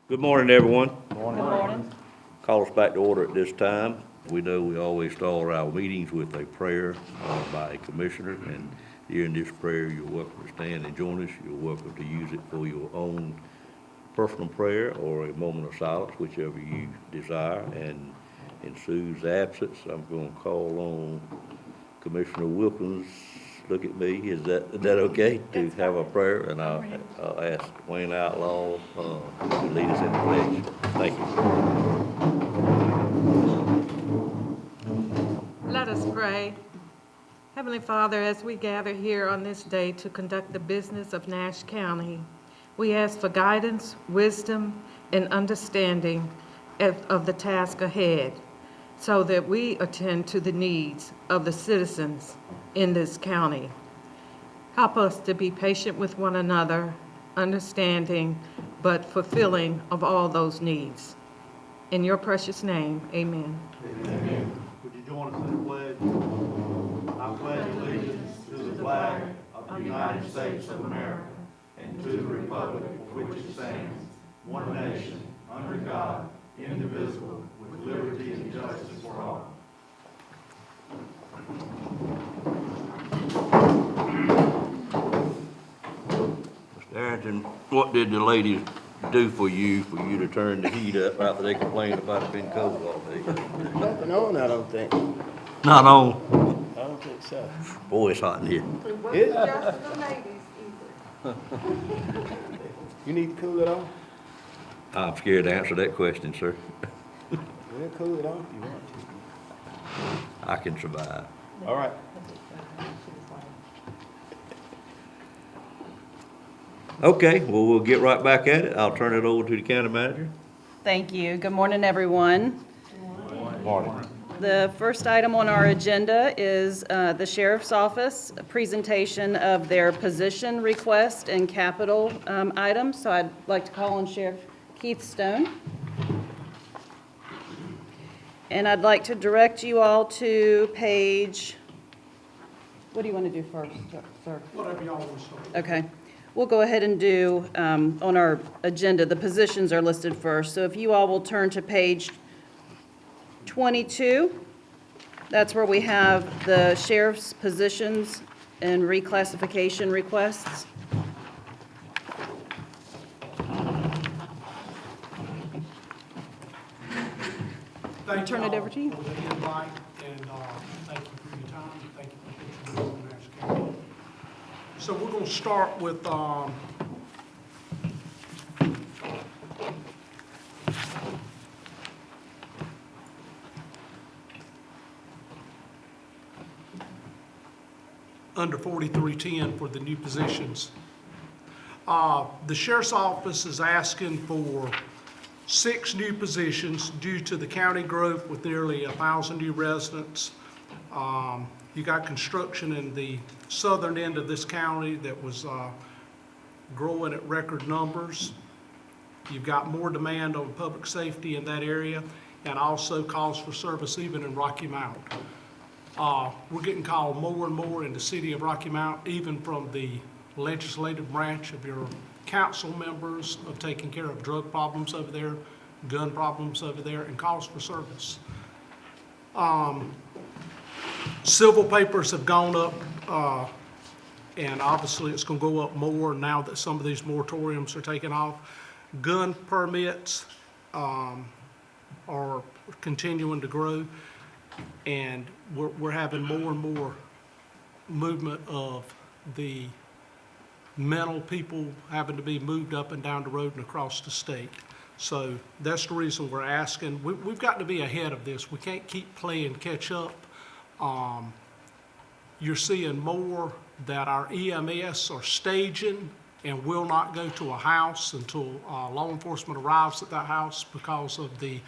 Good morning, everyone. Good morning. Call us back to order at this time. We know we always start our meetings with a prayer by a commissioner, and during this prayer, you're welcome to stand and join us. You're welcome to use it for your own personal prayer or a moment of silence, whichever you desire. And in Sue's absence, I'm going to call on Commissioner Wilkins. Look at me. Is that okay to have a prayer? And I'll ask Wayne Outlaw to lead us in the pledge. Thank you. Let us pray. Heavenly Father, as we gather here on this day to conduct the business of Nash County, we ask for guidance, wisdom, and understanding of the task ahead, so that we attend to the needs of the citizens in this county. Help us to be patient with one another, understanding, but fulfilling of all those needs. In your precious name, amen. Amen. Would you join us in the pledge? I pledge allegiance to the flag of the United States of America and to the republic for which it stands, one nation, under God, indivisible, with liberty and justice for all. Mr. Arrington, what did the ladies do for you to turn the heat up after they complained about it being cold all day? Nothing on, I don't think. Not on. I don't think so. Boy, it's hot in here. It wasn't just for the ladies either. You need to cool it off? I'm scared to answer that question, sir. We'll cool it off if you want to. I can survive. All right. Okay, well, we'll get right back at it. I'll turn it over to the county manager. Thank you. Good morning, everyone. Morning. The first item on our agenda is the Sheriff's Office, a presentation of their position request and capital items. So I'd like to call on Sheriff Keith Stone. And I'd like to direct you all to page, what do you want to do first, sir? Whatever y'all want to start. Okay. We'll go ahead and do, on our agenda, the positions are listed first. So if you all will turn to page 22, that's where we have the sheriff's positions and reclassification requests. Thank Turn it y'all over to you. For the invite, and thank you for your time. Thank you for picking up on Nash County. So we're going to start with under 4310 for the new positions. The Sheriff's Office is asking for 6 new positions due to the county growth with nearly 1,000 new residents. You got construction in the southern end of this county that was growing at record numbers. You've got more demand on public safety in that area, and also calls for service even in Rocky Mount. We're getting called more and more in the city of Rocky Mount, even from the legislative branch of your council members, of taking care of drug problems over there, gun problems over there, and calls for service. Civil papers have gone up, and obviously it's going to go up more now that some of these moratoriums are taken off. Gun permits are continuing to grow, and we're having more and more movement of the mental people having to be moved up and down the road and across the state. So that's the reason we're asking. We've got to be ahead of this. We can't keep playing catch up. You're seeing more that our EMS are staging and will not go to a house until law enforcement arrives at that house because of the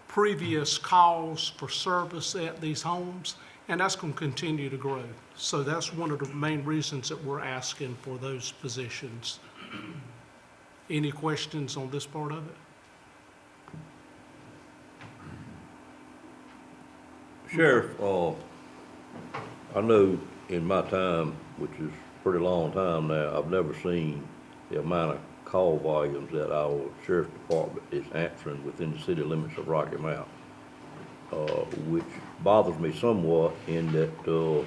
previous calls for service at these homes, and that's going to continue to grow. So that's one of the main reasons that we're asking for those positions. Any questions on this part of it? Sheriff, I know in my time, which is a pretty long time now, I've never seen the amount of call volumes that our sheriff's department is answering within the city limits of Rocky Mount, which bothers me somewhat in that,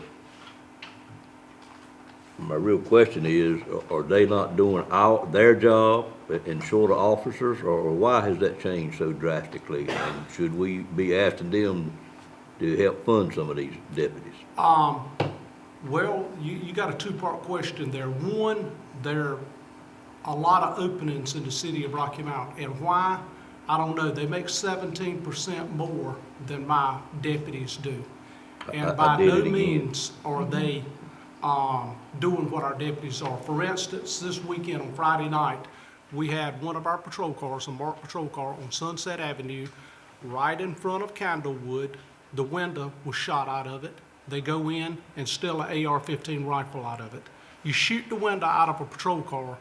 my real question is, are they not doing their job and short of officers, or why has that changed so drastically? And should we be asking them to help fund some of these deputies? Well, you got a two-part question there. One, there are a lot of openings in the city of Rocky Mount, and why? I don't know. They make 17% more than my deputies do. And I by did no it again. means are they doing what our deputies are. For instance, this weekend on Friday night, we had one of our patrol cars, a marked patrol car on Sunset Avenue, right in front of Candlewood. The window was shot out of it. They go in and steal an AR-15 rifle out of it. You shoot the window out of a patrol car,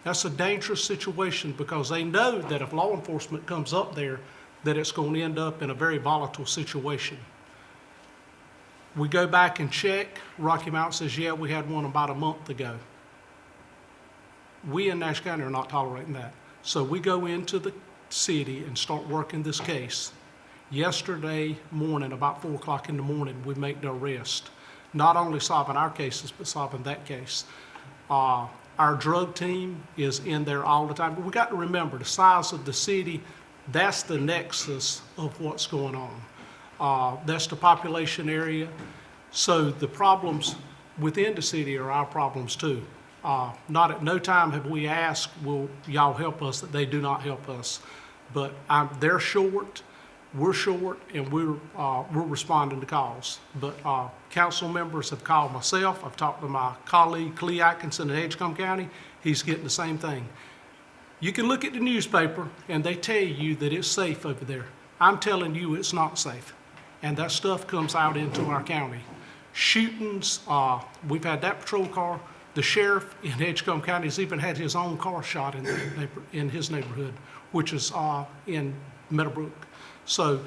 that's a dangerous situation because they know that if law enforcement comes up there, that it's going to end up in a very volatile situation. We go back and check. Rocky Mount says, yeah, we had one about a month ago. We in Nash County are not tolerating that. So we go into the city and start working this case. Yesterday morning, about 4 o'clock in the morning, we make the arrest. Not only solving our cases, but solving that case. Our drug team is in there all the time. But we got to remember, the size of the city, that's the nexus of what's going on. That's the population area. So the problems within the city are our problems too. Not at no time have we asked, will y'all help us, that they do not help us. But they're short, we're short, and we're responding to calls. But council members have called myself. I've talked to my colleague, Clee Atkinson in Edgecombe County. He's getting the same thing. You can look at the newspaper and they tell you that it's safe over there. I'm telling you it's not safe. And that stuff comes out into our county. Shootings, we've had that patrol car. The sheriff in Edgecombe County has even had his own car shot in his neighborhood, which is in Meadowbrook. So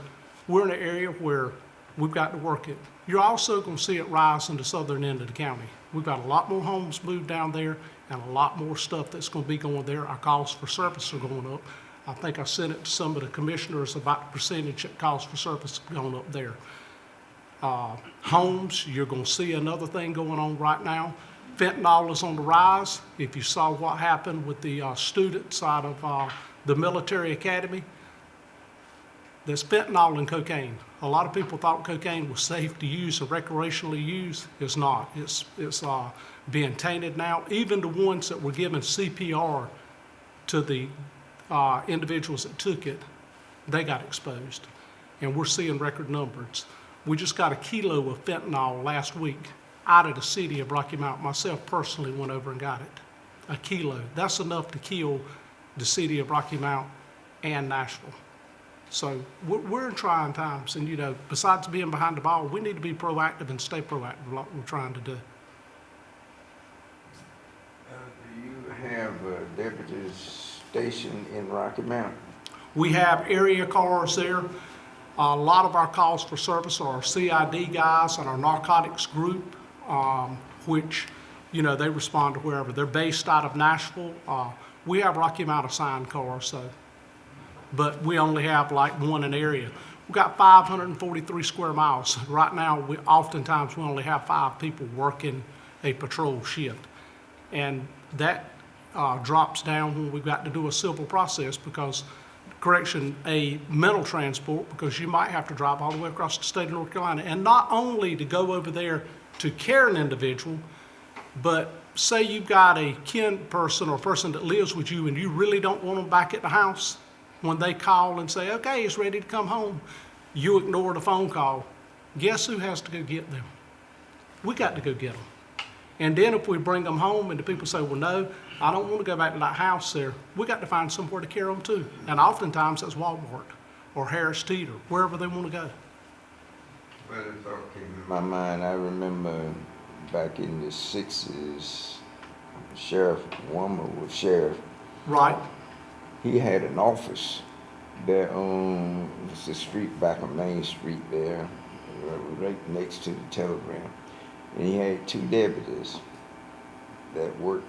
we're in an area where we've got to work it. You're also going to see it rise in the southern end of the county. We've got a lot more homes moved down there and a lot more stuff that's going to be going there. Our calls for service are going up. I think I sent it to some of the commissioners about the percentage that calls for service going up there. Homes, you're going to see another thing going on right now. Fentanyl is on the rise. If you saw what happened with the students out of the military academy, there's fentanyl and cocaine. A lot of people thought cocaine was safe to use or recreationally use. It's not. It's being tainted now. Even the ones that were given CPR to the individuals that took it, they got exposed. And we're seeing record numbers. We just got a kilo of fentanyl last week out of the city of Rocky Mount. Myself personally went over and got it. A kilo. That's enough to kill the city of Rocky Mount and Nashville. So we're in trying times. And, you know, besides being behind the ball, we need to be proactive and stay proactive like we're trying to do. Do you have deputies stationed in Rocky Mount? We have area cars there. A lot of our calls for service are our CID guys and our narcotics group, which, you know, they respond to wherever. They're based out of Nashville. We have Rocky Mount assigned cars, so, but we only have like one in area. We've got 543 square miles. Right now, oftentimes we only have 5 people working a patrol shift. And that drops down when we've got to do a civil process because, a mental transport, because you might have to drive all the way across the state of North Carolina. And not only to go over there to care an individual, but say you've got a kin person or a person that lives with you and you really don't want them back at the house. When they call and say, okay, he's ready to come home, you ignore the phone call. Guess who has to go get them? We got to go get them. And then if we bring them home and the people say, well, no, I don't want to go back to that house there, we got to find somewhere to carry them to. And oftentimes that's Walmart or Harris Teeter, wherever they want to go. Well, the thought came in my mind. I remember back in the 60s, Sheriff Womer was sheriff. Right. He had an office there on the street back on Main Street there, right next to the telegram. And he had 2 deputies that worked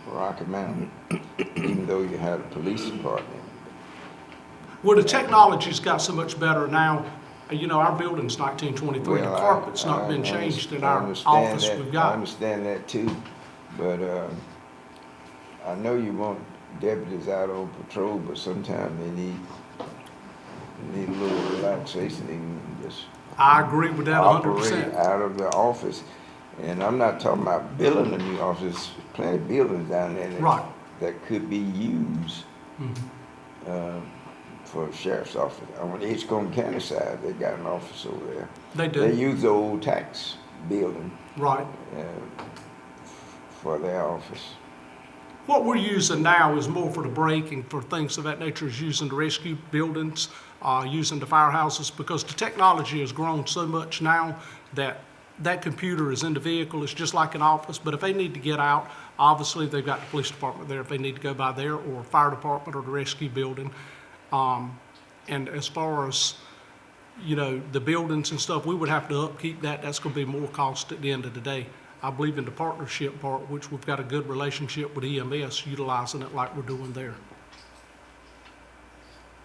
Rocky Mountain, even though you had a police department. Well, the technology's got so much better now. You know, our building's 1923. The Well, carpet's not I been changed in I our understand office that. we've I got. understand that too, but I know you want deputies out on patrol, but sometimes they need a little relaxation. They can just I agree with that operate 100%. out of the office. And I'm not talking about building a new office. Plenty of buildings down there Right. that could be used Mhm. for a sheriff's office. On the Edgecombe County side, they got an office over there. They They do, use the old tax building right. for their office. What we're using now is more for the break and for things of that nature, is using the rescue buildings, using the firehouses, because the technology has grown so much now that that computer is in the vehicle. It's just like an office, but if they need to get out, obviously they've got the police department there if they need to go by there, or fire department or the rescue building. And as far as, you know, the buildings and stuff, we would have to upkeep that. That's gonna be more cost at the end of the day. I believe in the partnership part, which we've got a good relationship with EMS, utilizing it like we're doing there.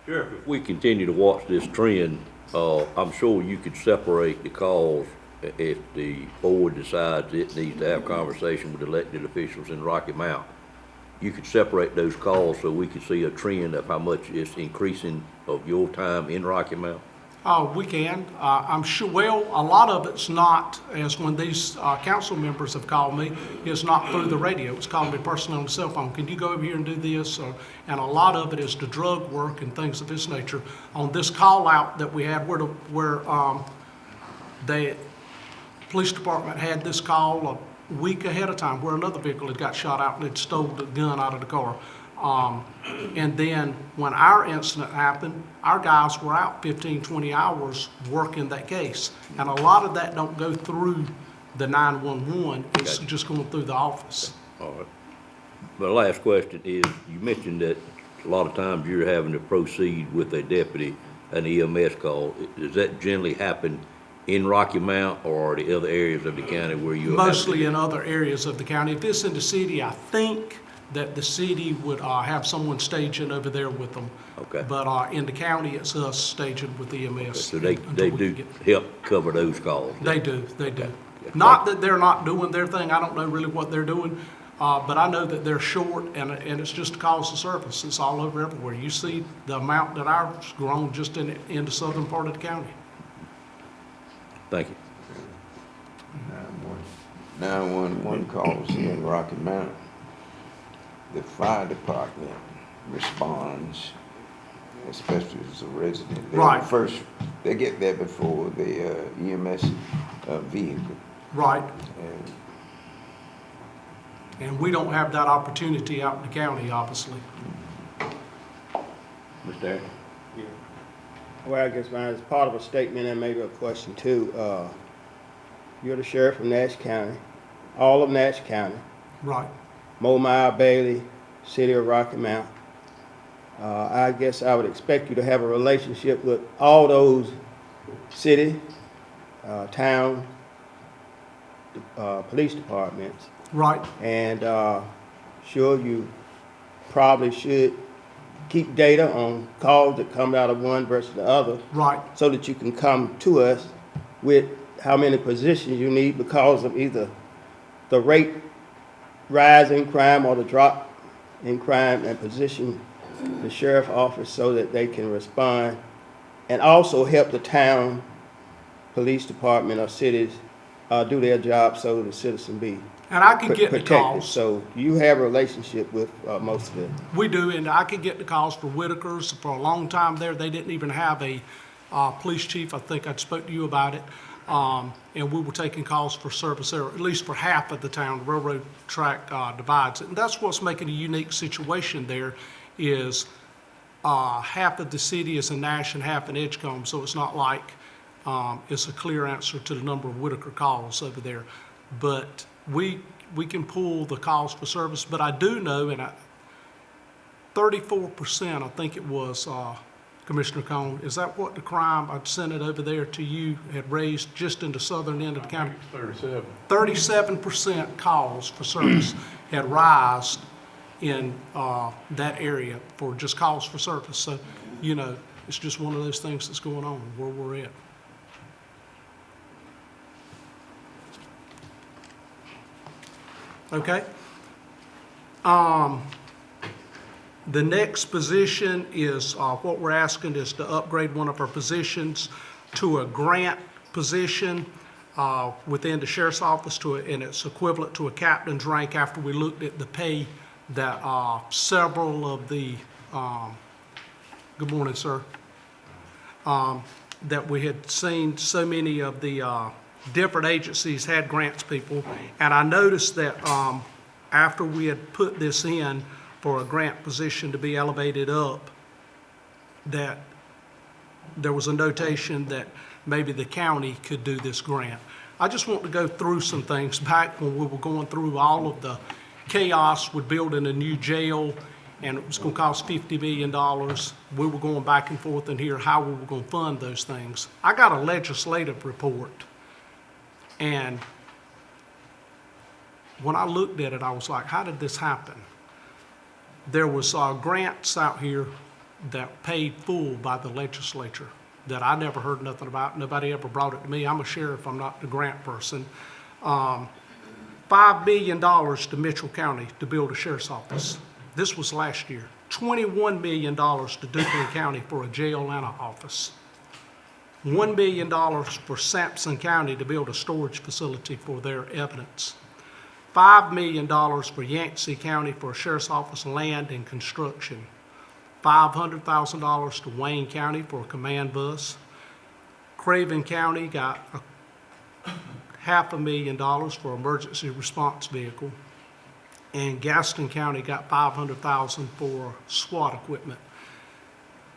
Sheriff, if we continue to watch this trend, I'm sure you could separate the calls if the board decides it needs to have a conversation with elected officials in Rocky Mount. You could separate those calls so we could see a trend of how much it's increasing of your time in Rocky Mount. We can. I'm sure, well, a lot of it's not, as when these council members have called me, it's not through the radio. It's calling me personally on the cell phone. Can you go over here and do this? And a lot of it is the drug work and things of this nature. On this call out that we had where the police department had this call a week ahead of time, where another vehicle had got shot out and had stole the gun out of the car. And then when our incident happened, our guys were out 15, 20 hours working that case. And a lot of that don't go through the 911, it's Gotcha. just going through the office. All right. The last question is, you mentioned that a lot of times you're having to proceed with a deputy, an EMS call. Does that generally happen in Rocky Mount or are the other areas of the county where you? Mostly in other areas of the county. If it's in the city, I think that the city would have someone staging over there with them. Okay. But in the county, it's us staging with EMS. So they until we do get- help cover those calls? They do. Yeah. Not that they're not doing their thing, I don't know really what they're doing, but I know that they're short, and it's just a cost of service. It's all over everywhere. You see the amount that ours grown just in the southern part of the county. Thank you. 911 calls here in Rocky Mountain. The fire department responds, especially as a resident. They're Right. First, they get there before the EMS vehicle. Right, And and we don't have that opportunity out in the county, obviously. Mr. Aaron? Well, I guess mine is part of a statement and maybe a question too. You're the sheriff of Nash County, all of Nash County, Right. Mile, Bailey, City of Rocky Mount. I guess I would expect you to have a relationship with all those city, town, police departments. Right, And sure, you probably should keep data on calls that come out of one versus the other, right, so that you can come to us with how many positions you need because of either the rate rise in crime or the drop in crime, and position the sheriff office so that they can respond and also help the town police department or cities do their job so the citizen be and I could get the protected. calls. So you have a relationship with most of them. We do, and I could get the calls for Whitaker's. For a long time there, they didn't even have a police chief. I think I spoke to you about it. And we were taking calls for service there, at least for half of the town. The railroad track divides it. And that's what's making a unique situation there is half of the city is in Nash and half in Edgecombe. So it's not like it's a clear answer to the number of Whitaker calls over there. But we can pull the calls for service, but I do know, and 34%, I think it was, Commissioner Cone? Is that what the crime, I sent it over there to you, had raised just in the southern end of the county? 37. 37% calls for service had risen in that area for just calls for service. So, you know, it's just one of those things that's going on where we're at. Okay? The next position is, what we're asking is to upgrade one of our positions to a grant position within the sheriff's office and it's equivalent to a captain's rank after we looked at the pay that several of the, good morning, sir, that we had seen so many of the different agencies had grants people. And I noticed that after we had put this in for a grant position to be elevated up, that there was a notation that maybe the county could do this grant. I just want to go through some things back when we were going through all of the chaos with building a new jail, and it was going to cost $50 million. We were going back and forth in here how we were going to fund those things. I got a legislative report, and when I looked at it, I was like, how did this happen? There was grants out here that paid full by the legislature that I never heard nothing about. Nobody ever brought it to me. I'm a sheriff, I'm not the grant person. $5 million to Mitchell County to build a sheriff's office. This was last year. $21 million to Duplin County for a jail and an office. $1 million for Sampson County to build a storage facility for their evidence. $5 million for Yancey County for a sheriff's office, land, and construction. $500,000 to Wayne County for a command bus. Craven County got $500,000 for emergency response vehicle. And Gaston County got $500,000 for SWAT equipment.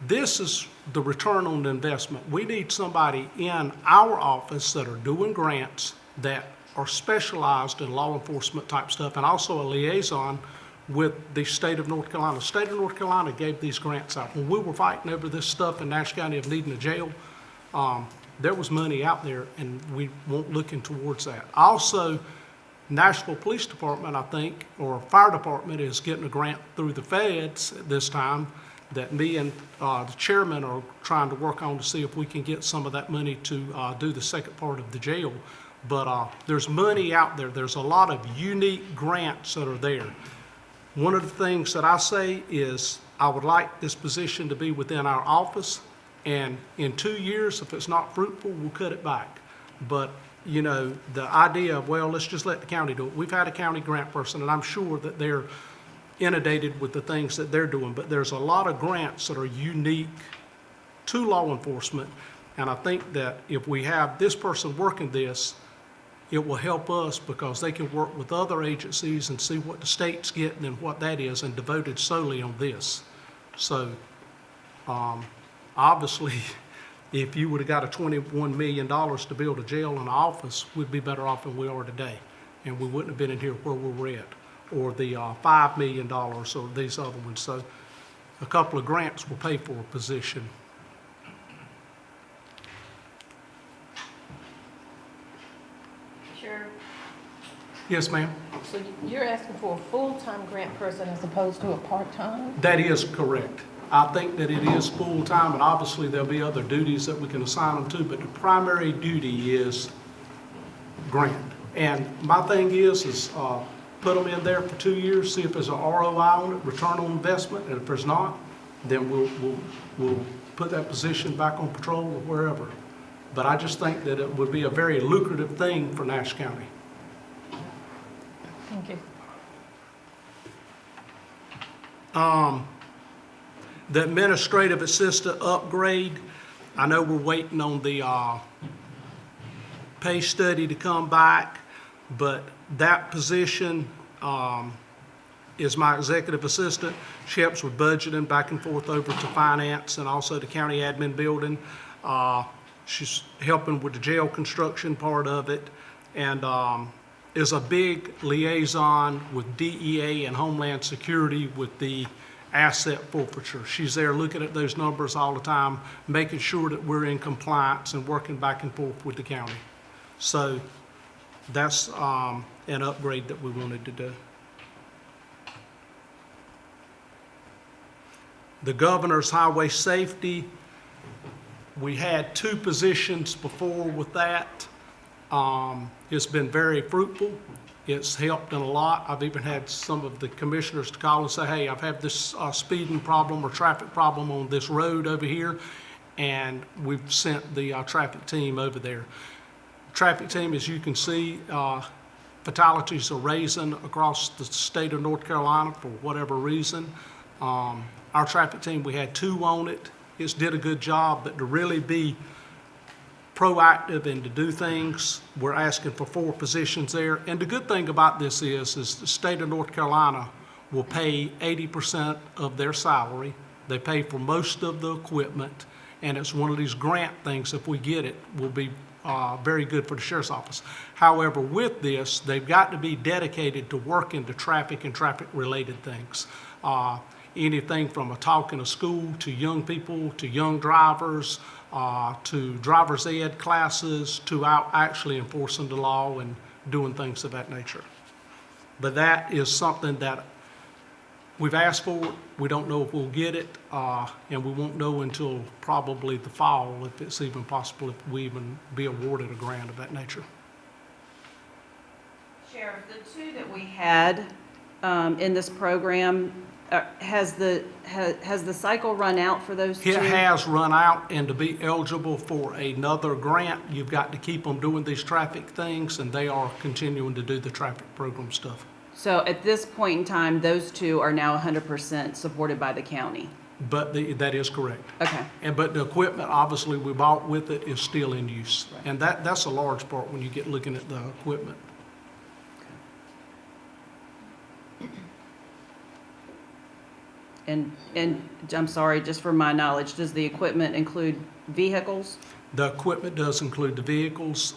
This is the return on the investment. We need somebody in our office that are doing grants that are specialized in law enforcement type stuff, and also a liaison with the state of North Carolina. The state of North Carolina gave these grants out. When we were fighting over this stuff in Nash County of needing a jail, there was money out there, and we weren't looking towards that. Also, Nashville Police Department, I think, or Fire Department is getting a grant through the feds at this time that me and the chairman are trying to work on to see if we can get some of that money to do the second part of the jail. But there's money out there. There's a lot of unique grants that are there. One of the things that I say is I would like this position to be within our office, and in 2 years, if it's not fruitful, we'll cut it back. But, you know, the idea of, well, let's just let the county do it. We've had a county grant person, and I'm sure that they're inundated with the things that they're doing, but there's a lot of grants that are unique to law enforcement, and I think that if we have this person working this, it will help us because they can work with other agencies and see what the state's getting and what that is, and devoted solely on this. So, obviously, if you would have got a $21 million to build a jail and an office, we'd be better off than we are today. And we wouldn't have been in here where we were at, or the $5 million or these other ones. So a couple of grants will pay for a position. Sure. Yes, ma'am? So you're asking for a full-time grant person as opposed to a part-time? That is correct. I think that it is full-time, and obviously there'll be other duties that we can assign them to, but the primary duty is grant. And my thing is put them in there for 2 years, see if there's an ROI on it, return on investment, and if there's not, then we'll put that position back on patrol or wherever. But I just think that it would be a very lucrative thing for Nash County. Thank you. The administrative assistant upgrade, I know we're waiting on the pay study to come back, but that position is my executive assistant. She helps with budgeting back and forth over to finance and also the county admin building. She's helping with the jail construction part of it, and is a big liaison with DEA and Homeland Security with the asset forfeiture. She's there looking at those numbers all the time, making sure that we're in compliance and working back and forth with the county. So that's an upgrade that we wanted to do. The governor's highway safety, we had 2 positions before with that. It's been very fruitful. It's helped in a lot. I've even had some of the commissioners to call and say, hey, I've had this speeding problem or traffic problem on this road over here, and we've sent the traffic team over there. Traffic team, as you can see, fatalities are raising across the state of North Carolina for whatever reason. Our traffic team, we had 2 on it. It's did a good job, but to really be proactive and to do things, we're asking for 4 positions there. And the good thing about this is the state of North Carolina will pay 80% of their salary. They pay for most of the equipment, and it's one of these grant things, if we get it, will be very good for the sheriff's office. However, with this, they've got to be dedicated to working the traffic and traffic-related things. Anything from a talk in a school to young people, to young drivers, to driver's ed classes, to out actually enforcing the law and doing things of that nature. But that is something that we've asked for. We don't know if we'll get it, and we won't know until probably the fall if it's even possible, if we even be awarded a grant of that nature. Sheriff, the 2 that we had in this program, has the cycle run out for those 2? It has run out, and to be eligible for another grant, you've got to keep them doing these traffic things, and they are continuing to do the traffic program stuff. So at this point in time, those 2 are now 100% supported by the county? But that is correct. Okay. But the equipment, obviously, we bought with it is still in use. Right. And that's a large part when you get looking at the equipment. And I'm sorry, just for my knowledge, does the equipment include vehicles? The equipment does include the vehicles,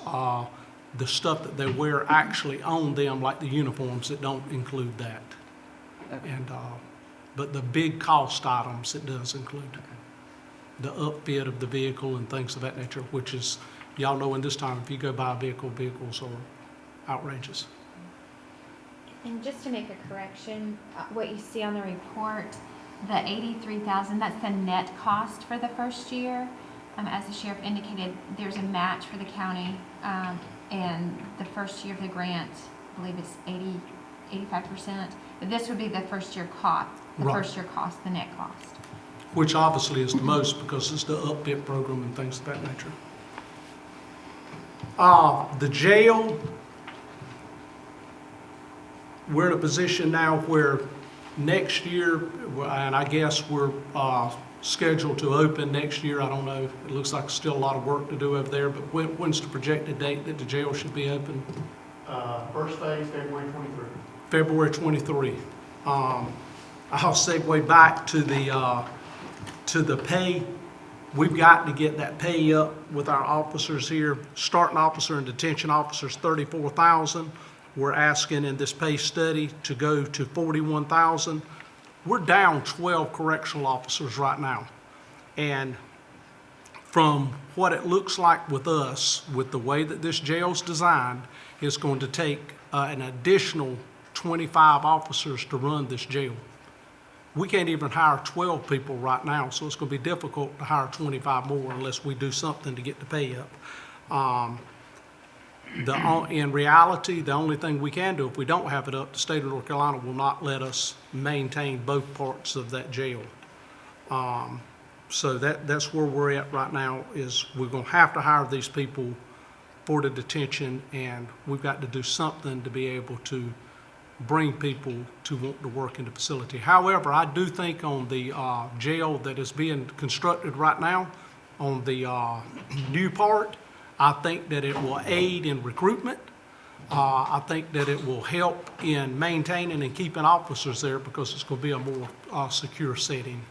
the stuff that they wear actually on them, like the uniforms, that don't include that. Okay. And, but the big cost items, it does include. The upfit of the vehicle and things of that nature, which is, y'all know in this time, if you go buy a vehicle, vehicles are outrageous. And just to make a correction, what you see on the report, the 83,000, that's the net cost for the first year. As the sheriff indicated, there's a match for the county, and the first year of the grant, I believe it's 85%. But this would be the first year cost, Right. the net cost. Which obviously is the most because it's the upfit program and things of that nature. The jail, we're in a position now where next year, and I guess we're scheduled to open next year. I don't know. It looks like still a lot of work to do over there, but when's the projected date that the jail should be open? First phase, February 23. February 23. I'll segue back to the pay. We've got to get that pay up with our officers here. Starting officer and detention officers, $34,000. We're asking in this pay study to go to $41,000. We're down 12 correctional officers right now. And from what it looks like with us, with the way that this jail's designed, it's going to take an additional 25 officers to run this jail. We can't even hire 12 people right now, so it's going to be difficult to hire 25 more unless we do something to get the pay up. In reality, the only thing we can do, if we don't have it up, the state of North Carolina will not let us maintain both parts of that jail. So that's where we're at right now, is we're going to have to hire these people for the detention, and we've got to do something to be able to bring people to want to work in the facility. However, I do think on the jail that is being constructed right now, on the new part, I think that it will aid in recruitment. I think that it will help in maintaining and keeping officers there because it's going to be a more secure setting.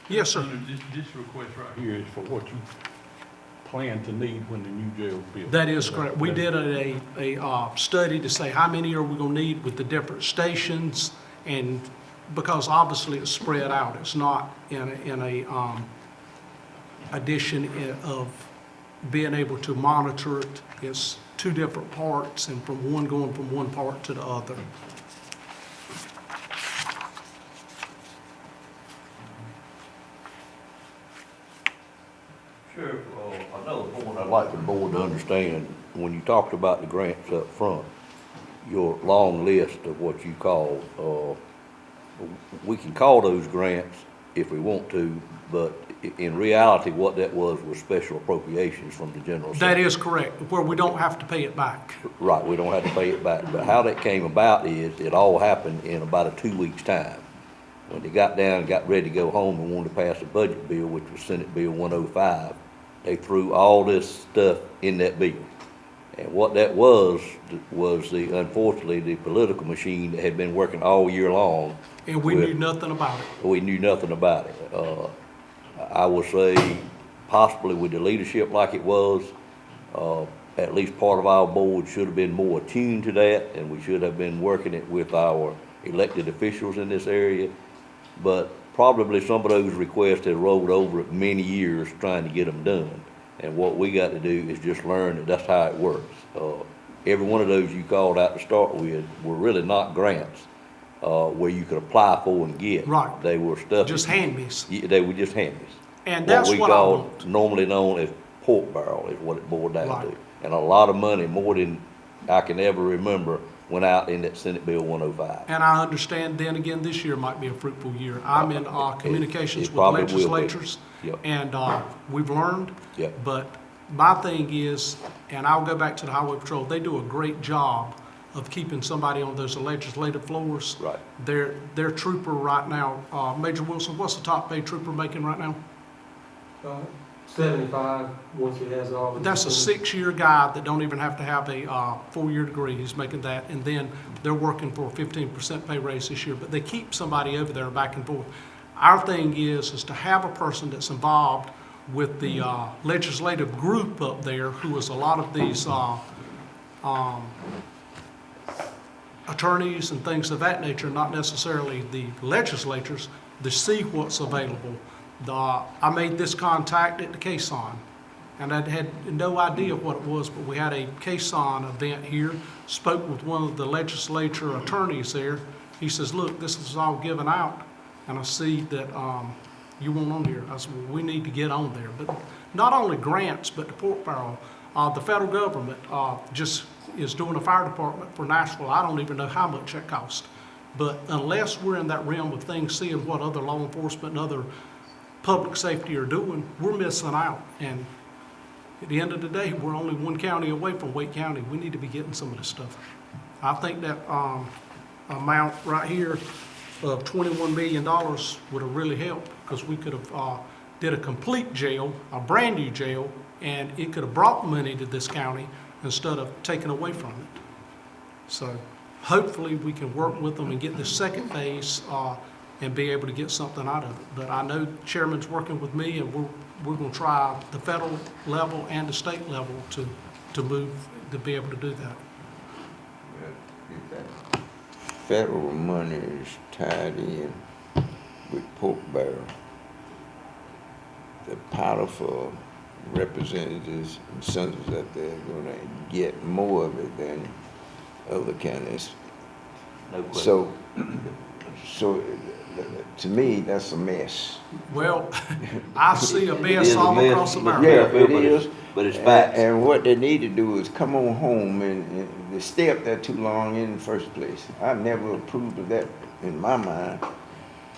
Yes, sir. This request right here is for what you plan to need when the new jail's built. That is correct. We did a study to say how many are we gonna need with the different stations, and because obviously it's spread out, it's not in a addition of being able to monitor it. It's two different parts, and from one going from one part to the other. Sheriff, another point I'd like the board to understand, when you talked about the grants up front, your long list of what you call, we can call those grants if we want to, but in reality, what that was special appropriations from the general. That is correct, where we don't have to pay it back. Right, we don't have to pay it back, but how that came about is, it all happened in about a 2 weeks' time. When they got down, got ready to go home and wanted to pass a budget bill, which was Senate Bill 105, they threw all this stuff in that bill. And what that was unfortunately, the political machine that had been working all year long. And we knew nothing about it. We knew nothing about it. I would say possibly with the leadership like it was, at least part of our board should have been more attuned to that, and we should have been working it with our elected officials in this area. But probably some of those requests have rolled over many years trying to get them done. And what we got to do is just learn that that's how it works. Every one of those you called out to start with were really not grants, where you could apply for and get. Right. They were stuff. Just hand-mes. Yeah, they were just hand-mes. And that's what I call want. normally known as pork barrel is what it boiled down Right. to. And a lot of money, more than I can ever remember, went out in that Senate Bill 105. And I understand then again, this year might be a fruitful year. I'm in communications It with probably will be. legislatures, Yep. and we've learned. Yep. But my thing is, and I'll go back to the Highway Patrol, they do a great job of keeping somebody on those legislative floors. Right. Their trooper right now, Major Wilson, what's the top paid trooper making right now? 75, once he has all. the That's a systems. 6-year guy that don't even have to have a 4-year degree. He's making that, and then they're working for a 15% pay raise this year. But they keep somebody over there back and forth. Our thing is to have a person that's involved with the legislative group up there, who is a lot of these attorneys and things of that nature, not necessarily the legislators, to see what's available. I made this contact at the Caisson, and I had no idea what it was, but we had a Caisson event here, spoke with one of the legislature attorneys there. He says, look, this is all given out, and I see that you want on here. I said, well, we need to get on there. But not only grants, but the pork barrel. The federal government just is doing a fire department for Nashville. I don't even know how much that costs. But unless we're in that realm of things, seeing what other law enforcement and other public safety are doing, we're missing out. And at the end of the day, we're only one county away from Wake County. We need to be getting some of this stuff. I think that amount right here of $21 million would have really helped, because we could have did a complete jail, a brand new jail, and it could have brought money to this county instead of taking away from it. So hopefully we can work with them and get this second phase and be able to get something out of it. But I know Chairman's working with me, and we're going to try the federal level and the state level to move, to be able to do that. Federal money is tied in with pork barrel. The powerful representatives and senators up there are gonna get more of it than other counties. No question. So to me, that's a mess. Well, I see a It mess is a all mess, across but America. Yeah, but it is. But it's facts. And what they need to do is come on home, and they stay up there too long in the first place. I've never approved of that in my mind,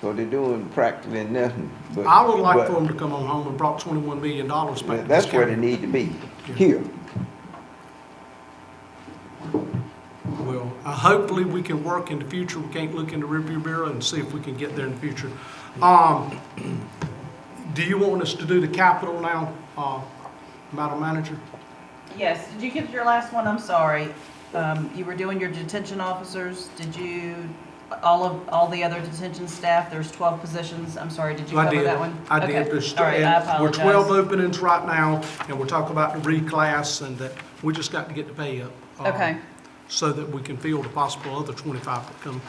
so they're doing practically nothing. But I would like but for them to come on home and brought $21 million back to this that's where they county. need to be, here. Well, hopefully we can work in the future. We can't look in the rearview mirror and see if we can get there in the future. Do you want us to do the capital now, Madam Manager? Yes, did you get your last one? I'm sorry. You were doing your detention officers. Did you all the other detention staff, there's 12 positions. I'm sorry, did you I cover did. that one? I Okay. did. There's All right, I and we're apologize. 12 openings right now, and we're talking about the reclass, and that we just got to get the pay up. Okay, So that we can fill the possible other 25 that come.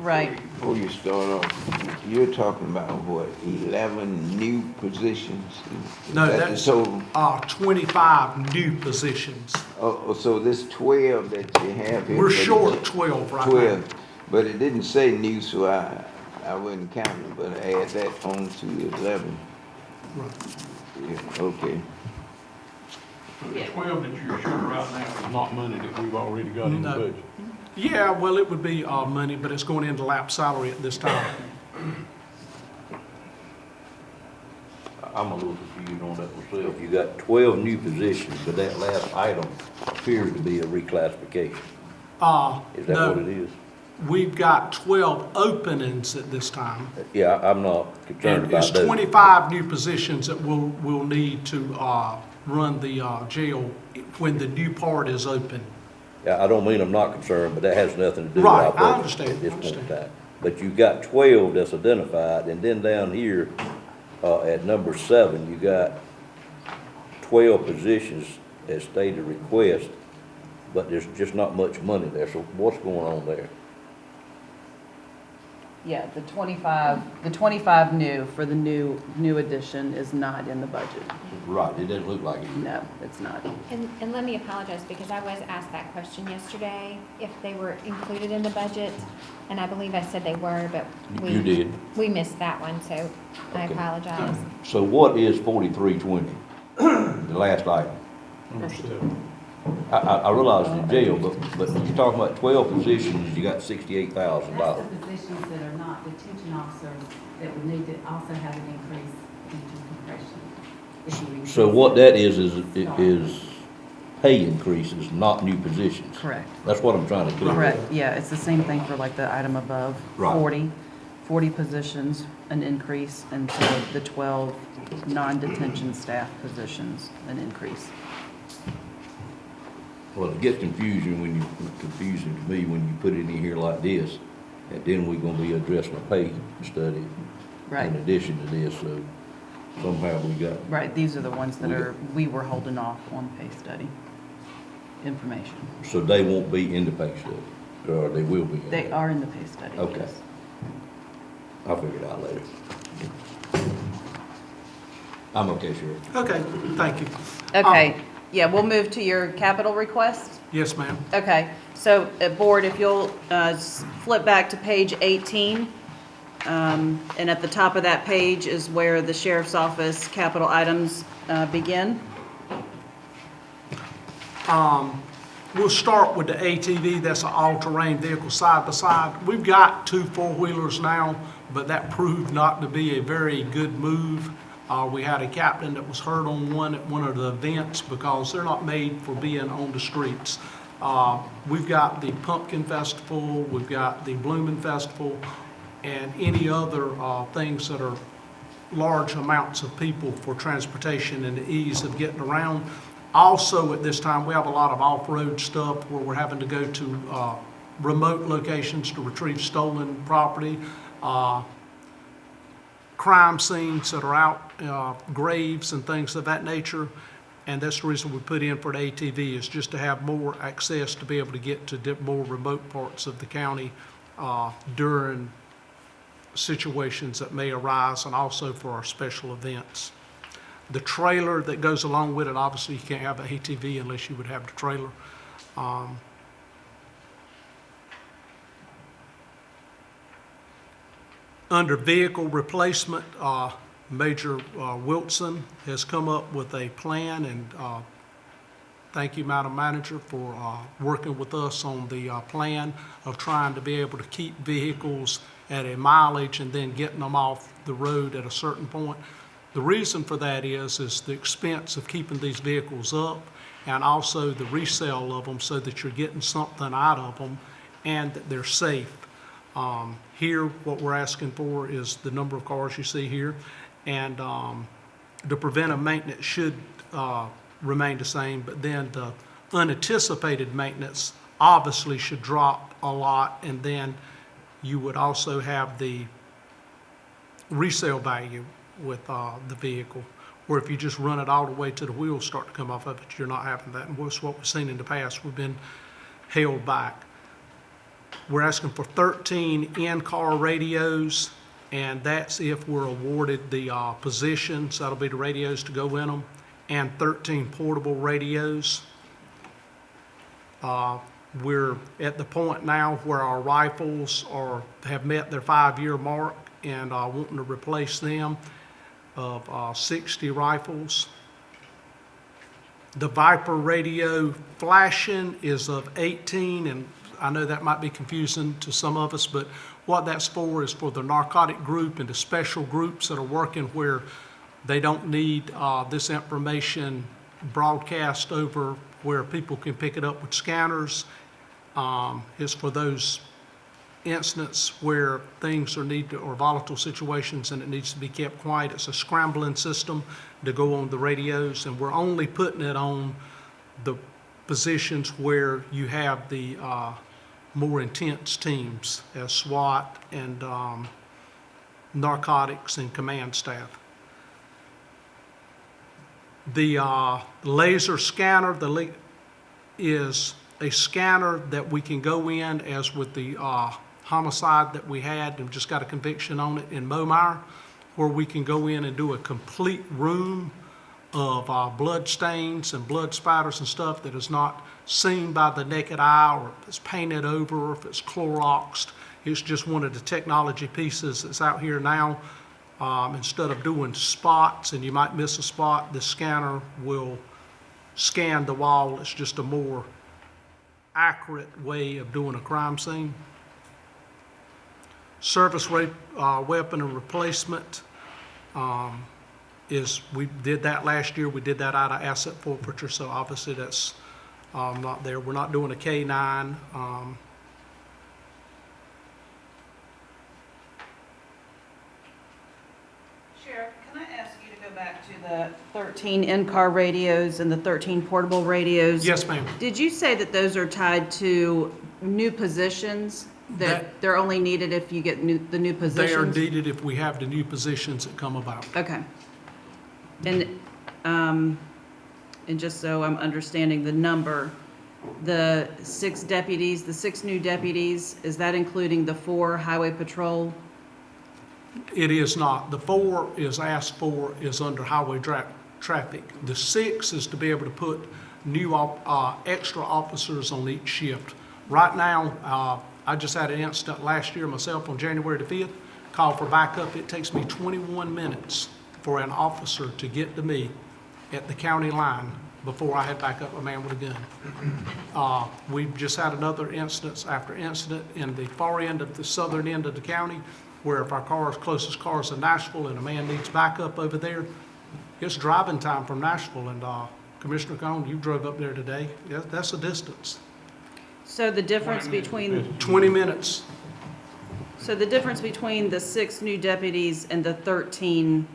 right. Before you start off, you're talking about what, 11 new positions? Is No, that the that's total? 25 new positions. Oh, so this 12 that you have here? We're for the- short 12 right now. 12, but it didn't say new, so I wouldn't count it, but add that on to 11. Right. Yeah, okay. The 12 that you're short right now is not money that we've already got in the No. budget. Yeah, well, it would be money, but it's going into lap salary at this time. I'm a little confused on that myself. You got 12 new positions, but that last item appears to be a reclassification. Is that what it No, is? we've got 12 openings at this time. Yeah, I'm not concerned And it's about those. 25 new positions that we'll need to run the jail when the new part is open. Yeah, I don't mean I'm not concerned, but that has nothing to do with Right, our I budget understand, at this I point in understand. time. But you've got 12 that's identified, and then down here, at number 7, you got 12 positions as stated request, but there's just not much money there, so what's going on there? Yeah, the 25 new for the new addition is not in the budget. Right, it doesn't look like it. No, it's not. And let me apologize, because I was asked that question yesterday, if they were included in the budget, and I believe I said they were, but You did. we missed that one, so I Okay. apologize. So what is 4320, the last item? I realize it's jail, but you're talking about 12 positions, you got That's $68,000. the positions that are not detention officers that would need to also have an increase into compression. If you So increase what that is Sorry. pay increases, not new positions. Correct. That's what I'm trying to clear up. Correct, yeah, it's the same thing for like the item above. Right. 40 positions, an increase, and so the 12 non-detention staff positions, an increase. Well, it gets confusing to me when you put it in here like this, and then we're gonna be addressing a pay study Right, in addition to this, so somehow we got, right, these are the ones that we were holding off on pay study information. so they won't be in the pay study, or they will be in They there. are in the pay study, Okay. yes. I'll figure it out later. I'm okay, Sheriff. Okay, thank you. Okay, yeah, we'll move to your capital request. Yes, ma'am. Okay, so, Board, if you'll flip back to page 18, and at the top of that page is where the Sheriff's Office capital items begin. We'll start with the ATV, that's an all-terrain vehicle side by side. We've got 2 four-wheelers now, but that proved not to be a very good move. We had a captain that was hurt on one at one of the events because they're not made for being on the streets. We've got the Pumpkin Festival, we've got the Bloomin' Festival, and any other things that are large amounts of people for transportation and the ease of getting around. Also, at this time, we have a lot of off-road stuff where we're having to go to remote locations to retrieve stolen property, crime scenes that are out, graves and things of that nature. And that's the reason we put in for the ATV, is just to have more access to be able to get to more remote parts of the county during situations that may arise, and also for our special events. The trailer that goes along with it, obviously you can't have an ATV unless you would have the trailer. Under vehicle replacement, Major Wilson has come up with a plan, and thank you, Madam Manager, for working with us on the plan of trying to be able to keep vehicles at a mileage and then getting them off the road at a certain point. The reason for that is the expense of keeping these vehicles up, and also the resale of them, so that you're getting something out of them and that they're safe. Here, what we're asking for is the number of cars you see here, and the preventive maintenance should remain the same, but then the unanticipated maintenance obviously should drop a lot, and then you would also have the resale value with the vehicle, where if you just run it all the way to the wheels start to come off of it, you're not having that. And that's what we've seen in the past. We've been held back. We're asking for 13 in-car radios, and that's if we're awarded the positions. That'll be the radios to go in them, and 13 portable radios. We're at the point now where our rifles have met their 5-year mark and wanting to replace them of 60 rifles. The Viper radio flashing is of 18, and I know that might be confusing to some of us, but what that's for is for the narcotic group and the special groups that are working where they don't need this information broadcast over where people can pick it up with scanners. It's for those instances where things or volatile situations and it needs to be kept quiet. It's a scrambling system to go on the radios, and we're only putting it on the positions where you have the more intense teams as SWAT and narcotics and command staff. The laser scanner is a scanner that we can go in, as with the homicide that we had and just got a conviction on it in Momire, where we can go in and do a complete room of blood stains and blood spatters and stuff that is not seen by the naked eye, or if it's painted over, or if it's Cloroxed. It's just one of the technology pieces that's out here now. Instead of doing spots and you might miss a spot, the scanner will scan the wall. It's just a more accurate way of doing a crime scene. Service weapon and replacement we did that last year. We did that out of asset forfeiture, so obviously that's not there. We're not doing a K9. Sheriff, can I ask you to go back to the 13 in-car radios and the 13 portable radios? Yes, ma'am. Did you say that those are tied to new positions? That they're only needed if you get the new positions? They are needed if we have the new positions that come about. Okay. And just so I'm understanding the number, the 6 deputies, the 6 new deputies, is that including the 4 highway patrol? It is not. The 4 is asked for is under highway traffic. The 6 is to be able to put new extra officers on each shift. Right now, I just had an incident last year myself on January the 5th, called for backup. It takes me 21 minutes for an officer to get to me at the county line before I had back up a man with a gun. We've just had another instance after incident in the far end of the southern end of the county, where if our closest car is in Nashville and a man needs backup over there, it's driving time from Nashville. And Commissioner Cone, you drove up there today. That's a distance. So the difference between 20 minutes. So the difference between the 6 new deputies and the 13,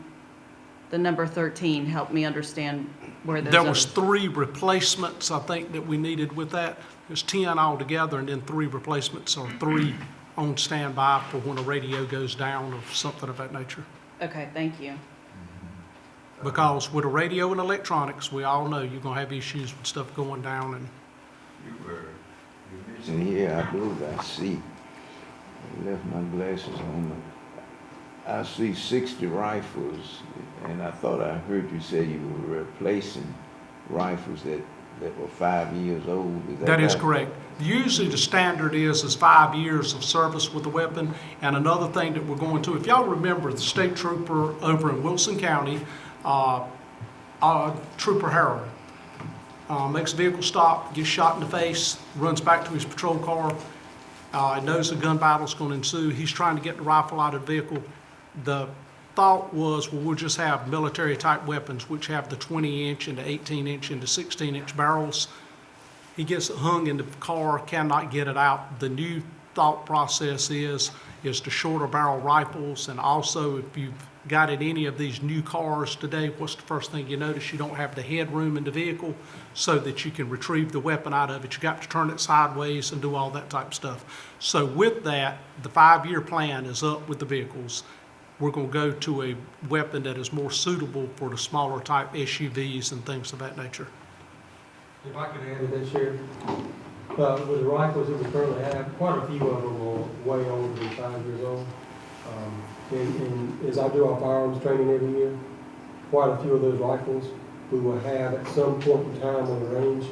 the number 13, help me understand where those There are. was 3 replacements, I think, that we needed with that. There's 10 altogether, and then 3 replacements, or 3 on standby for when a radio goes down or something of that nature. Okay, thank you. Because with a radio and electronics, we all know you're gonna have issues with stuff going down. And And here, I believe I see, I left my glasses on, I see 60 rifles, and I thought I heard you say you were replacing rifles that were 5 years old. that is right? correct. Usually the standard is 5 years of service with the weapon. And another thing that we're going to, if y'all remember the state trooper over in Wilson County, Trooper Harrell, makes a vehicle stop, gets shot in the face, runs back to his patrol car, knows a gun battle's going to ensue. He's trying to get the rifle out of the vehicle. The thought was, well, we'll just have military-type weapons, which have the 20-inch and the 18-inch and the 16-inch barrels. He gets it hung in the car, cannot get it out. The new thought process is the shorter barrel rifles, and also if you've got in any of these new cars today, what's the first thing you notice? You don't have the headroom in the vehicle so that you can retrieve the weapon out of it. You got to turn it sideways and do all that type of stuff. So with that, the 5-year plan is up with the vehicles. We're going to go to a weapon that is more suitable for the smaller type SUVs and things of that nature. If I could add to that, Sheriff, with the rifles that we currently have, quite a few of them are way older than 5 years old. And as I do our firearms training every year, quite a few of those rifles we will have at some point in time on the range,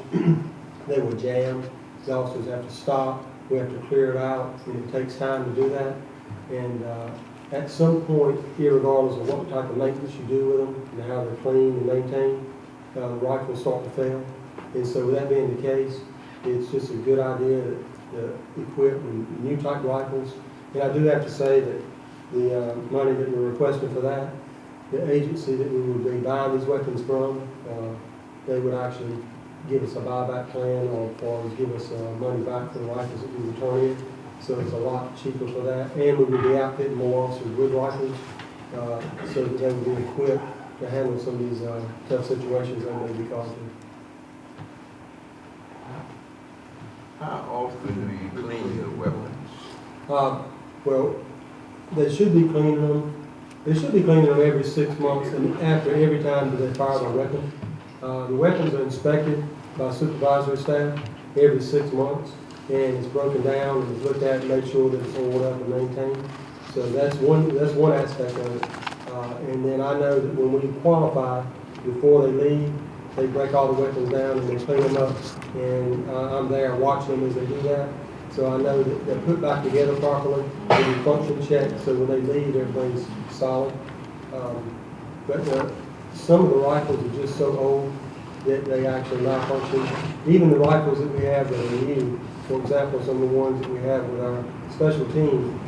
they will jam. The officers have to stop, we have to clear it out, and it takes time to do that. And at some point, irregardless of what type of maintenance you do with them and how they're cleaned and maintained, the rifles start to fail. And so with that being the case, it's just a good idea to equip with new type rifles. And I do have to say that the money that we're requesting for that, the agency that we would be buying these weapons from, they would actually give us a buyback plan or give us money back for the rifles that we return in. So it's a lot cheaper for that. And we would be outfitting more officers with rifles so that they would be equipped to handle some of these tough situations they may be caused in. How often do you clean your weapons? Well, they should be cleaning them. They should be cleaning them every 6 months and after every time that they fire their weapon. The weapons are inspected by supervisory staff every 6 months, and it's broken down and it's looked at and made sure that it's oiled up and maintained. So that's one aspect of it. And then I know that when we qualify, before they leave, they break all the weapons down and they clean them up. And I'm there watching them as they do that. So I know that they're put back together properly, they do function checks, so when they leave, everything's solid. But some of the rifles are just so old that they actually malfunction. Even the rifles that we have that are new, for example, some of the ones that we have with our special team,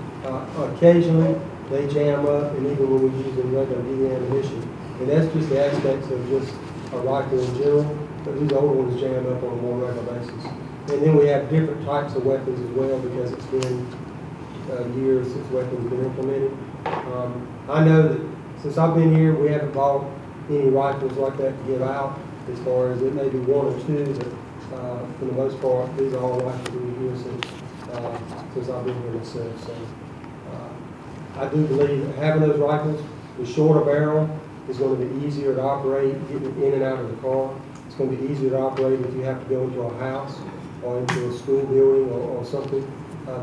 occasionally they jam up, and even when we use them regular DD ammunition. And that's just the aspects of just a rifle in general, but these older ones jam up on a more regular basis. And then we have different types of weapons as well, because it's been years since weapons have been implemented. I know that since I've been here, we haven't bought any rifles like that to give out, as far as it may be one or two, but for the most part, these are all rifles that we've used since I've been here myself. So I do believe that having those rifles, the shorter barrel is going to be easier to operate, getting it in and out of the car. It's going to be easier to operate if you have to go into a house or into a school building or something,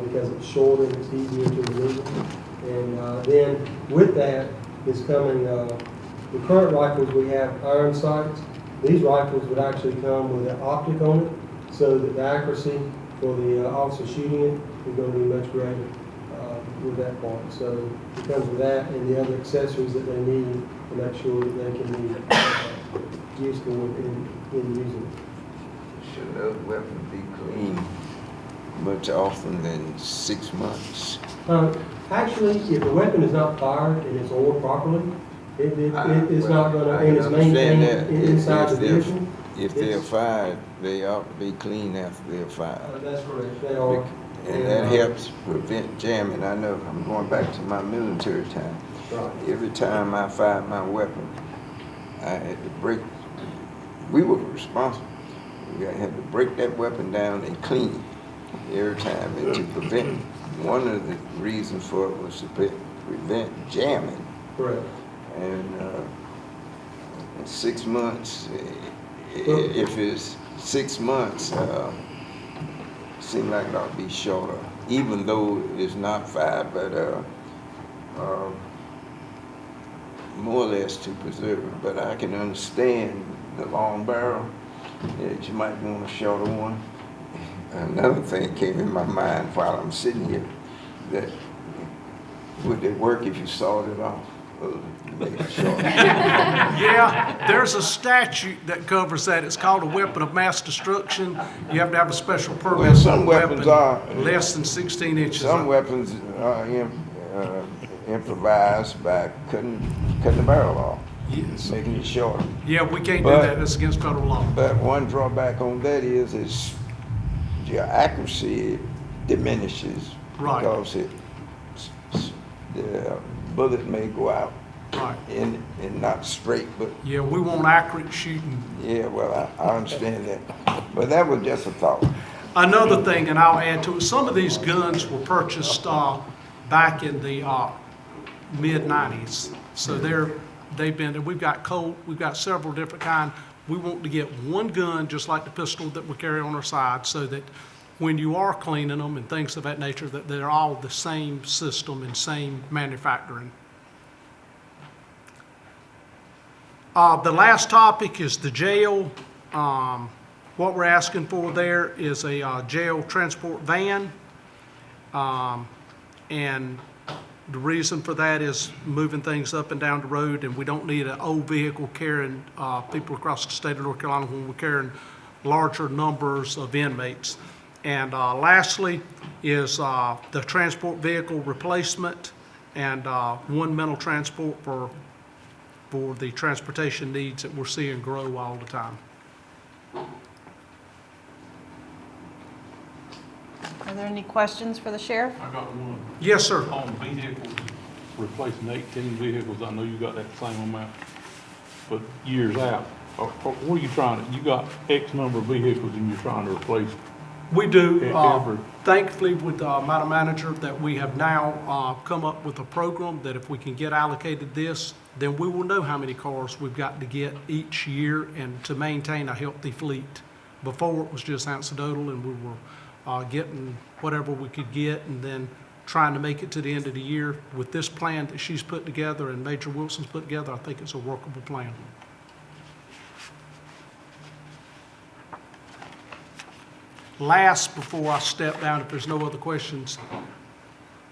because it's shorter and it's easier to maneuver. And then with that is coming the current rifles we have iron sights. These rifles would actually come with an optic on it, so that the accuracy for the officer shooting it is going to be much greater with that part. So it comes with that and the other accessories that they need to make sure that they can be useful in using it. Should those weapons be cleaned much often than 6 months? Actually, if the weapon is not fired and it's oiled properly, it's not going to, I and it's maintained understand that. inside the vehicle. If they're fired, they ought to be cleaned after they're fired. That's correct, they are. And that helps prevent jamming. I know, I'm going back to my military time. Right. Every time I fired my weapon, I had to break, we were responsible. We had to break that weapon down and clean it every time, and to prevent, one of the reasons for it was to prevent jamming. Correct. And in 6 months, if it's 6 months, seems like it ought to be shorter, even though it's not fired, but more or less to preserve it. But I can understand the long barrel, that you might want a shorter one. Another thing came in my mind while I'm sitting here, that would it work if you sawed it off? Make it short. Yeah, there's a statute that covers that. It's called a weapon of mass destruction. You have to have a special permit. Well, some for a weapons weapon are less than 16 inches. Some weapons are improvised by cutting the barrel off, Yes. making it shorter. Yeah, we can't do But- that. That's against federal law. But one drawback on that is your accuracy diminishes. Right. Because the bullet may go out Right. and not straight, but, Yeah, we want accurate shooting. yeah, well, I understand that. But that was just a thought. Another thing, and I'll add to it, some of these guns were purchased back in the mid-90s. So they've been, we've got Colt, we've got several different kind. We want to get one gun, just like the pistol that we carry on our side, so that when you are cleaning them and things of that nature, that they're all the same system and same manufacturing. The last topic is the jail. What we're asking for there is a jail transport van. And the reason for that is moving things up and down the road, and we don't need an old vehicle carrying people across the state of North Carolina when we're carrying larger numbers of inmates. And lastly is the transport vehicle replacement and one mental transport for the transportation needs that we're seeing grow all the time. Are there any questions for the sheriff? I got one. Yes, sir. On vehicles, replacing 18 vehicles, I know you got that same amount, but years out, what are you trying to, you got X number of vehicles and you're trying to replace? We do. Ever. Thankfully, with Madam Manager, that we have now come up with a program that if we can get allocated this, then we will know how many cars we've got to get each year and to maintain a healthy fleet. Before, it was just anecdotal, and we were getting whatever we could get and then trying to make it to the end of the year. With this plan that she's put together and Major Wilson's put together, I think it's a workable plan. Last, before I step down, if there's no other questions,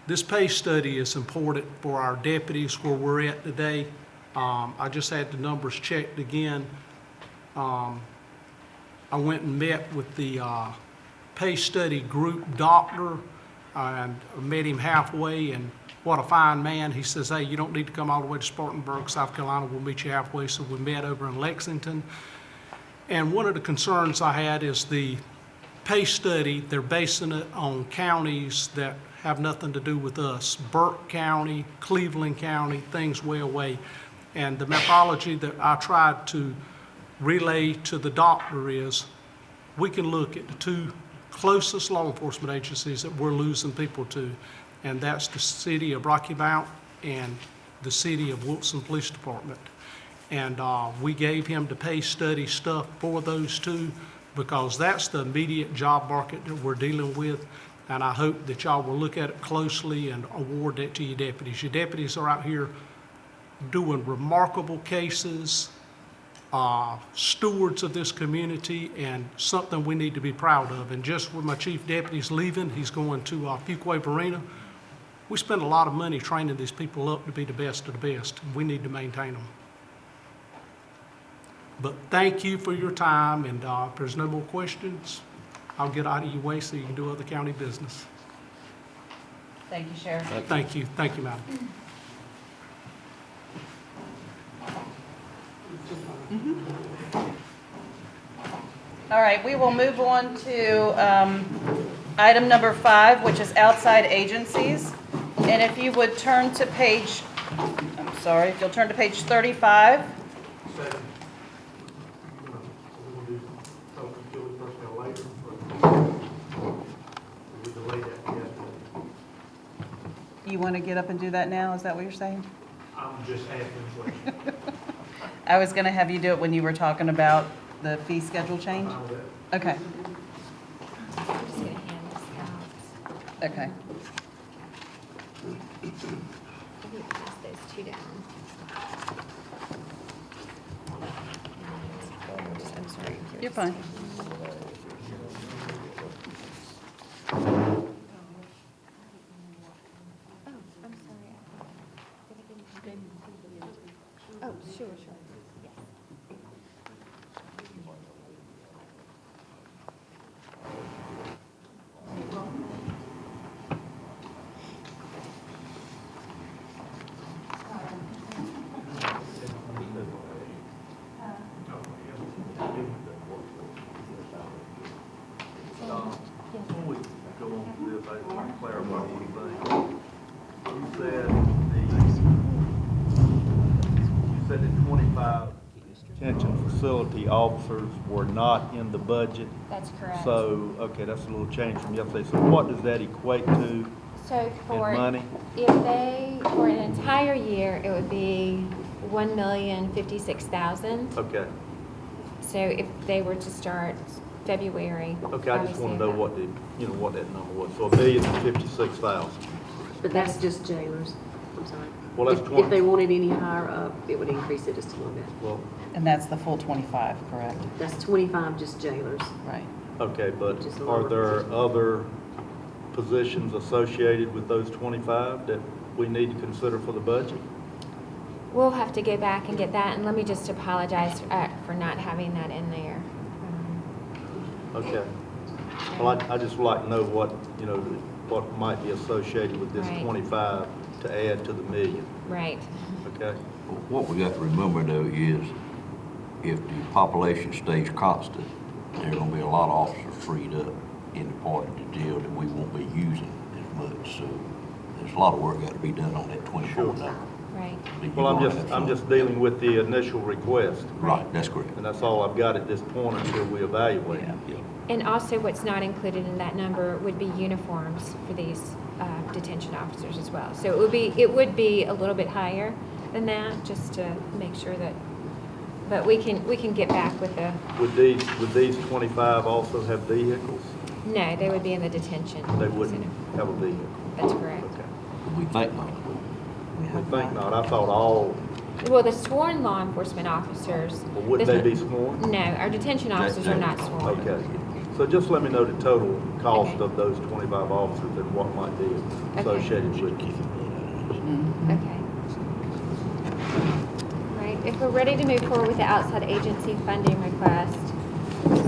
this pay study is important for our deputies where we're at today. I just had the numbers checked again. I went and met with the pay study group doctor and met him halfway, and what a fine man. He says, hey, you don't need to come all the way to Spartanburg, South Carolina. We'll meet you halfway. So we met over in Lexington. And one of the concerns I had is the pay study, they're basing it on counties that have nothing to do with us. Burke County, Cleveland County, things way away. And the methodology that I tried to relay to the doctor is we can look at the two closest law enforcement agencies that we're losing people to, and that's the city of Rocky Mount and the city of Wilson Police Department. And we gave him the pay study stuff for those two because that's the immediate job market that we're dealing with. And I hope that y'all will look at it closely and award that to your deputies. Your deputies are out here doing remarkable cases, stewards of this community, and something we need to be proud of. And just with my chief deputy's leaving, he's going to Fuquay Arena. We spend a lot of money training these people up to be the best of the best. And we need to maintain them. But thank you for your time, and if there's no more questions, I'll get out of your way so you can do other county business. Thank you, Sheriff. Thank you, madam. All right, we will move on to item number 5, which is outside agencies. And if you would turn to page, if you'll turn to page 35. You want to get up and do that now? Is that what you're saying? I'm just asking a question. I was going to have you do it when you were talking about the fee schedule change. Okay, I'm just gonna hand this out. okay. I think pass those two down. I'm sorry. You're fine. Oh, I'm sorry. Oh, sure. Yes. Before we go on to this, I just want to clarify one thing. You said 25 detention facility officers were not in the budget. That's correct. So, okay, that's a little change from yesterday. So what does that equate to So in for, money? if they, for an entire year, it would be 1,056,000. Okay, So if they were to start February. okay, I just obviously want to know that- what the, what that number was. So $1,056,000. But that's just jailers, I'm sorry. Well, that's If 20. they wanted any higher up, it would increase it just a little bit. Well, And that's the full 25, correct? That's 25 just jailers. Right. okay, but Which is a are lower there position. other positions associated with those 25 that we need to consider for the budget? We'll have to go back and get that, and let me just apologize for not having that in there. Okay. Well, I just would like to know what, what might be associated with this Right. 25 to add to the million, Right. okay? What we got to remember though is if the population stays constant, there are gonna be a lot of officers freed up in the part of the jail that we won't be using as much. So there's a lot of work got to be done on that 24 now. Right. Well, I'm just dealing with the initial request, Right, that's correct. and that's all I've got at this point until we evaluate. Yeah. And also what's not included in that number would be uniforms for these detention officers as well. So it would be a little bit higher than that, just to make sure that, but we can get back with the, Would these 25 also have vehicles? no, they would be in the detention. They wouldn't center. have a vehicle? That's correct. Okay. We think not. I think not. I thought all, Well, the sworn law enforcement officers. well, would they be sworn? No, our detention officers are not sworn. Okay. So just let me know the total cost Okay. of those 25 officers and what might be associated with it. Okay. Right, if we're ready to move forward with the outside agency funding request,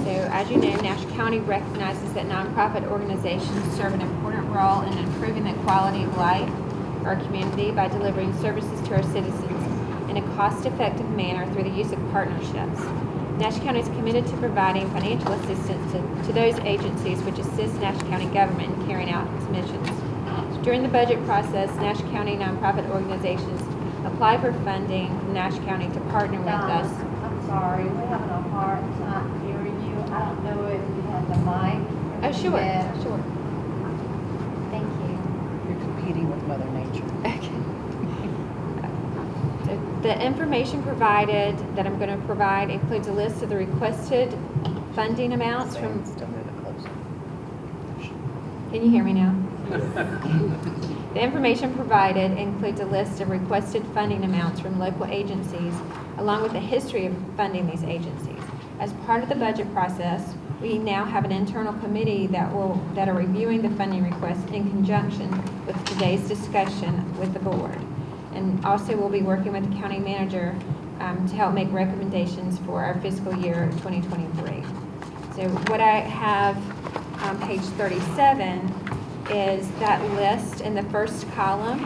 so as you know, Nash County recognizes that nonprofit organizations serve an important role in improving the quality of life of our community by delivering services to our citizens in a cost-effective manner through the use of partnerships. Nash County is committed to providing financial assistance to those agencies which assist Nash County government in carrying out its missions. During the budget process, Nash County nonprofit organizations apply for funding from Nash County to partner with us. I'm sorry, we're having a hard time hearing you. I don't know if you have the mic. Oh, sure, Yeah. sure. Thank you. You're competing with Mother Nature. Okay. So the information provided, that I'm going to provide, includes a list of the requested funding amounts from, Still move it closer. can you hear me now? The information provided includes a list of requested funding amounts from local agencies, along with a history of funding these agencies. As part of the budget process, we now have an internal committee that are reviewing the funding requests in conjunction with today's discussion with the board. And also, we'll be working with the county manager to help make recommendations for our fiscal year 2023. So what I have on page 37 is that list in the first column.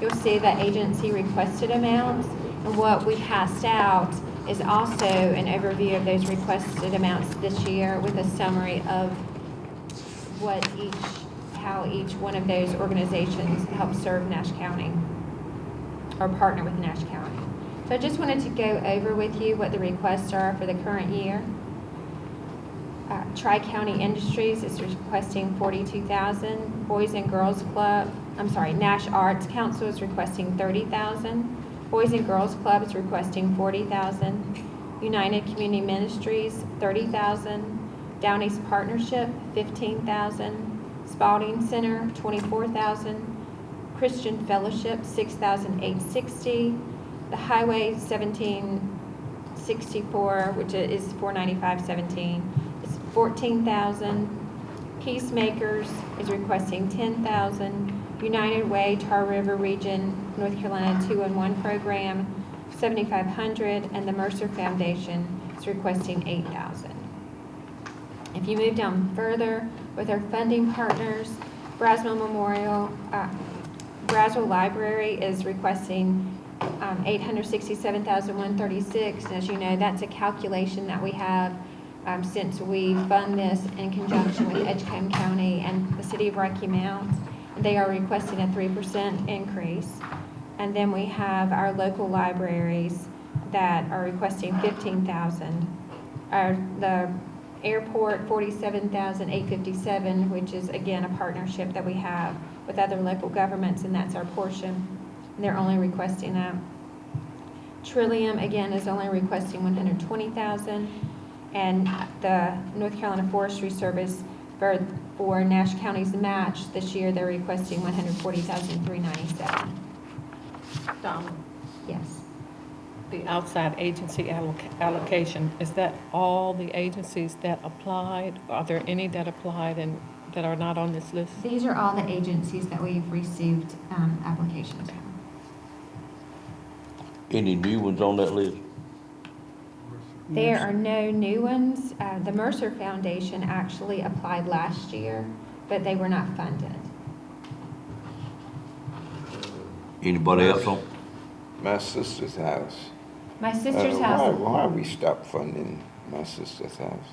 You'll see the agency requested amounts, and what we passed out is also an overview of those requested amounts this year with a summary of how each one of those organizations help serve Nash County or partner with Nash County. So I just wanted to go over with you what the requests are for the current year. Tri-County Industries is requesting $42,000. Boys and Girls Club, Nash Arts Council is requesting $30,000. Boys and Girls Club is requesting $40,000. United Community Ministries, $30,000. Down East Partnership, $15,000. Spalding Center, $24,000. Christian Fellowship, $6,860. The Highway 1764, which is $495.17. $14,000. Peacemakers is requesting $10,000. United Way, Tar River Region, North Carolina 2-in-1 program, $7,500, and the Mercer Foundation is requesting $8,000. If you move down further with our funding partners, Braswell Library is requesting $867,136, and as you know, that's a calculation that we have since we fund this in conjunction with Edgecombe County and the City of Rocky Mount. They are requesting a 3% increase. And then we have our local libraries, that are requesting 15,000. The airport, 47,857, which is again a partnership that we have with other local governments, and that's our portion. And they're only requesting that. Trillium, again, is only requesting 120,000. And the North Carolina Forestry Service, for Nash County's match this year, they're requesting 140,397. Donna, Yes. the outside agency allocation, is that all the agencies that applied? Are there any that applied and that are not on this list? These are all the agencies that we've received applications from. Any new ones on that list? There are no new ones. The Mercer Foundation actually applied last year, but they were not funded. Anybody else on? My sister's house. My sister's house, Why we stopped funding my sister's house?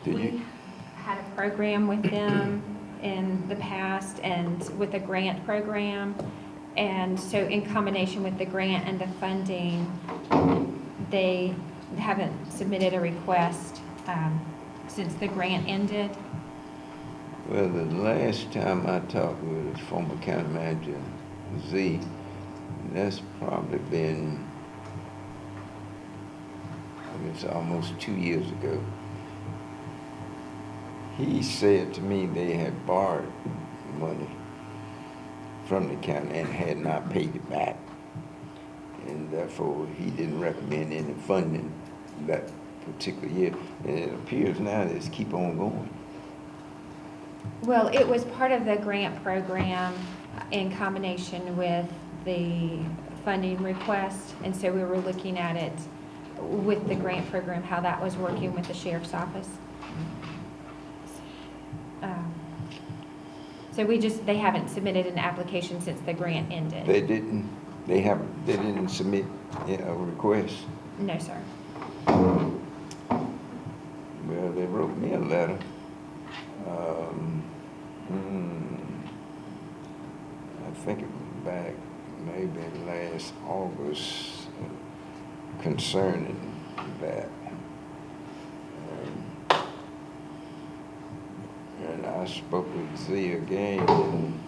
Did you? we had a program with them in the past and with a grant program. And so in combination with the grant and the funding, they haven't submitted a request since the grant ended. Well, the last time I talked with the former county manager, Z, that's probably been, it's almost 2 years ago. He said to me they had borrowed money from the county and had not paid it back. And therefore, he didn't recommend any funding that particular year. And it appears now that it's keep on going. Well, it was part of the grant program in combination with the funding request. And so we were looking at it with the grant program, how that was working with the sheriff's office. So they haven't submitted an application since the grant ended. They didn't submit a request. No, sir. Well, they wrote me a letter. I think it was back maybe last August concerning that. And I spoke with Z again,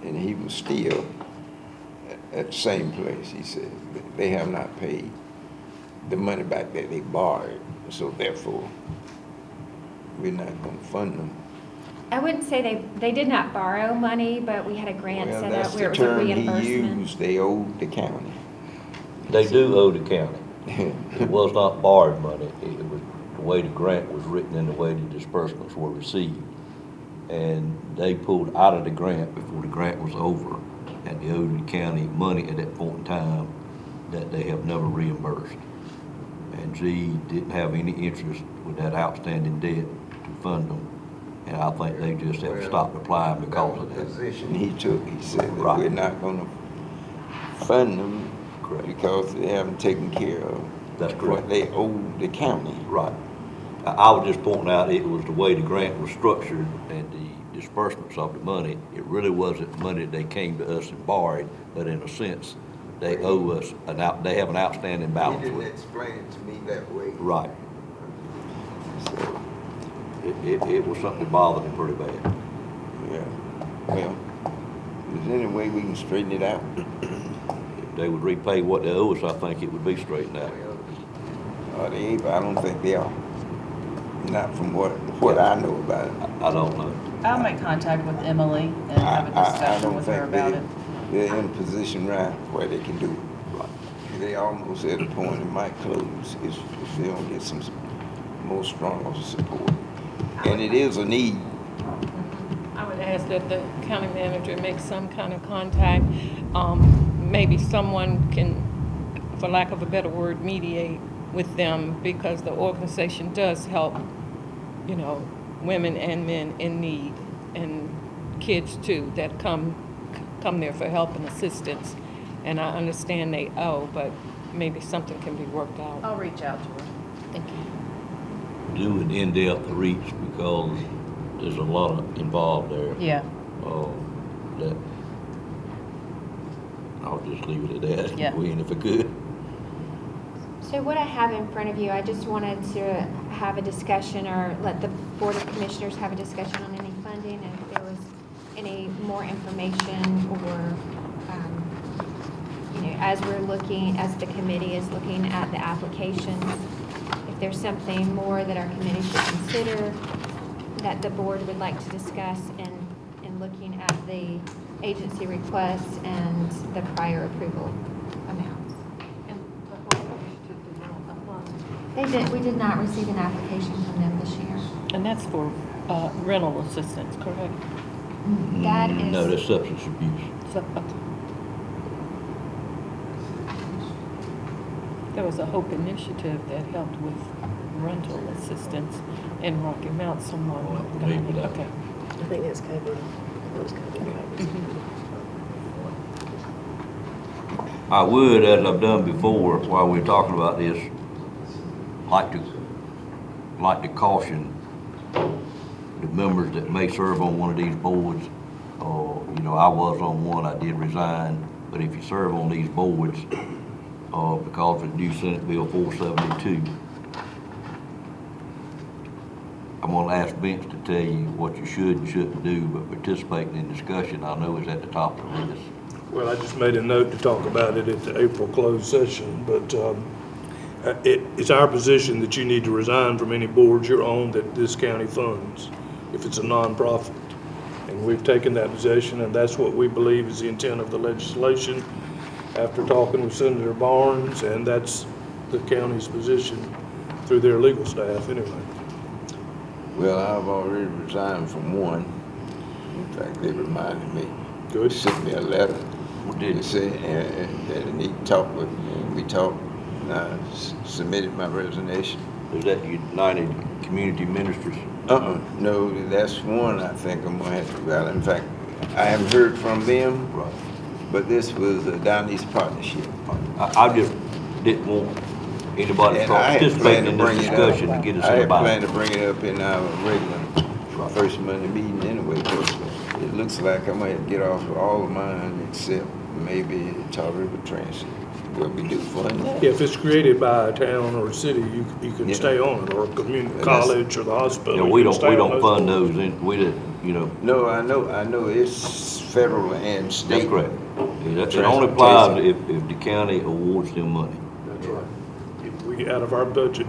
and he was still at the same place. He said they have not paid the money back that they borrowed, so therefore we're not going to fund them. I wouldn't say they did not borrow money, but we had a grant set up where it was a Well, that's the term reimbursement. he used. They owed the county. They do owe the county. It was not borrowed money. It was the way the grant was written and the way the disbursements were received. And they pulled out of the grant before the grant was over, and they owed the county money at that point in time that they have never reimbursed. And Z didn't have any interest with that outstanding debt to fund them. And I think they just have stopped applying because of The that. position he took, he said that Right. we're not going to fund them because they haven't taken care of That's what correct. they owe the county. Right. I was just pointing out it was the way the grant was structured and the disbursements of the money. It really wasn't money they came to us and borrowed, but in a sense, they owe us, they have an outstanding He balance didn't with it. explain it to me that way. Right. So, It was something that bothered him pretty bad. yeah. Well, is there any way we can straighten it out? If they would repay what they owe us, I think it would be straightened out. Are they able? I don't think they are. Not from what I know about it. I don't know. I'll make contact with Emily and have a I discussion don't with her think about it. they're in a position right where they can do it. Right. They almost at a point it might close if they don't get some more stronger support. And it is a need. I would ask that the county manager make some kind of contact. Maybe someone can, for lack of a better word, mediate with them, because the organization does help, women and men in need, and kids too, that come there for help and assistance. And I understand they owe, but maybe something can be worked out. I'll reach out to her. Thank you. Do an in-depth reach because there's a lot involved there. Yeah. That I I'll just leave it at that, Yeah. Gwen, if I could. So what I have in front of you, I just wanted to have a discussion or let the Board of Commissioners have a discussion on any funding and if there was any more information or, as we're looking, as the committee is looking at the applications, if there's something more that our committee should consider that the board would like to discuss in looking at the agency requests and the prior approval amounts. We did not receive an application from them this year. And that's for rental assistance, correct? That is. No, that's substance abuse. So, there was a HOPE initiative that helped with rental assistance in Rocky Mount, someone. Well, maybe that- Okay. I think that's covered. That was covered. I would, as I've done before, while we're talking about this, like to caution the members that may serve on one of these boards. I was on one, I did resign, but if you serve on these boards, because of the new Senate Bill 472, I'm gonna ask Vince to tell you what you should and shouldn't do, but participating in discussion, I know is at the top of the list. Well, I just made a note to talk about it at the April closed session, but it's our position that you need to resign from any boards you're on that this county funds, if it's a nonprofit. And we've taken that position, and that's what we believe is the intent of the legislation after talking with Senator Barnes, and that's the county's position through their legal staff anyway. Well, I've already resigned from one. In fact, they reminded me. Good. Sent me a letter. What did They it? said that they need to talk with me. And we talked, submitted my resignation. Is that United Community Ministries? No, that's one I think I'm gonna have to go. In fact, I haven't heard from them, Right. but this was a Down East partnership. I just didn't want anybody to And I start had participating planned in to this bring it discussion up. to get us I in a had planned bind. to bring it up in our regular first Monday meeting anyway, because it looks like I might get off of all of mine except maybe Tar River Transit, where we do fund. If it's created by a town or a city, you can Yeah. stay on it, or a community And that's- college or the hospital. Yeah, you we can don't stay on fund boards. those, we didn't, No, I know it's federal and state. that's correct. It only applies if the county awards them money. That's right. If we, out of our budget.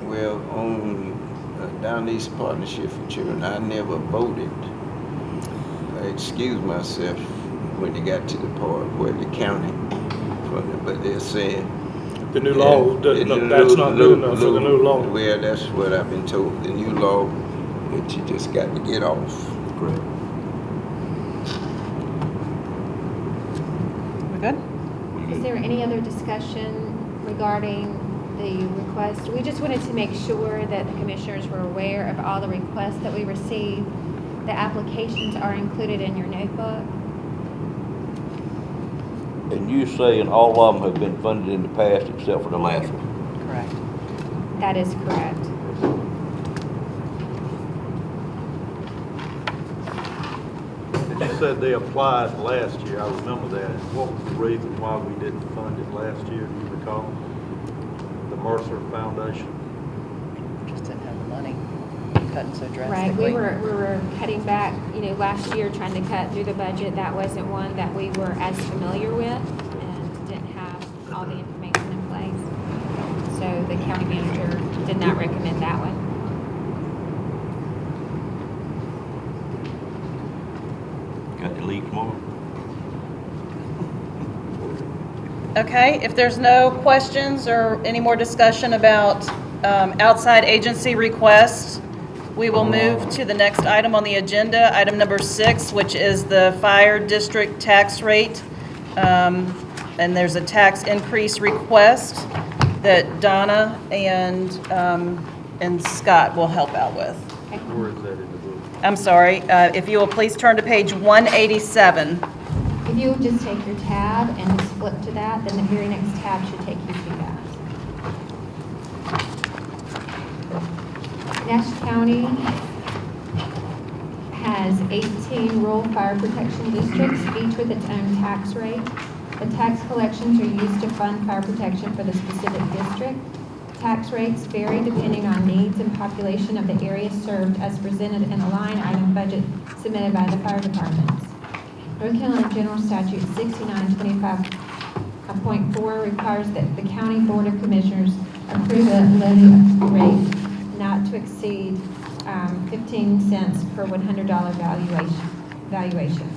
Well, on Down East Partnership for Children, I never voted. I excused myself when they got to the part where the county funded, but they're saying. The new law, that's not good enough for the new law. Well, that's what I've been told, the new law that you just got to get off. Correct. We good? Is there any other discussion regarding the request? We just wanted to make sure that the commissioners were aware of all the requests that we received. The applications are included in your notebook. And you saying all of them have been funded in the past except for the last one? Correct. That is correct. You said they applied last year, I remember that. What was the reason why we didn't fund it last year, do you recall? The Mercer Foundation? Just didn't have the money, cutting so Right, drastically. we were cutting back, last year, trying to cut through the budget. That wasn't one that we were as familiar with and didn't have all the information in place. So the county manager did not recommend that one. Got to leave tomorrow? Okay, if there's no questions or any more discussion about outside agency requests, we will move to the next item on the agenda, item number 6, which is the fire district tax rate. And there's a tax increase request that Donna and Scott will help out with. Where is that in the book? I'm sorry, if you will please turn to page 187. If you would just take your tab and just flip to that, then the very next tab should take you to that. Nash County has 18 rural fire protection districts, each with its own tax rate. The tax collections are used to fund fire protection for the specific district. Tax rates vary depending on needs and population of the area served as presented in a line item budget submitted by the fire departments. North Carolina General Statute 6925.4 requires that the County Board of Commissioners approve a levy rate not to exceed 15 cents per $100 valuation.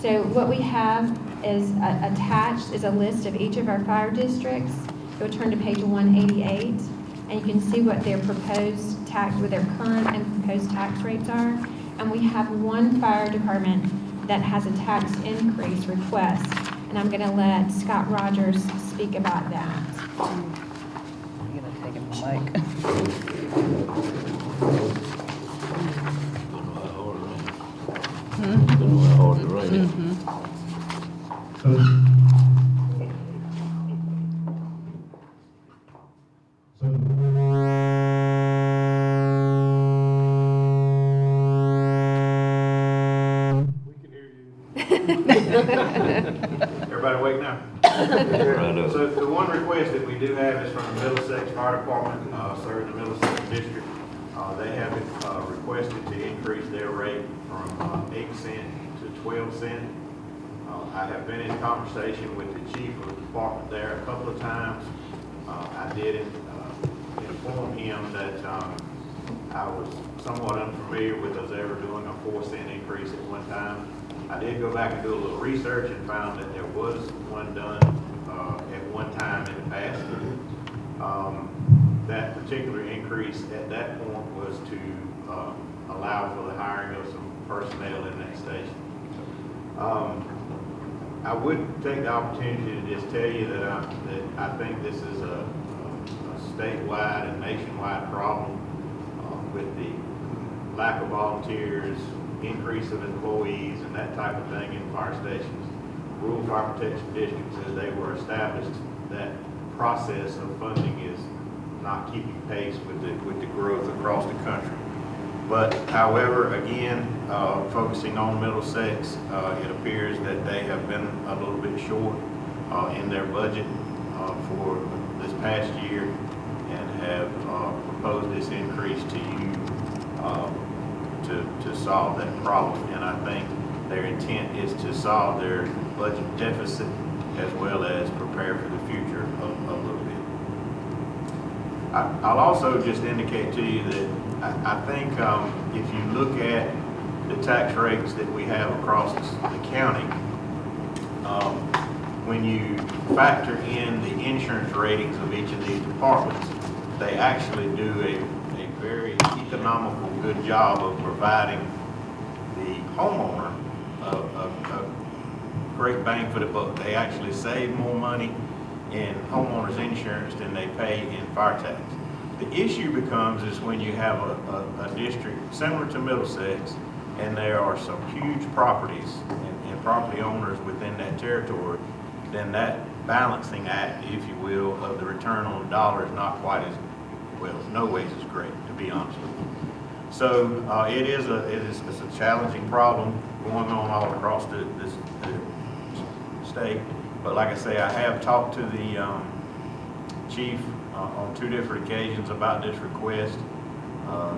So what we have is attached is a list of each of our fire districts. You'll turn to page 188, and you can see what their proposed tax, what their current and proposed tax rates are. And we have one fire department that has a tax increase request, and I'm going to let Scott Rogers speak about that. I'm gonna take him the mic. Everybody awake now? So the one request that we do have is from the Middlesex Fire Department, serving the Middlesex District. They have requested to increase their rate from 8 cents to 12 cents. I have been in conversation with the chief of the department there a couple of times. I did inform him that I was somewhat unfamiliar with us ever doing a 4-cent increase at one time. I did go back and do a little research and found that there was one done at one time in the past. That particular increase at that point was to allow for the hiring of some personnel in that station. I would take the opportunity to just tell you that I think this is a statewide and nationwide problem with the lack of volunteers, increase of employees, and that type of thing in fire stations. Rural fire protection districts, as they were established, that process of funding is not keeping pace with the growth across the country. But however, again, focusing on Middlesex, it appears that they have been a little bit short in their budget for this past year and have proposed this increase to you to solve that problem. And I think their intent is to solve their budget deficit as well as prepare for the future a little bit. I'll also just indicate to you that I think if you look at the tax rates that we have across the county, when you factor in the insurance ratings of each of these departments, they actually do a very economical, good job of providing the homeowner a great bang for the buck. They actually save more money in homeowners insurance than they pay in fire tax. The issue becomes is when you have a district similar to Middlesex, and there are some huge properties and property owners within that territory, then that balancing act, if you will, of the return on the dollar is not quite as, well, no ways as great, to be honest with you. So it's a challenging problem going on all across the state. But like I say, I have talked to the chief on 2 different occasions about this request. I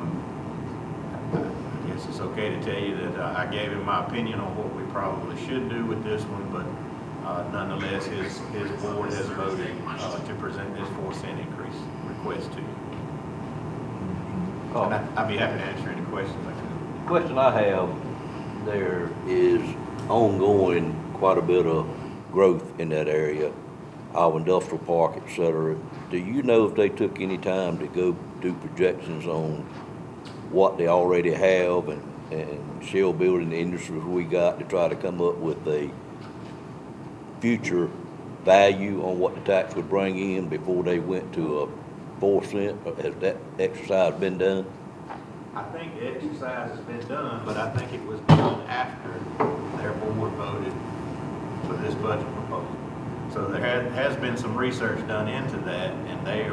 guess it's okay to tell you that I gave him my opinion on what we probably should do with this one, but nonetheless, his board has voted to present this 4-cent increase request to you. And I'd be happy to answer any questions I can. Question I have, there is ongoing quite a bit of growth in that area, our industrial park, et cetera. Do you know if they took any time to go do projections on what they already have and shell building industries we got to try to come up with a future value on what the tax would bring in before they went to a 4 cent? Has that exercise been done? I think the exercise has been done, but I think it was done after their board voted for this budget proposal. So there has been some research done into that, and they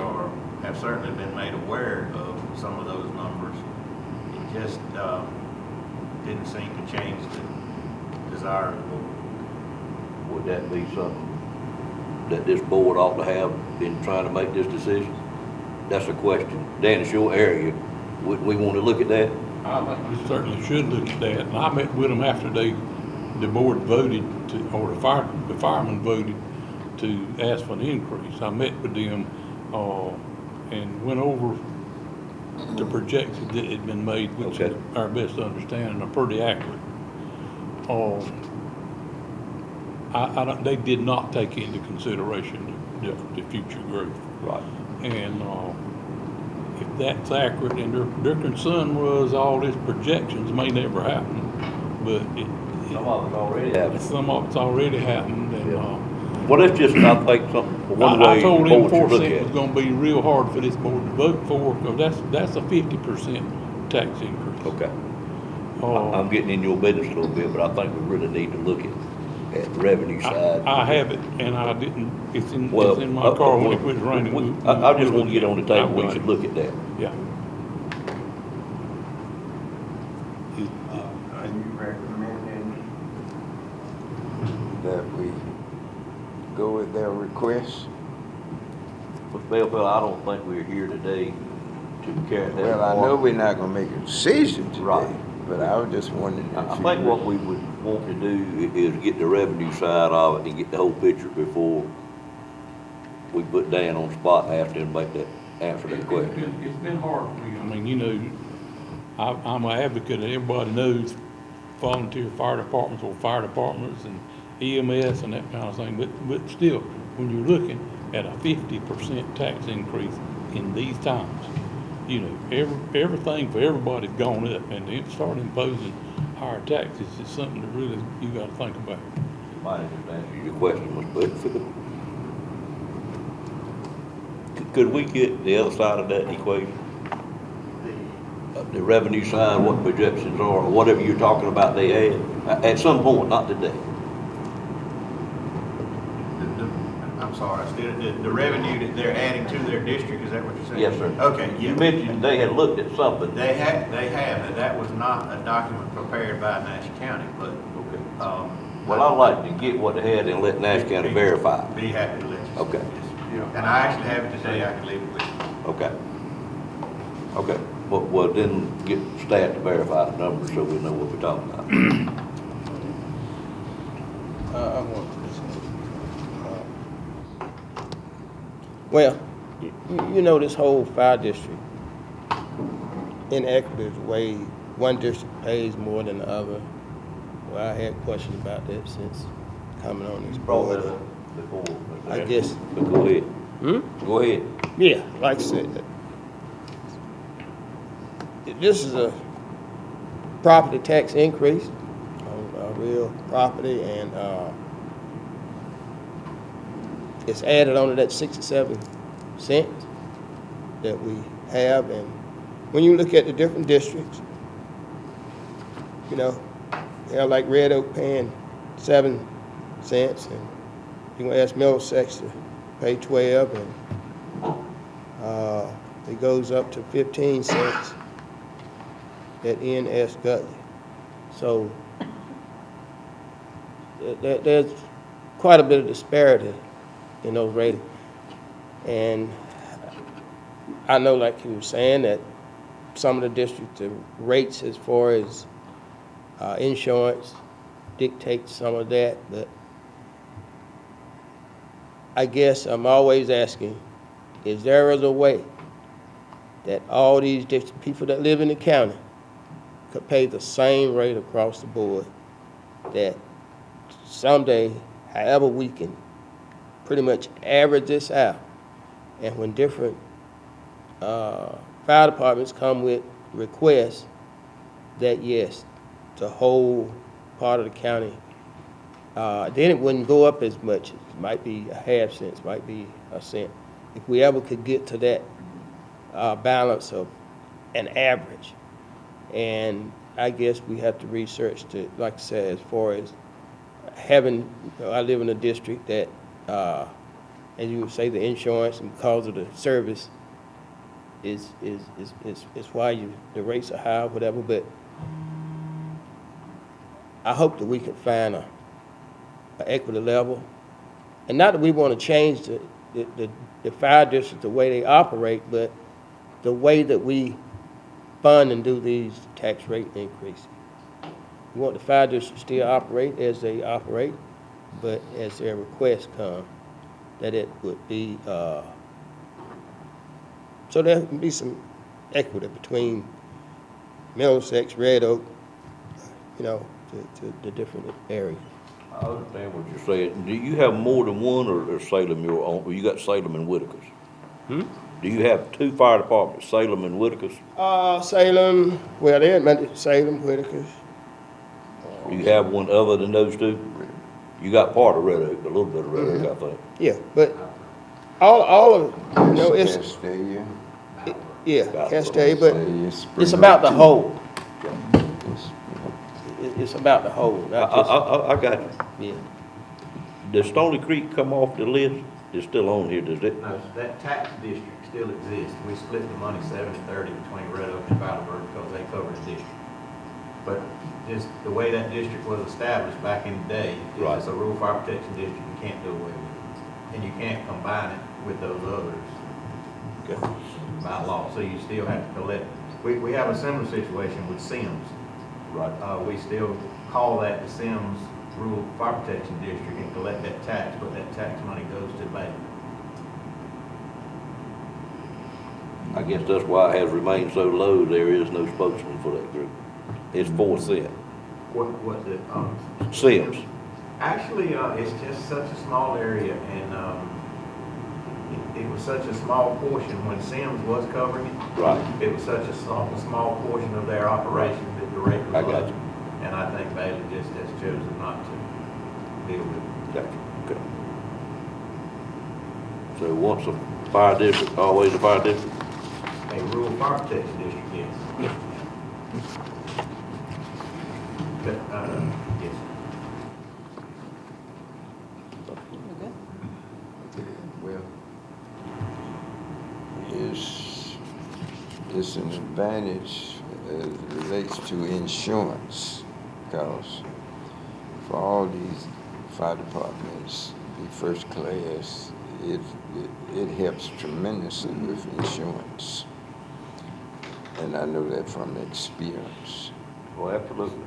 have certainly been made aware of some of those numbers. It just didn't seem to change the desired would that be something that this board ought to have in trying to make this decision? That's a question. Dan, it's your area. Would we want to look at that? I think we certainly should look at that, and I met with them after the board voted to, or the firemen voted to ask for an increase. I met with them, and went over the projections that had been made, which Okay. is our best understanding, are pretty accurate. They did not take into consideration the future growth. Right. And, if that's accurate, and their concern was all these projections may never happen, but Some of it's already happened. some of it's already happened, and, Well, that's just, I think, one way I the told them board should look 4% at was it. gonna be real hard for this board to vote for, because that's a 50% tax increase. Okay. Uh, I'm getting in your business a little bit, but I think we really need to look at the revenue side. I have it, and I didn't, it's in Well, my car when it well, quit raining. I just want to get on the table, I've we got should it. look at that. Yeah. Are you recommending that we go with their request? But Belleville, I don't think we're here today to carry that. Well, I know forward. we're not gonna make a decision today, Right. but I was just wondering. I if you think what would- we would want to do is get the revenue side of it and get the whole picture before we put Dan on the spot and ask him to make that, answer that question. It's been hard for me. I mean, you know, I'm an advocate, and everybody knows volunteer fire departments or fire departments and EMS and that kind of thing, but still, when you're looking at a 50% tax increase in these times, you know, everything for everybody's gone up, and to start imposing higher taxes is something that really you gotta think about. Might have just answered your question, Mr. Butterfield. Could we get the other side of that equation? The revenue side, what projections are, or whatever you're talking about they had, at some point, not today. I'm sorry, the revenue that they're adding to their district, is that what you're saying? Yes, sir. Okay, yeah. You mentioned they had looked at something. They have, and that was not a document prepared by Nash County, but, Okay. well, Well, I'd like to get what they had and let Nash County verify. be happy to let you. Okay. Yes. And I actually have it today, I can leave it with you. Okay. Okay, well, then get staff to verify the numbers so we know what we're talking about. I want well, you know, this whole fire district inequitable way, one district pays more than the other. Well, I had questions about that since coming on this Brought that board. up before. Mr. I guess. But go ahead. Go ahead. Yeah, like I said, this is a property tax increase on real property, and it's added onto that 67 cents that we have. And when you look at the different districts, you know, you have like Red Oak paying 7 cents, and you're gonna ask Middlesex to pay 12, and it goes up to 15 cents at NS Gutley. So there's quite a bit of disparity in those ratings. And I know, like you were saying, that some of the districts, the rates as far as insurance dictate some of that, but I guess I'm always asking, is there a way that all these different people that live in the county could pay the same rate across the board, that someday, however we can pretty much average this out, and when different fire departments come with requests, that yes, the whole part of the county, then it wouldn't go up as much. It might be a half cent, might be a cent. If we ever could get to that balance of an average. And I guess we have to research to, like I said, as far as having, I live in a district that, as you would say, the insurance and because of the service is why the rates are high or whatever, but I hope that we can find equity level. And not that we want to change the fire district, the way they operate, but the way that we fund and do these tax rate increases. We want the fire district to still operate as they operate, but as their requests come, that it would be, so there can be some equity between Middlesex, Red Oak, to the different areas. I understand what you're saying. Do you have more than one, or Salem your own? Or you got Salem and Whitaker's? Do you have two fire departments, Salem and Whitaker's? Salem, well, they admitted Salem, Whitaker's. Do you have one other than those two? You got part of Red Oak, a little bit of Red Oak, I think. Yeah, but all of, it's, Castalia, yeah, Castalia, but Castalia, it's about the whole. Yes. It's about the whole, not just, I got you. yeah. Does Stony Creek come off the list? It's still on here, does it? No, that tax district still exists. We split the money 70-30 between Red Oak and Battlebird because they cover the district. But just the way that district was established back in the day, it's a rural fire protection district, you can't do away with it. And you can't combine it with those others by law, so you still have to collect. We have a similar situation with Sims. Right. We still call that the Sims Rural Fire Protection District and collect that tax, but that tax money goes to the bank. I guess that's why it has remained so low. There is no spokesman for that group. It's 4 cents. What the, Sims. Actually, it's just such a small area, and it was such a small portion when Sims was covering it. Right. It was such a small portion of their operation that the rate was I low. got you. And I think Bailey just has chosen not to deal with it. Got you. Okay. So once a fire district, always a fire district? A rural fire protection district, yes. But, yes. Well, it's an advantage as it relates to insurance, because for all these fire departments, the first class, it helps tremendously with insurance. And I know that from experience. Well, absolutely.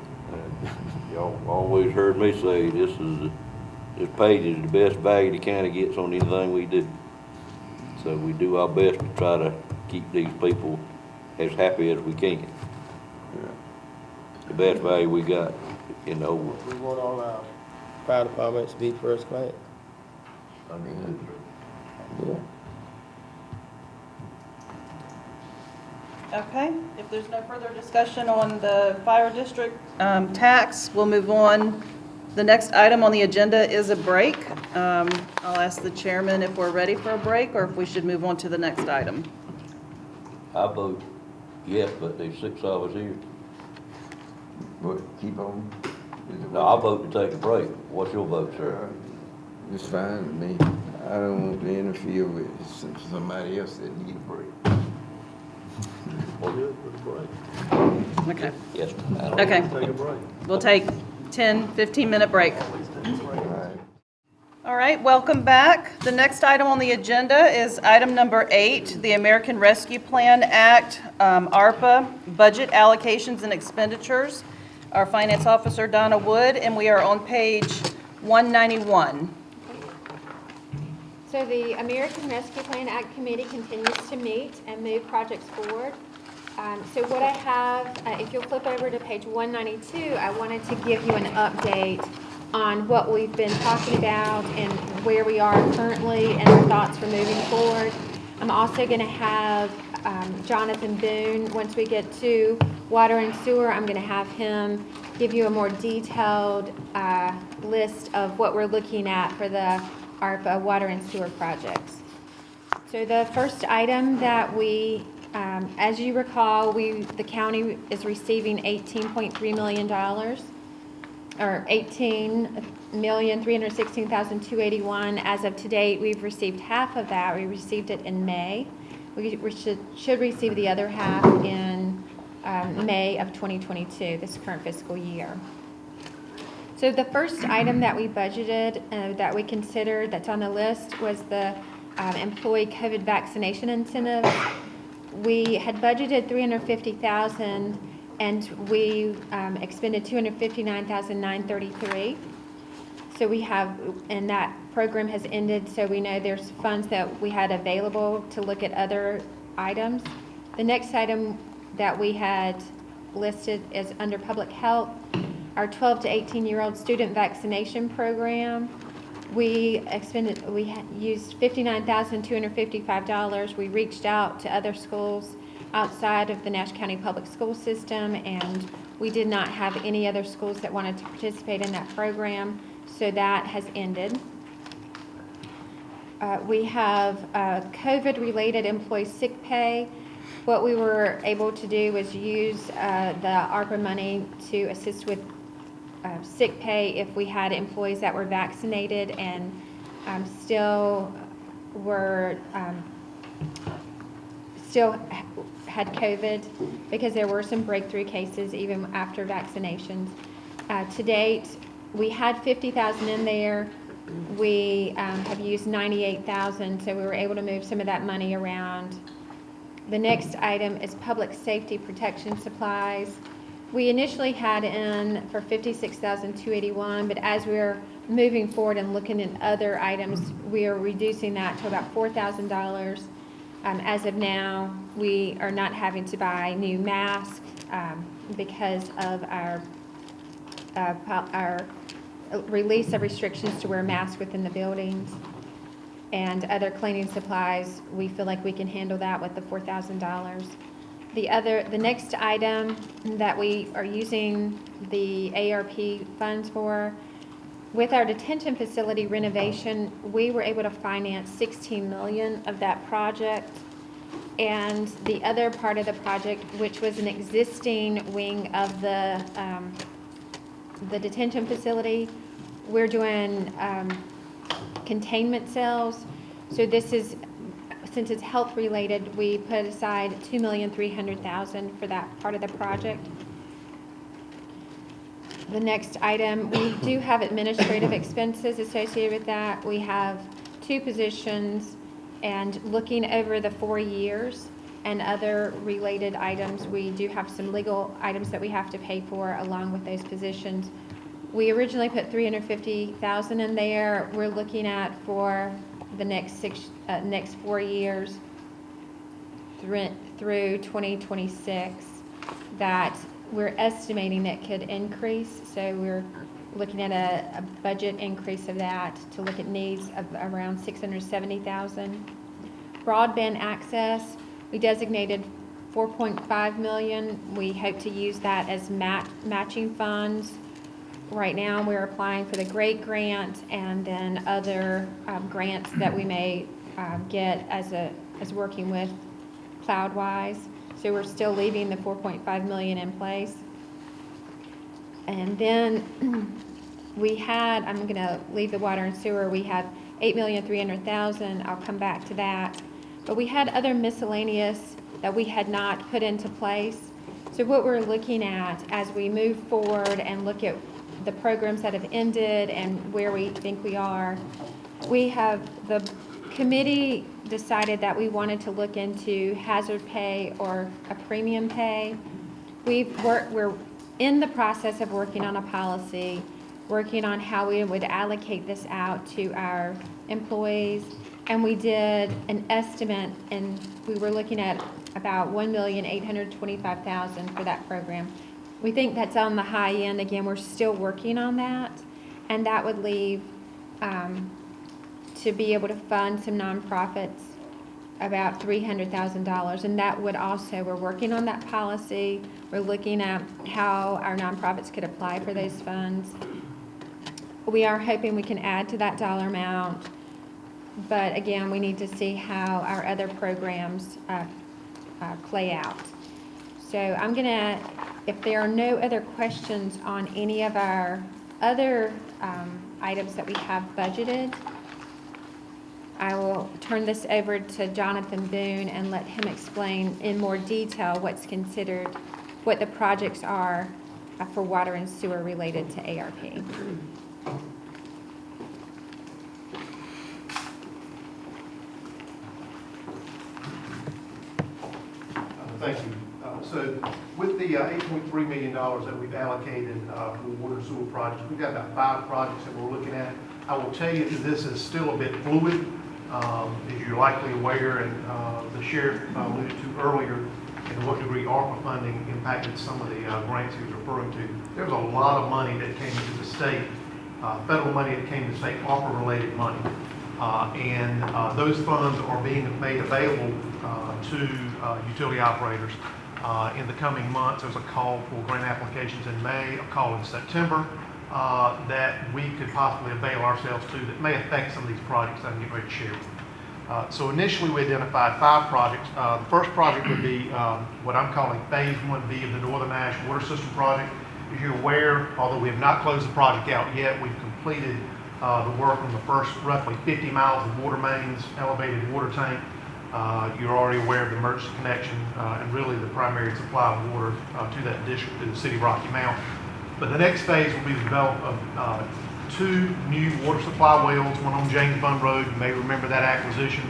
Y'all always heard me say this page is the best value the county gets on anything we do. So we do our best to try to keep these people as happy as we can. The best value we got in the whole world. We want all our fire departments to be first class. Yeah. Okay, if there's no further discussion on the fire district tax, we'll move on. The next item on the agenda is a break. I'll ask the chairman if we're ready for a break or if we should move on to the next item. I vote yes, but there's 6 of us here. But keep on. No, I vote to take a break. What's your vote, sir? It's fine with me. I don't want to interfere with somebody else that need a break. Well, good, for the break. Okay. Yes. Okay. Take a break. We'll take 10, 15-minute break. All right. All right, welcome back. The next item on the agenda is item number 8, the American Rescue Plan Act, ARPA, budget allocations and expenditures. Our finance officer, Donna Wood, and we are on page 191. So the American Rescue Plan Act Committee continues to meet and move projects forward. So what I have, if you'll flip over to page 192, I wanted to give you an update on what we've been talking about and where we are currently and our thoughts for moving forward. I'm also going to have Jonathan Boone, once we get to water and sewer, I'm going to have him give you a more detailed list of what we're looking at for the ARPA water and sewer projects. So the first item that we, as you recall, the county is receiving $18.3 million, or $18,316,281. As of today, we've received half of that. We received it in May. We should receive the other half in May of 2022, this current fiscal year. So the first item that we budgeted, that we considered, that's on the list, was the employee COVID vaccination incentive. We had budgeted $350,000, and we expended $259,933. So we have, and that program has ended, so we know there's funds that we had available to look at other items. The next item that we had listed is under public health, our 12 to 18-year-old student vaccination program. We used $59,255. We reached out to other schools outside of the Nash County Public School System, and we did not have any other schools that wanted to participate in that program, so that has ended. We have COVID-related employee sick pay. What we were able to do was use the ARPA money to assist with sick pay if we had employees that were vaccinated and still had COVID, because there were some breakthrough cases even after vaccinations. To date, we had $50,000 in there. We have used $98,000, so we were able to move some of that money around. The next item is public safety protection supplies. We initially had in for $56,281, but as we're moving forward and looking at other items, we are reducing that to about $4,000. As of now, we are not having to buy new masks because of our release of restrictions to wear masks within the buildings. And other cleaning supplies, we feel like we can handle that with the $4,000. The next item that we are using the ARP funds for, with our detention facility renovation, we were able to finance $16 million of that project. And the other part of the project, which was an existing wing of the detention facility, we're doing containment cells. So this is, since it's health related, we put aside $2,300,000 for that part of the project. The next item, we do have administrative expenses associated with that. We have 2 positions, and looking over the 4 years and other related items, we do have some legal items that we have to pay for along with those positions. We originally put $350,000 in there. We're looking at for the next 4 years through 2026 that we're estimating that could increase. So we're looking at a budget increase of that to look at needs of around $670,000. Broadband access, we designated $4.5 million. We hope to use that as matching funds. Right now, we're applying for the GREAT grant and then other grants that we may get as working with CloudWise. So we're still leaving the $4.5 million in place. And then we had, I'm going to leave the water and sewer, we have $8,300,000. I'll come back to that. But we had other miscellaneous that we had not put into place. So what we're looking at as we move forward and look at the programs that have ended and where we think we are, we have, the committee decided that we wanted to look into hazard pay or a premium pay. We're in the process of working on a policy, working on how we would allocate this out to our employees. And we did an estimate, and we were looking at about $1,825,000 for that program. We think that's on the high end. Again, we're still working on that. And that would leave, to be able to fund some nonprofits, about $300,000. And that would also, we're working on that policy. We're looking at how our nonprofits could apply for those funds. We are hoping we can add to that dollar amount. But again, we need to see how our other programs play out. So I'm going to, if there are no other questions on any of our other items that we have budgeted, I will turn this over to Jonathan Boone and let him explain in more detail what's considered, what the projects are for water and sewer related to ARP. Thank you. So with the $8.3 million that we've allocated for the water and sewer projects, we've got about 5 projects that we're looking at. I will tell you that this is still a bit fluid, as you're likely aware, and the sheriff alluded to earlier, and to what degree ARPA funding impacted some of the grants he was referring to. There was a lot of money that came to the state, federal money that came to state, ARPA-related money. And those funds are being made available to utility operators in the coming months. There's a call for grant applications in May, a call in September that we could possibly avail ourselves to that may affect some of these projects that I'm getting ready to share with you. So initially we identified 5 projects. The first project would be what I'm calling Phase 1B of the Northern Ash Water System Project. As you're aware, although we have not closed the project out yet, we've completed the work on the first roughly 50 miles of water mains, elevated water tank. You're already aware of the emergency connection and really the primary supply of water to that district through the city of Rocky Mount. But the next phase will be the development of 2 new water supply wells, one on James Bund Road. You may remember that acquisition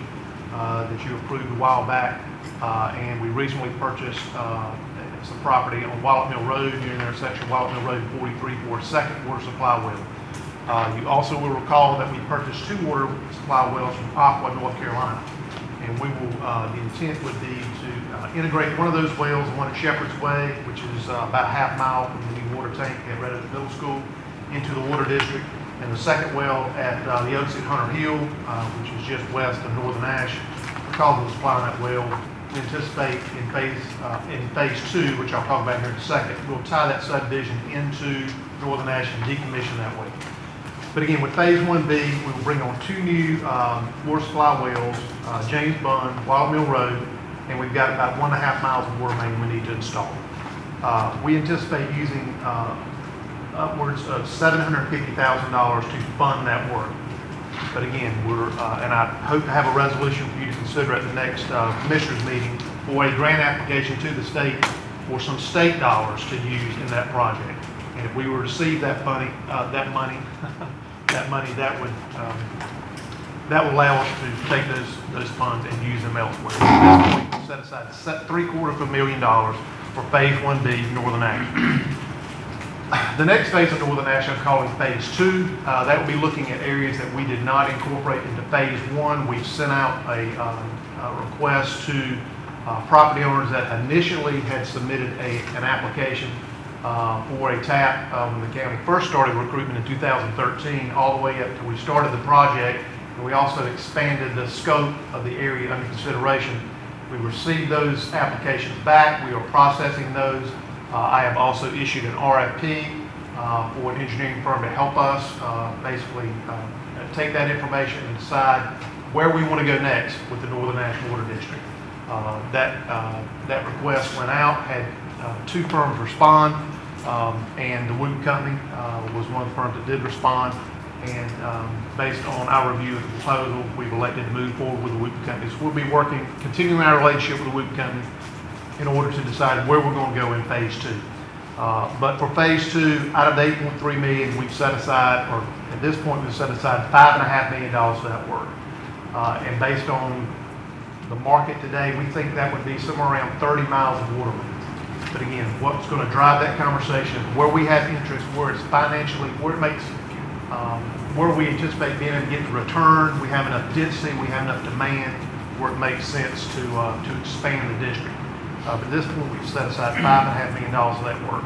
that you approved a while back. And we recently purchased some property on Wallet Mill Road, near the intersection of Wallet Mill Road and 43 for a second water supply well. You also will recall that we purchased 2 water supply wells from Aqua, North Carolina. And we will, the intent would be to integrate one of those wells, the one at Shepherd's Way, which is about a half mile from the new water tank at Red Oak Middle School, into the water district. And the second well at the Oaks at Hunter Hill, which is just west of Northern Ash. Because of the supply on that well, we anticipate in phase 2, which I'll talk about here in a second, we'll tie that subdivision into Northern Ash and decommission that well. But again, with Phase 1B, we will bring on 2 new water supply wells, James Bund, Wild Mill Road, and we've got about 1.5 miles of water main we need to install. We anticipate using upwards of $750,000 to fund that work. But again, and I hope to have a resolution for you to consider at the next commissioners meeting for a grant application to the state for some state dollars to use in that project. And if we were to receive that money, that would allow us to take those funds and use them elsewhere. At this point, we set aside $750,000 for Phase 1B Northern Ash. The next phase of Northern Ash I'm calling Phase 2. That will be looking at areas that we did not incorporate into Phase 1. We've sent out a request to property owners that initially had submitted an application for a TAP when the county first started recruitment in 2013, all the way up to we started the project, and we also expanded the scope of the area under consideration. We received those applications back. We are processing those. I have also issued an RFP for an engineering firm to help us basically take that information and decide where we want to go next with the Northern Ash Water District. That request went out, had 2 firms respond, and the Whoop Company was one of the firms that did respond. And based on our review of the proposal, we've elected to move forward with the Whoop Company. So we'll be continuing our relationship with the Whoop Company in order to decide where we're going to go in Phase 2. But for Phase 2, out of the $8.3 million, we've set aside, or at this point, we've set aside $5.5 million for that work. And based on the market today, we think that would be somewhere around 30 miles of water mains. But again, what's going to drive that conversation is where we have interest, where it's financially, where it makes, where we anticipate being able to get the return, we have enough density, we have enough demand, where it makes sense to expand the district. But at this point, we've set aside $5.5 million of that work.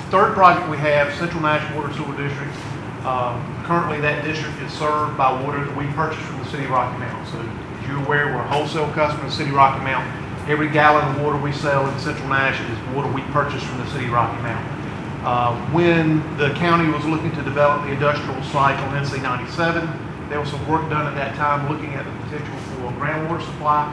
Third project we have, Central Nash Water Sewer District. Currently, that district is served by water that we purchase from the city of Rocky Mount. So, as you're aware, we're a wholesale customer of the city of Rocky Mount. Every gallon of water we sell in Central Nash is water we purchase from the city of Rocky Mount. When the county was looking to develop the industrial site on NC 97, there was some work done at that time looking at the potential for groundwater supply.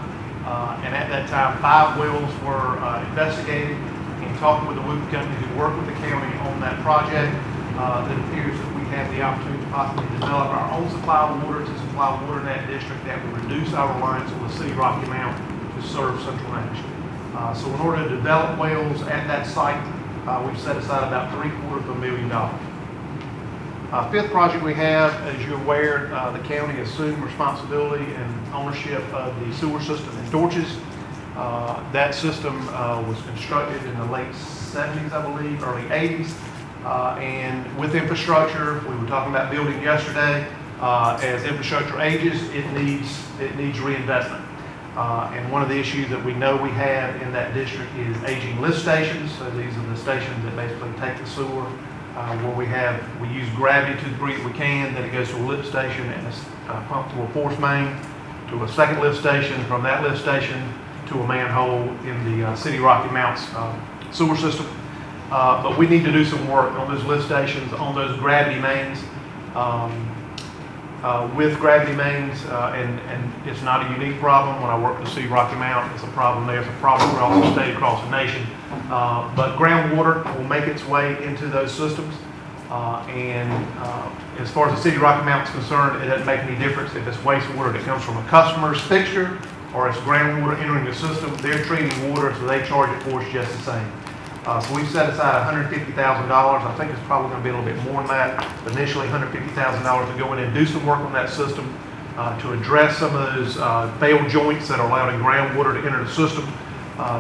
And at that time, 5 wells were investigated. And talking with the Whoop Company who worked with the county on that project, it appears that we have the opportunity to possibly develop our own supply of water to supply water in that district that would reduce our reliance on the city of Rocky Mount to serve Central Nash. So in order to develop wells at that site, We've set aside about $750,000. Fifth project we have, as you're aware, the county assumed responsibility and ownership of the sewer system in Dorches. That system was constructed in the late 70s, I believe, early 80s. And with infrastructure, we were talking about building yesterday, as infrastructure ages, it needs reinvestment. And one of the issues that we know we have in that district is aging lift stations. So these are the stations that basically take the sewer, where we use gravity to the degree that we can, then it goes to a lift station and it's pumped through a force main to a second lift station, from that lift station to a manhole in the City Rocky Mounts sewer system. But we need to do some work on those lift stations, on those gravity mains. With gravity mains, and it's not a unique problem. When I worked with City Rocky Mountain, it's a problem there. It's a problem across the state, across the nation. But groundwater will make its way into those systems. As far as the City of Rocky Mountain is concerned, it doesn't make any difference if it's wastewater that comes from a customer's fixture or it's groundwater entering the system. They're treating water, so they charge it for us just the same. So we've set aside $150,000. I think it's probably going to be a little bit more than that. But initially, $150,000 to go in and do some work on that system to address some of those failed joints that are allowing groundwater to enter the system,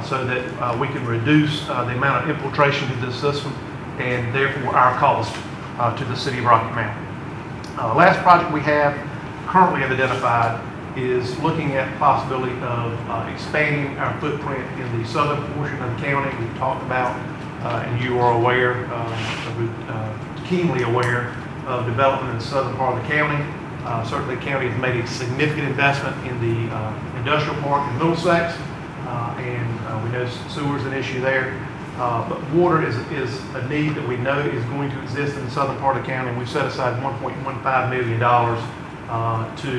so that we can reduce the amount of infiltration to the system and therefore our cost to the City of Rocky Mountain. The last project we have currently identified is looking at the possibility of expanding our footprint in the southern portion of the county. We've talked about, and you are aware, keenly aware of development in the southern part of the county. Certainly the county has made a significant investment in the industrial park in Middlesex, and we know sewer is an issue there. But water is a need that we know is going to exist in the southern part of the county, and we've set aside $1.15 million to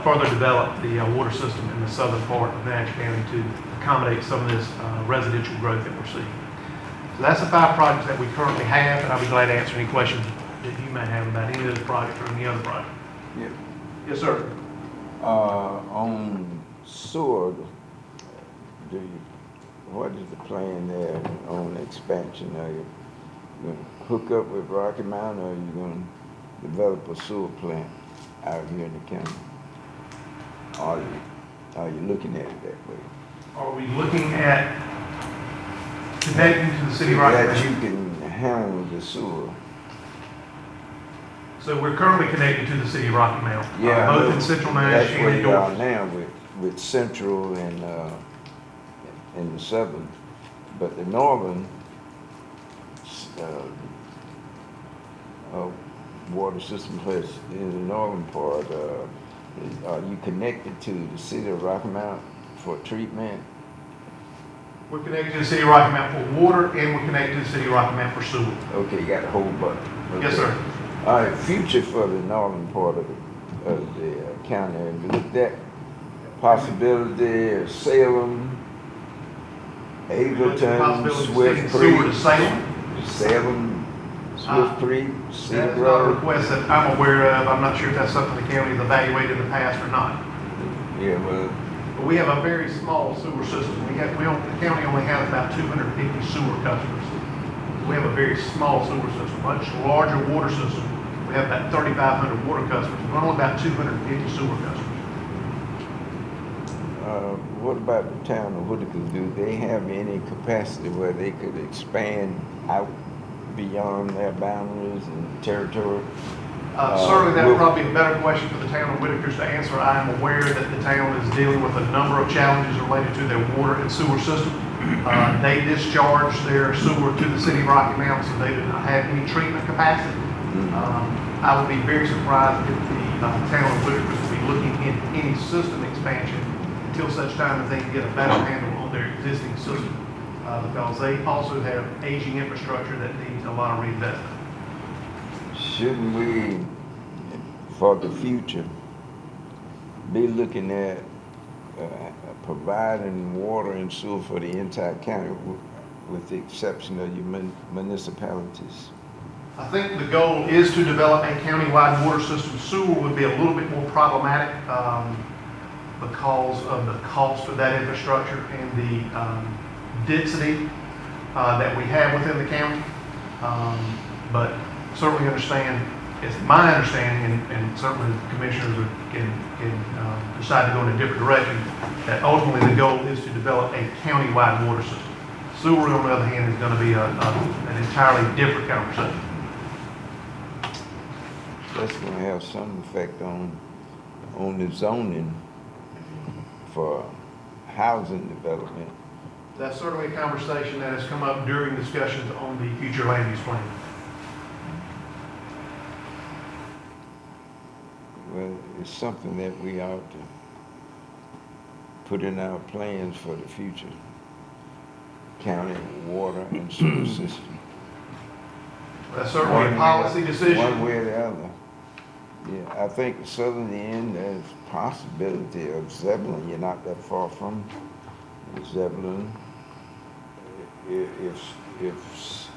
further develop the water system in the southern part of Nash County to accommodate some of this residential growth that we're seeing. So that's the 5 projects that we currently have, and I'll be glad to answer any questions that you may have about any of those projects or any other project. Yeah. Yes, sir. On sewer, what is the plan there on expansion? Are you going to hook up with Rocky Mountain, or are you going to develop a sewer plant out here in the county? Are you looking at it that way? Are we looking at connecting to the City of Rocky That Mountain? you can handle the sewer. So we're currently connected to the City of Rocky Mountain, Yeah, both in Central Nash that's and where in you are Dorchester. now with Central and the Southern, but the Northern water system place in the northern part. Are you connected to the City of Rocky Mountain for treatment? We're connected to the City of Rocky Mountain for water, and we're connected to the City of Rocky Mountain for sewer. Okay, you got a whole bunch. Okay. Yes, sir. All right, future for the northern part of the county. Have you looked at possibility of Salem, Ableton, Possibility of Swift taking sewer to Creek, Salem. Swift Creek, That is Cedar not a Grove? request that I'm aware of. I'm not sure if that's something the county has evaluated in the past or not. Yeah, well, But we have a very small sewer system. The county only has about 250 sewer customers. We have a very small sewer system, much larger water system. We have about 3,500 water customers. We're only about 250 sewer customers. what about the town of Whitaker? Do they have any capacity where they could expand out beyond their boundaries and territory? Certainly, that would probably be a better question for the town of Whitaker to answer. I am aware that the town is dealing with a number of challenges related to their water and sewer system. They discharge their sewer to the City of Rocky Mountain, so they do not have any treatment capacity. I would be very surprised if the town of Whitaker would be looking at any system expansion until such time as they can get a better handle on their existing system, because they also have aging infrastructure that needs a lot of reinvestment. Shouldn't we, for the future, be looking at providing water and sewer for the entire county, with the exception of your municipalities? I think the goal is to develop a countywide water system. Sewer would be a little bit more problematic because of the cost of that infrastructure and the density that we have within the county. But certainly understand, it's my understanding, and certainly the commissioners can decide to go in a different direction, that ultimately the goal is to develop a county-wide water system. Sewer, on the other hand, is going to be an entirely different conversation. That's gonna have some effect on the zoning for housing development. That's certainly a conversation that has come up during discussions on the future land use plan. Well, it's something that we ought to put in our plans for the future. County water and sewer system. That's certainly a policy decision. One way or the other. Yeah, I think the southern end, there's possibility of Zebulon. You're not that far from Zebulon. If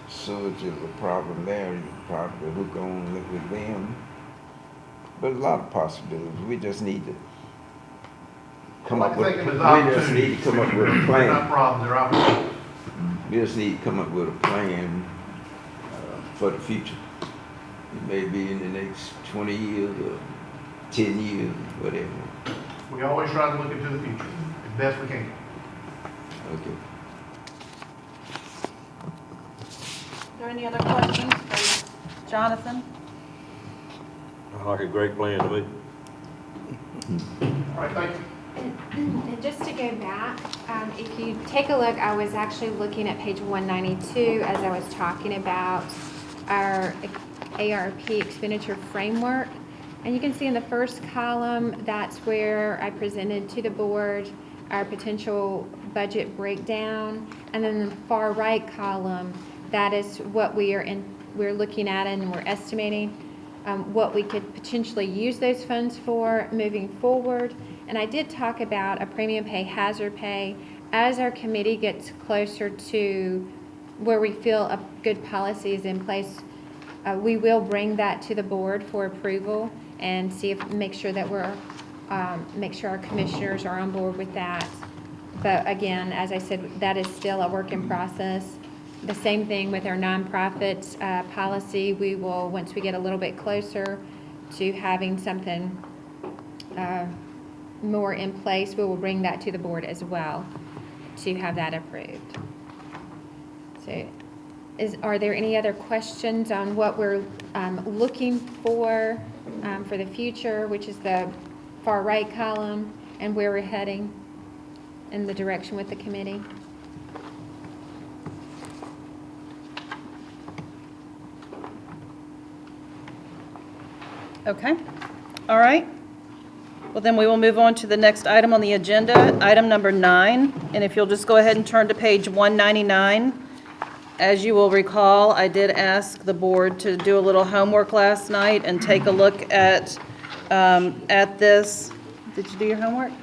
sewage is a problem there, you probably hook on with them. But a lot of possibilities. We just need to come up with. Think of it as We just need to come up with a They're plan. not problems, they're opportunities. We just need to come up with a plan for the future. It may be in the next 20 years or 10 years, whatever. We always try to look into the future as best we can. Okay. Are there any other questions for Jonathan? Like a great plan to me. All right, thank you. And just to go back, if you take a look, I was actually looking at page 192 as I was talking about our ARP expenditure framework. And you can see in the first column, that's where I presented to the board our potential budget breakdown. And then the far right column, that is what we're looking at and we're estimating what we could potentially use those funds for moving forward. And I did talk about a premium pay, hazard pay. As our committee gets closer to where we feel a good policy is in place, we will bring that to the board for approval and make sure our commissioners are on board with that. But again, as I said, that is still a work in process. The same thing with our nonprofits policy. We will, once we get a little bit closer to having something more in place, we will bring that to the board as well to have that approved. So, are there any other questions on what we're looking for the future, which is the far right column, and where we're heading in the direction with the committee? Okay, all right. Well, then we will move on to the next item on the agenda, item number 9. And if you'll just go ahead and turn to page 199. As you will recall, I did ask the board to do a little homework last night and take a look at this. Did you do your homework?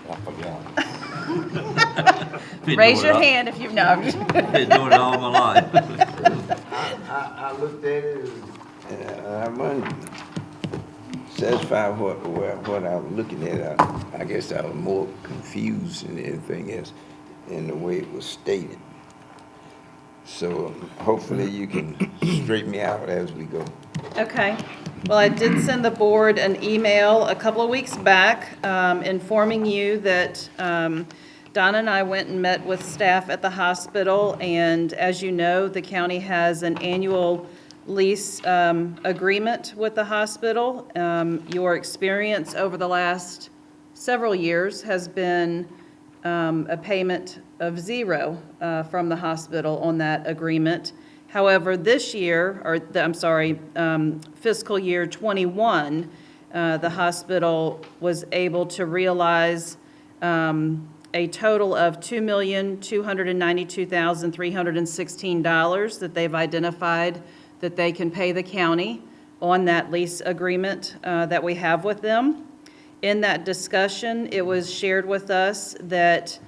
Raise your hand if you've not. Been doing it all my life. I looked at it and I wasn't satisfied with what I was looking at. I guess I was more confused than anything else in the way it was stated. So hopefully you can straighten me out as we go. Okay. Well, I did send the board an email a couple of weeks back informing you that Donna and I went and met with staff at the hospital, and as you know, the county has an annual lease agreement with the hospital. Your experience over the last several years has been a payment of $0 from the hospital on that agreement. However, this year, fiscal year 21, the hospital was able to realize a total of $2,292,316 that they've identified that they can pay the county on that lease agreement that we have with them. In that discussion, it was shared with us that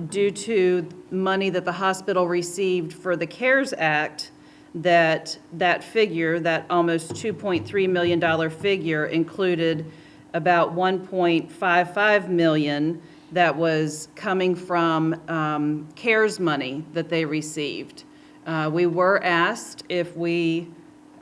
due to money that the hospital received for the CARES Act, that figure, that almost $2.3 million figure, included about $1.55 million that was coming from CARES money that they received. We were asked if we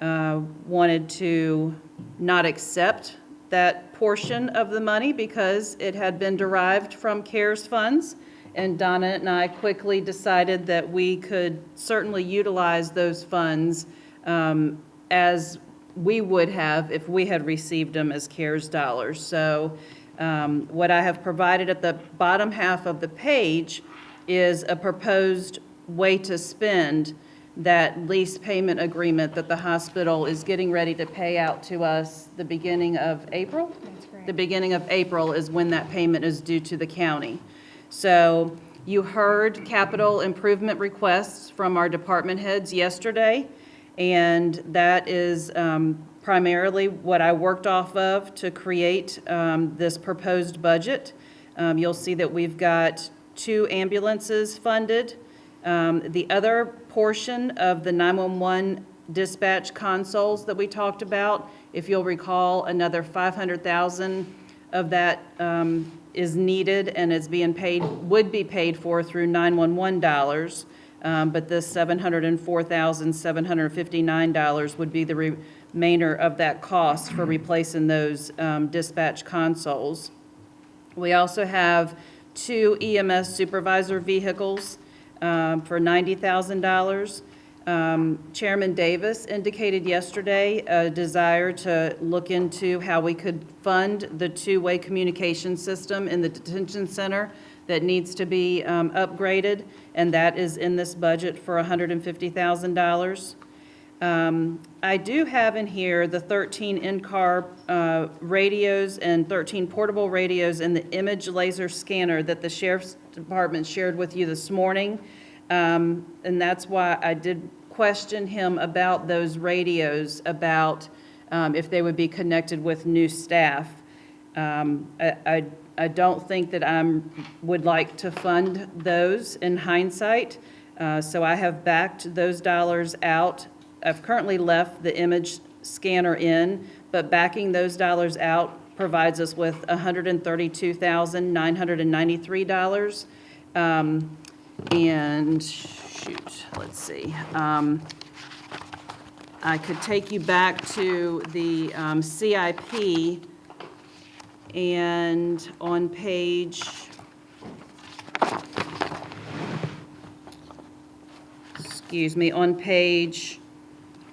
wanted to not accept that portion of the money because it had been derived from CARES funds. And Donna and I quickly decided that we could certainly utilize those funds as we would have if we had received them as CARES dollars. So what I have provided at the bottom half of the page is a proposed way to spend that lease payment agreement that the hospital is getting ready to pay out to us the beginning of April? That's correct. The beginning of April is when that payment is due to the county. So you heard capital improvement requests from our department heads yesterday, and that is primarily what I worked off of to create this proposed budget. You'll see that we've got 2 ambulances funded. The other portion of the 911 dispatch consoles that we talked about, if you'll recall, another $500,000 of that is needed and is being paid, would be paid for through 911 dollars. But this $704,759 would be the remainder of that cost for replacing those dispatch consoles. We also have 2 EMS supervisor vehicles for $90,000. Chairman Davis indicated yesterday a desire to look into how we could fund the two-way communication system in the detention center that needs to be upgraded, and that is in this budget for $150,000. I do have in here the 13 in-car radios and 13 portable radios and the image laser scanner that the Sheriff's Department shared with you this morning. And that's why I did question him about those radios, about if they would be connected with new staff. I don't think that I would like to fund those in hindsight, so I have backed those dollars out. I've currently left the image scanner in, but backing those dollars out provides us with $132,993. And shoot, let's see. I could take you back to the CIP, and on page, on page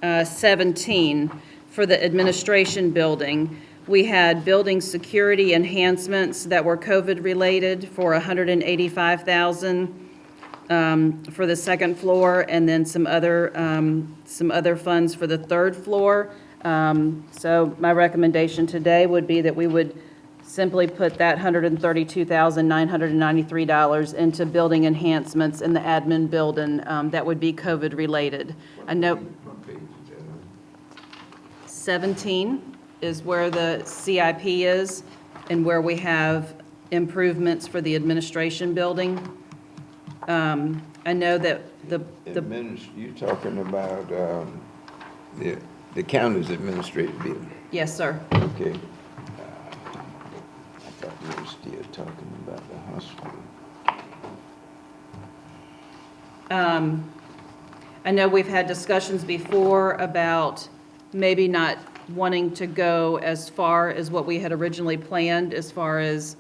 17, for the administration building, we had building security enhancements that were COVID-related for $185,000 for the second floor, and then some other funds for the third floor. So my recommendation today would be that we would simply put that $132,993 into building enhancements in the admin building that would be COVID-related. I know 17 is where the CIP is and where we have improvements for the administration building. I know that You're talking about the county's administrative building? Yes, sir. Okay. I thought we were still talking about the hospital. I know we've had discussions before about maybe not wanting to go as far as what we had originally planned as far as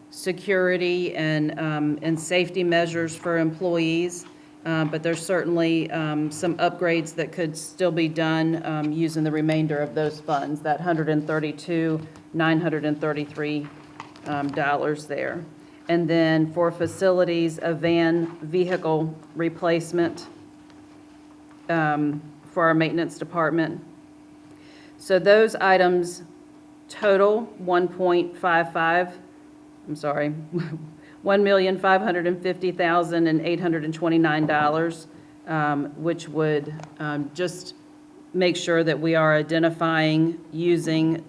security and safety measures for employees. But there's certainly some upgrades that could still be done using the remainder of those funds, that $132,933 there. And then for facilities, a van vehicle replacement for our maintenance department. So those items total $1,550,829, which would just make sure that we are identifying using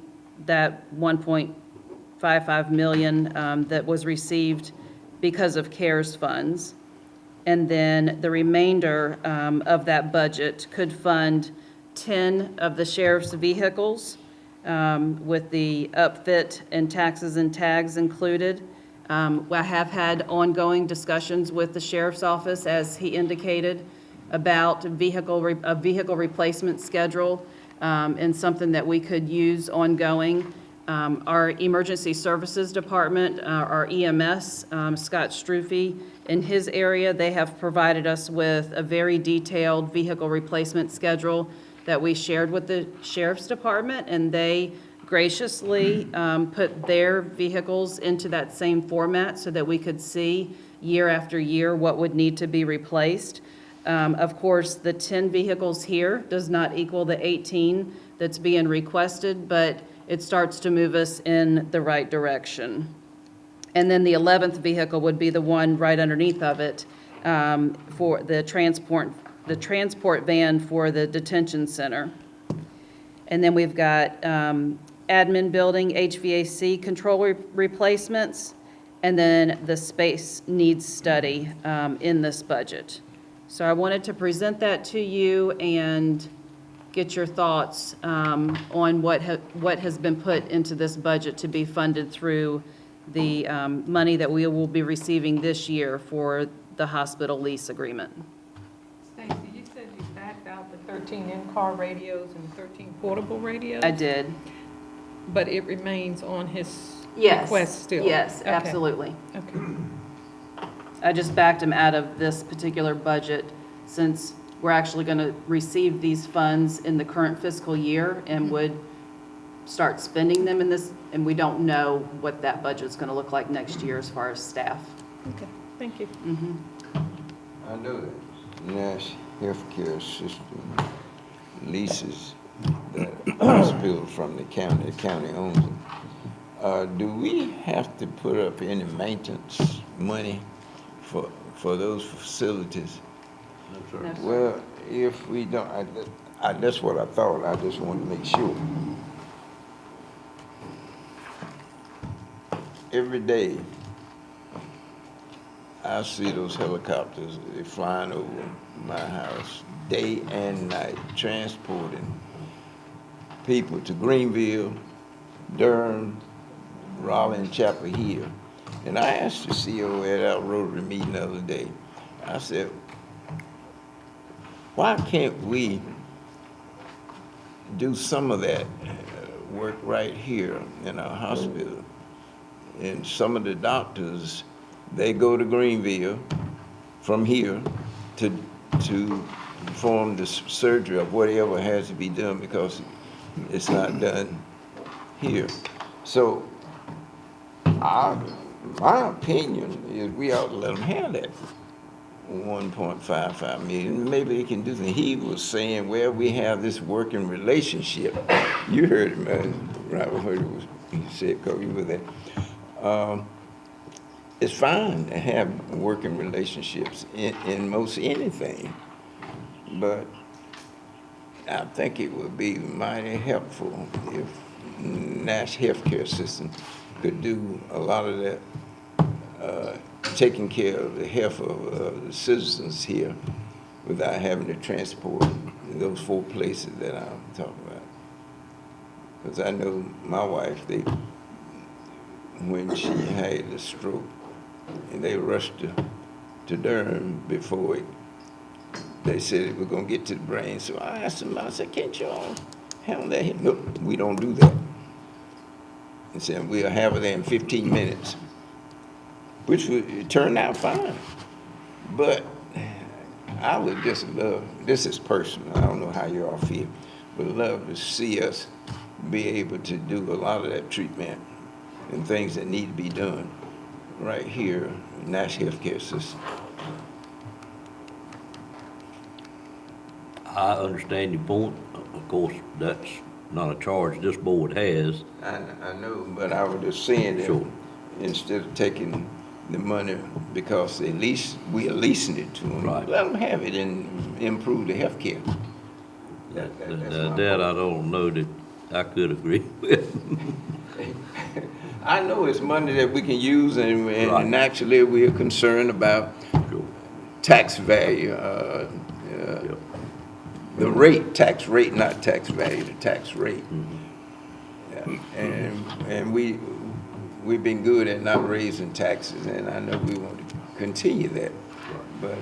that $1.55 million that was received because of CARES funds. And then the remainder of that budget could fund 10 of the sheriff's vehicles with the upfit and taxes and tags included. I have had ongoing discussions with the sheriff's office, as he indicated, about a vehicle replacement schedule, and something that we could use ongoing. Our Emergency Services Department, our EMS, Scott Strufy, in his area, they have provided us with a very detailed vehicle replacement schedule that we shared with the Sheriff's Department, and they graciously put their vehicles into that same format so that we could see year after year what would need to be replaced. Of course, the 10 vehicles here does not equal the 18 that's being requested, but it starts to move us in the right direction. And then the 11th vehicle would be the one right underneath of it for the transport van for the detention center. And then we've got admin building, HVAC control replacements, and then the space needs study in this budget. So I wanted to present that to you and get your thoughts on what has been put into this budget to be funded through the money that we will be receiving this year for the hospital lease agreement. Stacy, you said you backed out the 13 in-car radios and 13 portable radios? I did. But it remains on his Yes. request still? Yes, Okay. absolutely. Okay. I just backed them out of this particular budget since we're actually going to receive these funds in the current fiscal year and would start spending them in this, and we don't know what that budget's going to look like next year as far as staff. Okay, thank you. I know that Nash Healthcare System leases that hospital from the county owns it. Do we have to put up any maintenance money for those facilities? No, sir. No, sir. Well, if we don't, that's what I thought, I just wanted to make sure. Every day, I see those helicopters, they're flying over my house, day and night, transporting people to Greenville, Durham, Raleigh, Chapel Hill. And I asked the CEO at our Rotary meeting the other day, I said, why can't we do some of that work right here in our hospital? And some of the doctors, they go to Greenville from here to perform the surgery of whatever has to be done because it's not done here. So my opinion is we ought to let them have that 1.55 million. Maybe they can do that. He was saying, well, we have this working relationship. You heard him, Robert heard it was, he said, because you were there. It's fine to have working relationships in most anything, but I think it would be mighty helpful if Nash Healthcare System could do a lot of that, taking care of the health of the citizens here without having to transport those 4 places that I'm talking about. Because I know my wife, when she had a stroke, and they rushed to Durham before they said it was going to get to the brain. So I asked them, I said, can't y'all handle that here? Nope, we don't do that. And said, we'll have it there in 15 minutes, which would turn out fine. But I would just love, this is personal, I don't know how you all feel, but love to see us be able to do a lot of that treatment and things that need to be done right here in Nash Healthcare System. I understand your point. Of course, that's not a charge this board has. I know, but I was just saying that Sure. instead of taking the money because we are leasing it to them, Right. let them have it and improve the healthcare. That's my That I don't know that I could agree with. I know it's money that we can use, and Right. naturally we are concerned about Sure. tax value, Yep. the rate, tax rate, not tax value, the tax rate. Mm-hmm. Yeah. And we've been good at not raising taxes, and I know we want to continue that. But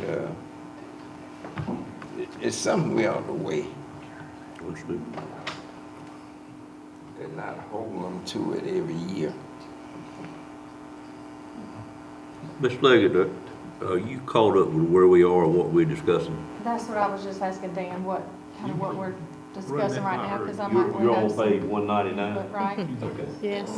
it's something we ought to weigh Understood. and not hold them to it every year. Ms. Leggett, are you caught up with where we are, what we're discussing? That's what I was just asking Dan, what we're discussing right now, because I might. You're on page 199? Right? Okay. Yes.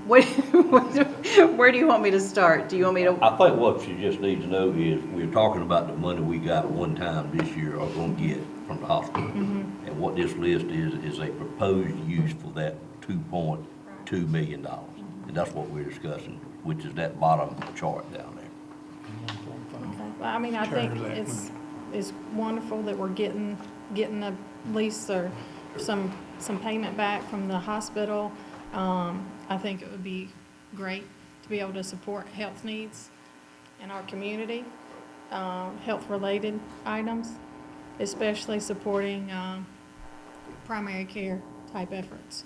Where do you want me to start? Do you want me to? I think what you just need to know is, we're talking about the money we got one time this year or gonna get from the hospital. And what this list is a proposed use for that $2.2 million. And that's what we're discussing, which is that bottom chart down there. Well, I mean, I think it's wonderful that we're getting a lease or some payment back from the hospital. I think it would be great to be able to support health needs in our community, health-related items, especially supporting primary care type efforts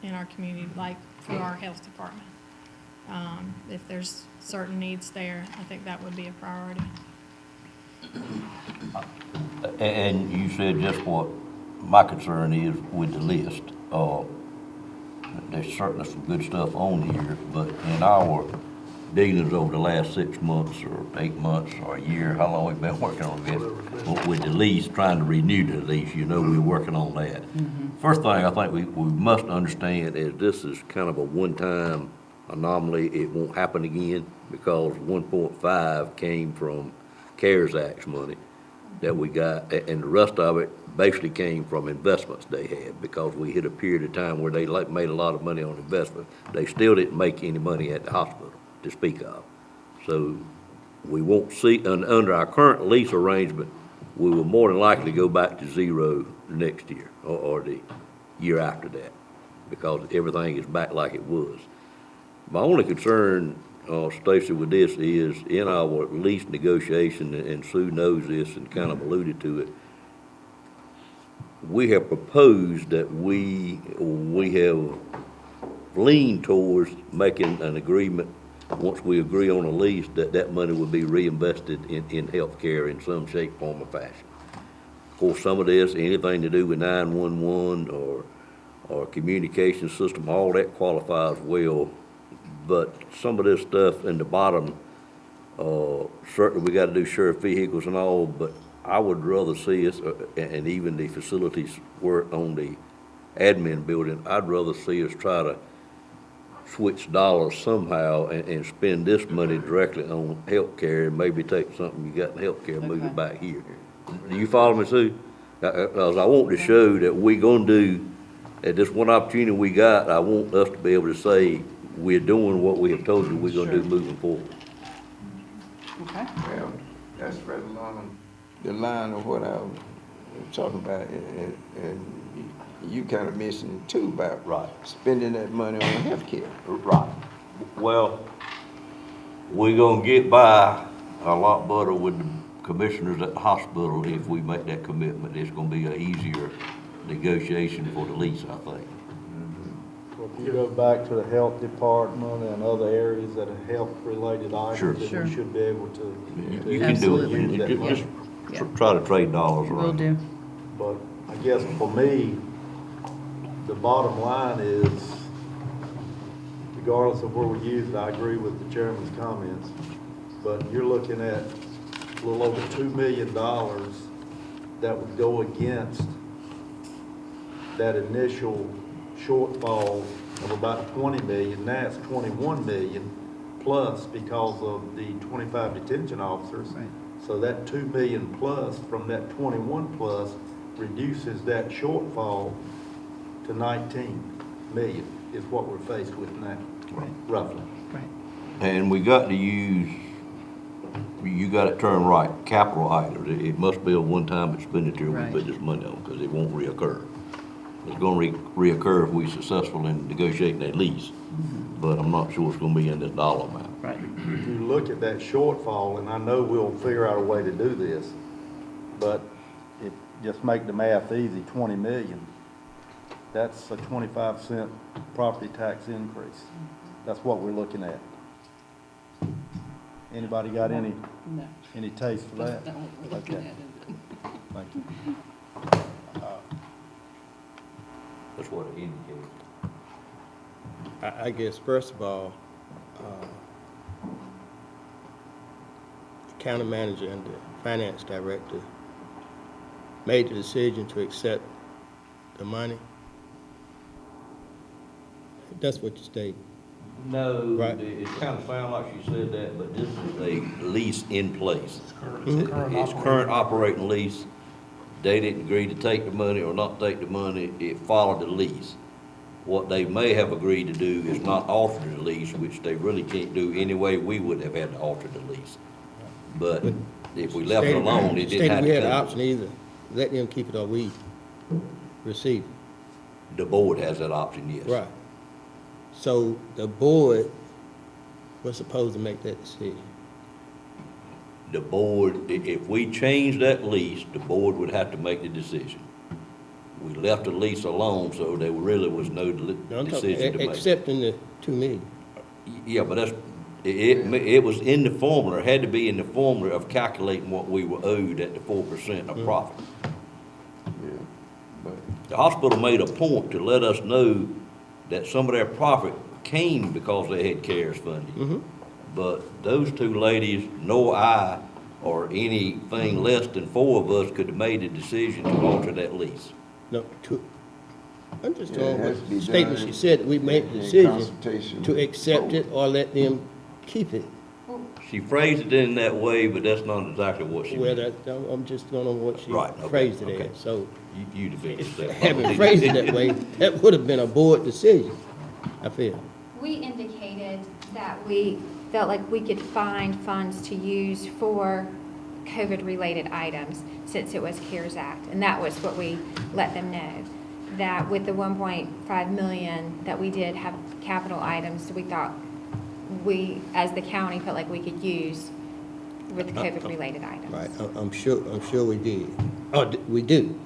in our community, like through our health department. If there's certain needs there, I think that would be a priority. And you said just what my concern is with the list. There's certainly some good stuff on here, but in our dealings over the last 6 months or 8 months or a year, how long we've been working on this, with the lease, trying to renew the lease, we're working on that. First thing I think we must understand is this is kind of a one-time anomaly. It won't happen again, because 1.5 came from CARES Act money that we got, and the rest of it basically came from investments they had, because we hit a period of time where they made a lot of money on investment. They still didn't make any money at the hospital to speak of. So we won't see, under our current lease arrangement, we will more than likely go back to zero next year or the year after that, because everything is back like it was. My only concern, Stacy, with this is in our lease negotiation, and Sue knows this and kind of alluded to it, we have proposed that we have leaned towards making an agreement, once we agree on a lease, that money would be reinvested in healthcare in some shape, form, or fashion. Of course, some of this, anything to do with 911 or communication system, all that qualifies well. But some of this stuff in the bottom, certainly we gotta do sheriff vehicles and all, but I would rather see us, and even the facilities work on the admin building, I'd rather see us try to switch dollars somehow and spend this money directly on healthcare, and maybe take something you got in healthcare, move it back here. Do you follow me, Sue? Because I want to show that we're gonna do, at this one opportunity we got, I want us to be able to say, we're doing what we have told you we're gonna do moving forward. Okay. Well, that's right along the line of what I was talking about, and you kind of mentioned too about spending that money on healthcare. Right. Well, we're gonna get by a lot better with the commissioners at the hospital if we make that commitment. It's gonna be an easier negotiation for the lease, I think. Well, if you go back to the health department and other areas that are health-related Sure. items, then we should be able to. You can do it. use that money. Just try to trade dollars around. Will do. But I guess for me, the bottom line is, regardless of where we use it, I agree with the chairman's comments, but you're looking at a little over $2 million that would go against that initial shortfall of about 20 million. Now it's 21 million plus because of the 25 detention officers. So that 2 million plus from that 21 plus reduces that shortfall to 19 million is what we're faced with now, roughly. And we got to use, you got it turned right, capital items. It must be a one-time expenditure we put this money on, because it won't reoccur. It's gonna reoccur if we're successful in negotiating that lease, but I'm not sure it's gonna be in this dollar amount. Right. If you look at that shortfall, and I know we'll figure out a way to do this, but if, just make the math easy, 20 million, that's a 25-cent property tax increase. That's what we're looking at. Anybody got any No. taste for that? Okay. Thank you. That's what it indicates. I guess, first of all, the county manager and the finance director made the decision to accept the money. That's what you stated. No, Right. it kind of sounded like she said that, but this is a lease in place. Mhm. It's current operating lease. They didn't agree to take the money or not take the money. It followed the lease. What they may have agreed to do is not alter the lease, which they really can't do anyway. We would have had to alter the lease. But if we left it alone, it didn't Stated have we to had the come. option either, let them keep it or we receive it. The board has that option, yes. Right. So the board was supposed to make that decision. The board, if we change that lease, the board would have to make the decision. We left the lease alone, so there really was no No, I'm talking, decision to make. accepting the 2 million. Yeah, but that's, it was in the formula, it had to be in the formula of calculating what we were owed at the 4% of profit. Yeah, but The hospital made a point to let us know that some of their profit came because they had CARES funding. Mm-hmm. But those two ladies, nor I, or anything less than 4 of us could have made a decision to alter that lease. No, I'm just Yeah, it telling has what to be statement done she said, we made the in decision consultation to with accept it or let them keep it. She phrased it in that way, but that's not exactly what she Well, meant. I'm just going on what she Right, okay, phrased it okay. as. So You defended if that. having phrased it that way, that would have been a board decision, I feel. We indicated that we felt like we could find funds to use for COVID-related items since it was CARES Act. And that was what we let them know, that with the 1.5 million that we did have capital items, we thought we, as the county, felt like we could use with COVID-related items. Right, I'm sure we did. Oh, we do.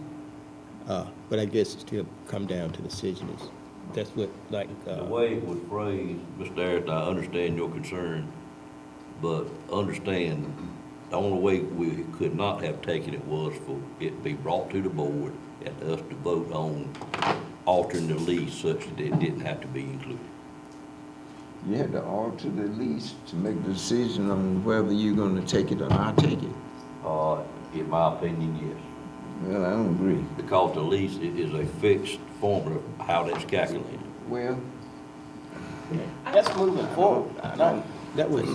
But I guess it still come down to decisions. That's what, like, The way it was phrased, Mr. Harris, I understand your concern, but understand, the only way we could not have taken it was for it to be brought to the board and us to vote on altering the lease such that it didn't have to be included. you had to alter the lease to make the decision on whether you're gonna take it or not take it. In my opinion, yes. Well, I don't agree. Because the lease is a fixed formula of how that's calculated. Well, that's moving forward. No, that was,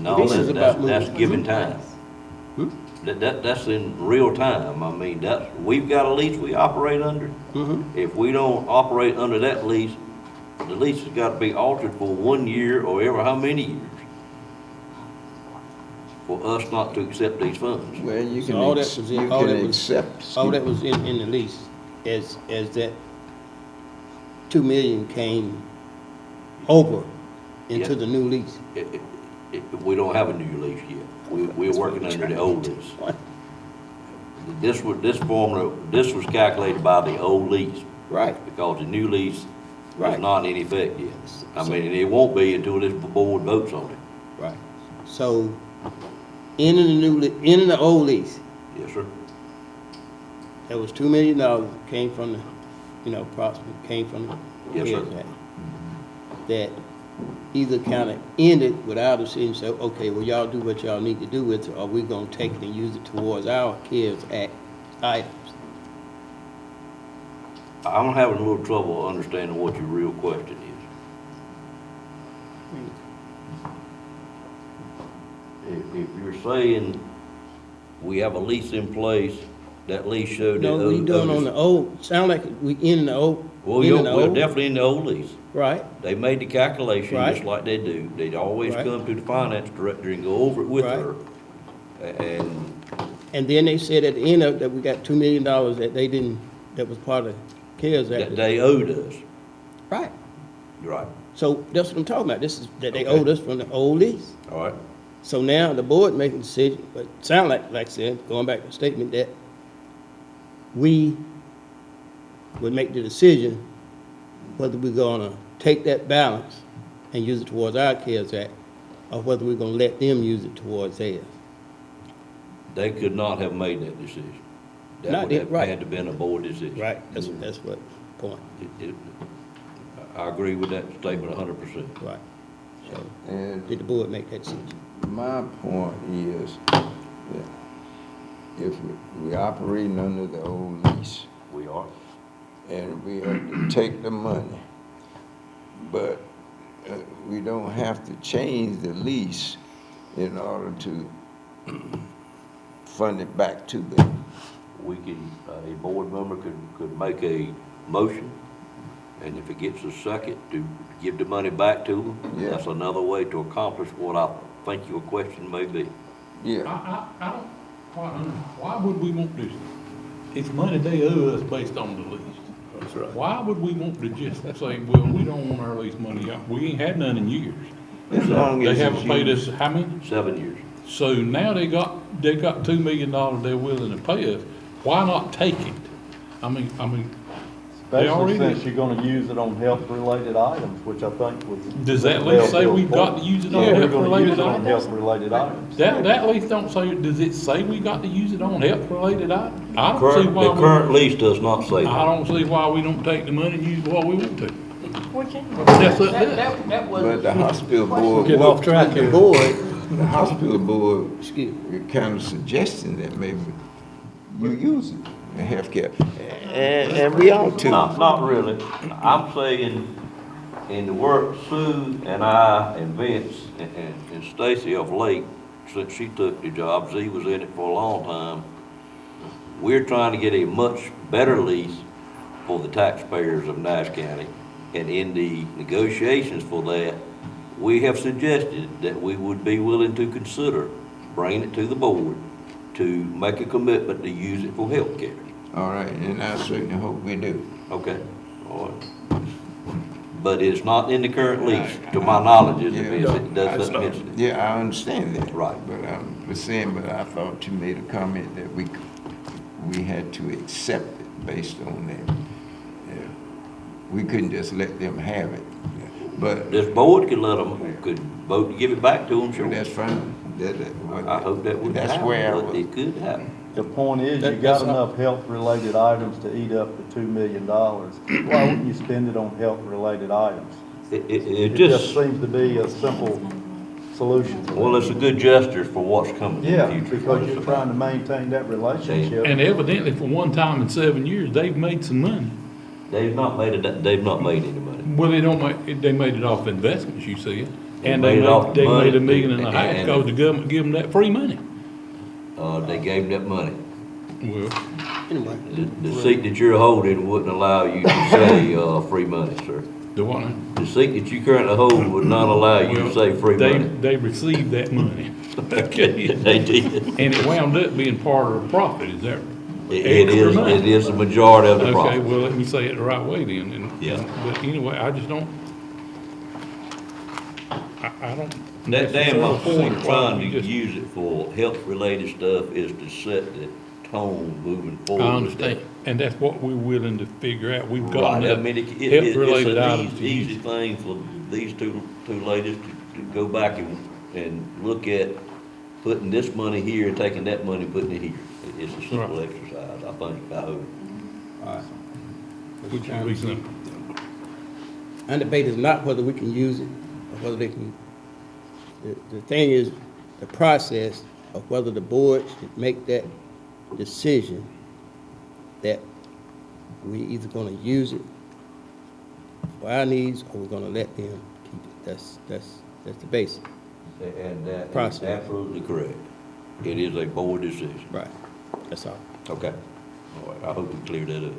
No, This is about that's moving. given time. That's in real time. I mean, we've got a lease we operate under. mhm. If we don't operate under that lease, the lease has got to be altered for 1 year or ever how many years for us not to accept these funds. well, you So all can, that was you in, all can that was, accept. all that was in the lease as that 2 million came over into Yeah. the new lease. We don't have a new lease yet. We're working under the old lease. This formula, this was calculated by the old lease Right, because the new lease was Right. not in effect yet. I mean, and it won't be until this board votes on it. right. So, in the old lease, Yes, sir. there was $2 million came from the, approximately, came from the Yes, sir. CARES Act. That either kind of ended with our decision, say, okay, well, y'all do what y'all need to do with it, or we're gonna take it and use it towards our CARES Act items. I'm having a little trouble understanding what your real question is. If you're saying we have a lease in place, that lease showed that. No, we doing on the old, sound like we in the old, Well, in the we're old, definitely in the old lease. right, They made the calculation Right. just like they do. They'd always Right. come to the finance director and go over it with Right. her. And and then they said at the end of, that we got $2 million that they didn't, that was part of CARES Act. that they owed us. Right, Right. so that's what I'm talking about, this is, that they Okay. owed us from the old lease. All right. So now the board making a decision, but it sound like I said, going back to the statement that we would make the decision whether we're gonna take that balance and use it towards our CARES Act or whether we're gonna let them use it towards theirs. They could not have made that decision. That Not would yet, have right. had to been a board decision. Right, that's what point, I agree with that statement 100%. right. So, And did the board make that decision? my point is, that if we operating under the old lease, We are. and we have to take the money, but we don't have to change the lease in order to fund it back to them. We can, a board member could make a motion, and if it gets a second, to give the money back to them. Yeah. That's another way to accomplish what I think your question may be. Yeah, I don't quite understand. Why would we want this? It's money they owe us based on the lease. That's right. Why would we want to just say, well, we don't want our lease money out? We ain't had none in years. as long They as haven't it's paid us, used. how many? 7 years. So now they got $2 million they're willing to pay us. Why not take it? I mean, they Especially already, since you're gonna use it on health-related items, which I think was. does that lease say we've got to use it on Yeah, we're gonna use health-related it on items? health-related items. That lease don't say, does it say we got to use it on health-related items? I don't see why The we, current lease does not say I that. don't see why we don't take the money and use it what we want to. We can. That's up there. That was. But the hospital board. Getting off track here. The hospital board, Excuse me. kind of suggesting that maybe you use it in healthcare. And we ought to. Not really. I'm saying, in the work Sue and I and Vince and Stacy of late, since she took the job, Z was in it for a long time, we're trying to get a much better lease for the taxpayers of Nash County. And in the negotiations for that, we have suggested that we would be willing to consider bringing it to the board to make a commitment to use it for health care. All right, and I certainly hope we do. Okay, all right. But it's not in the current lease, to my knowledge, is it? It doesn't mention it. Yeah, I understand that. Right. But I'm just saying, but I thought you made a comment that we had to accept it based on that. Yeah. We couldn't just let them have it. But This board could let them, could vote to give it back to them, sure. that's fine. I hope that would That's happen, where I but was. it could happen. The point is, you That's got all. enough health-related items to eat up the $2 million. Why wouldn't you spend it on health-related items? It It just, just seems to be a simple solution. to well, that. it's a good gesture for what's coming in Yeah, the future. because you're trying to maintain that relationship. And evidently, for one time in 7 years, they've made some money. They've not made any money. Well, they made it off investments, you see it. They And made it off they money, made $1.5 million and- because the government give them that free money. They gave them that money. Well, Anyway, The seat that you're holding wouldn't allow you to say, free money, sir. the one, The seat that you currently hold would not allow you to say free money. they received that money. Okay. They did. And it wound up being part of the profit, is that right? It is the majority of the Okay, profit. well, let me say it the right way then. Yeah. But anyway, I just don't, I don't. That damn my necessarily point of see why trying we to just- use it for health-related stuff is to set the tone moving forward. I understand, and that's what we're willing to figure out. We've got Right, I enough mean, it's health-related an items to easy use. thing for these two ladies to go back and look at putting this money here and taking that money and putting it here. It's a simple Right. exercise, I think, I hope. Which would be simple. our debate is not whether we can use it or whether they can. The thing is, the process of whether the board should make that decision that we either gonna use it for our needs or we're gonna let them keep it. That's the basic. And that is Process. absolutely correct. It is a board decision. Right. That's all. Okay. All right, I hope we cleared that up.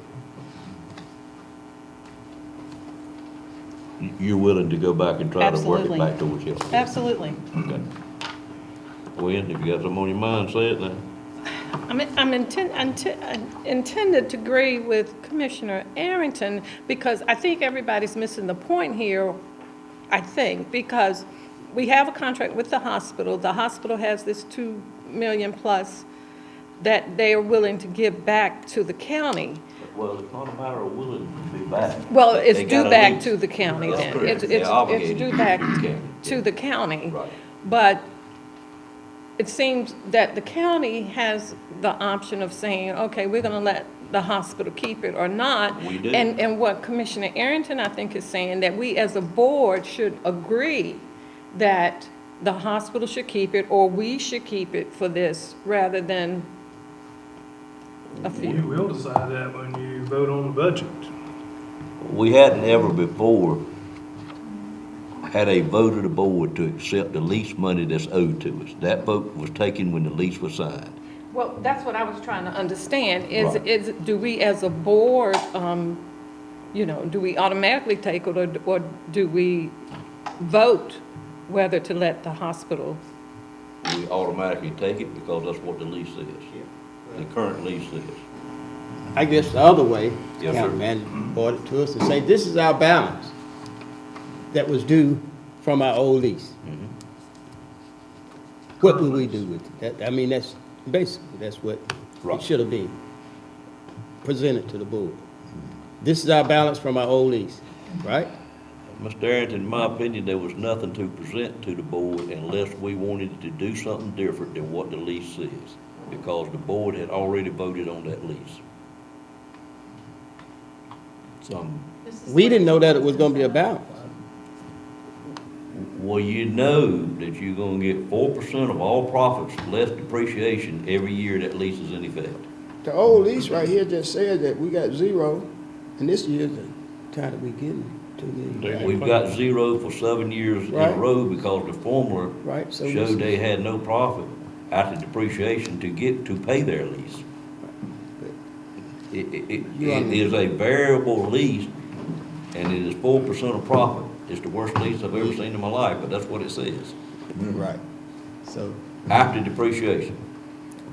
You're willing to go back and try to work it Absolutely. back towards health? Absolutely. Okay. Gwen, if you got something on your mind, say it now. I'm intended to agree with Commissioner Arrington because I think everybody's missing the point here, I think, because we have a contract with the hospital. The hospital has this $2 million plus that they are willing to give back to the county. Well, it's not a matter of willing to be back. Well, it's They due gotta back leave. to the county That's then. correct. It's They're obligated due to back the county. to the county. Right. But it seems that the county has the option of saying, okay, we're gonna let the hospital keep it or not. We do. And what Commissioner Arrington, I think, is saying, that we as a board should agree that the hospital should keep it, or we should keep it for this, rather than a You few. will decide that when you vote on the budget. We hadn't ever before had a vote of the board to accept the lease money that's owed to us. That vote was taken when the lease was signed. Well, that's what I was trying to understand, Right. do we as a board, do we automatically take it, or do we vote whether to let the hospital? We automatically take it because that's what the lease says. The current lease says. I guess the other way, Yes, county sir. manager brought it to us and say, this is our balance that was due from our old lease. What would we do with it? That, I mean, that's what Right. it should have been presented to the board. This is our balance from our old lease, right? Mr. Arrington, in my opinion, there was nothing to present to the board unless we wanted to do something different than what the lease says, because the board had already voted on that lease. So, We didn't know that it was gonna be a balance. well, you know that you're gonna get 4% of all profits less depreciation every year that lease is in effect. The old lease right here just said that we got zero, and this year's the time that we getting $2 million back. We've got zero for 7 years in a Right. row because the formula Right, so showed this- they had no profit after depreciation to pay their lease. It is a variable lease, and it is 4% of profit. It's the worst lease I've ever seen in my life, but that's what it says, Right. So after depreciation.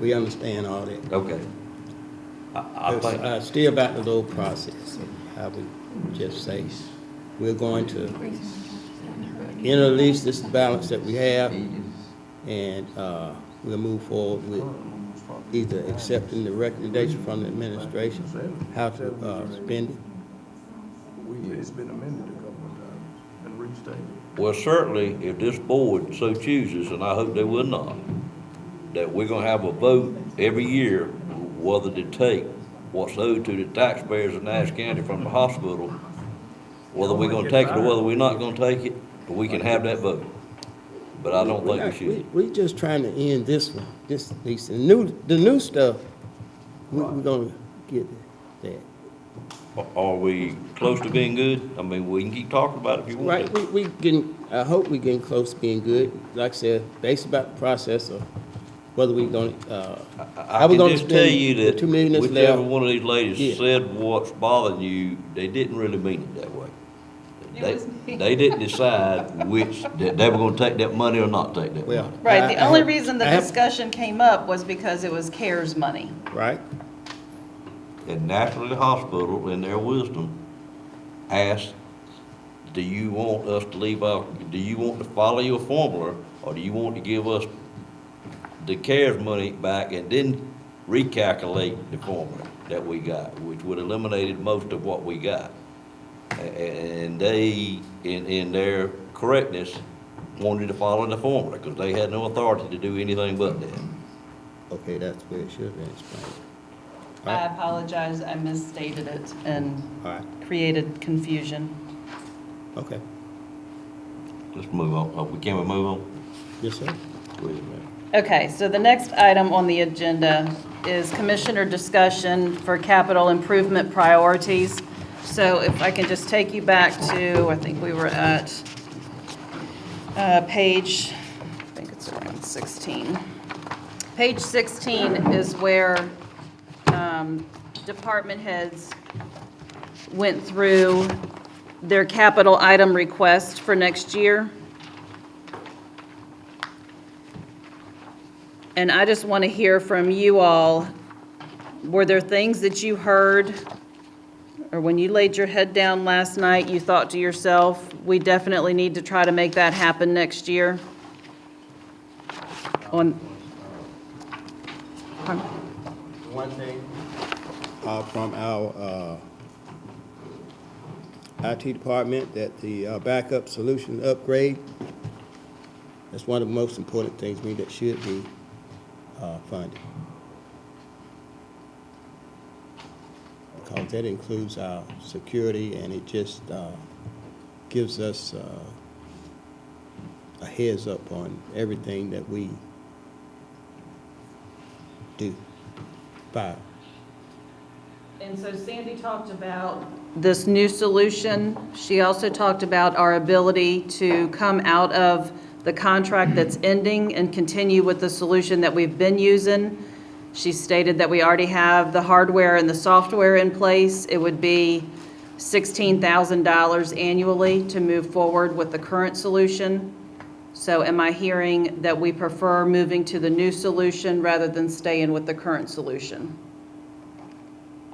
we understand all that. Okay. I think, It's still about the little process. I would just say, we're going to enter the lease, this is the balance that we have, and we'll move forward with either accepting the recommendation from the administration, how to spend it. It's been amended a couple of times and restated. well, certainly, if this board so chooses, and I hope they will not, that we're gonna have a vote every year whether to take what's owed to the taxpayers of Nash County from the hospital, whether we're gonna take it or whether we're not gonna take it, we can have that vote. But I don't think we should. We just trying to end this one, this lease. The new stuff, we're gonna get that. Are we close to being good? I mean, we can keep talking about it if you want Right, to. we getting, I hope we getting close to being good. Like I said, based about the process of whether we gonna, I how we can gonna just tell spend you the that $2 million that's whichever left. one of these ladies Yeah. said what's bothering you, they didn't really mean it that way. They didn't decide which, that they were gonna take that money or not take that money. Well, Right, the only reason the I have- discussion came up was because it was CARES money. Right, And naturally, the hospital, in their wisdom, asked, do you want us to leave out, do you want to follow your formula, or do you want to give us the CARES money back and then recalculate the formula that we got, which would eliminated most of what we got? And they, in their correctness, wanted to follow the formula, because they had no authority to do anything but that. okay, that's where it should have been explained. I apologize, I misstated it and All right, created confusion. okay, Let's move on. Can we move on? yes, sir. Go ahead, ma'am. Okay, so the next item on the agenda is commissioner discussion for capital improvement priorities. So if I can just take you back to, I think we were at page, I think it's around 16. Page 16 is where department heads went through their capital item request for next year. And I just want to hear from you all, were there things that you heard, or when you laid your head down last night, you thought to yourself, we definitely need to try to make that happen next year? On, One thing, from our IT department, that the backup solution upgrade That's one of the most important things that should be funded. Because that includes our security, and it just gives us a heads up on everything that we do. Fire. And so Sandy talked about this new solution. She also talked about our ability to come out of the contract that's ending and continue with the solution that we've been using. She stated that we already have the hardware and the software in place. It would be $16,000 annually to move forward with the current solution. So am I hearing that we prefer moving to the new solution rather than staying with the current solution?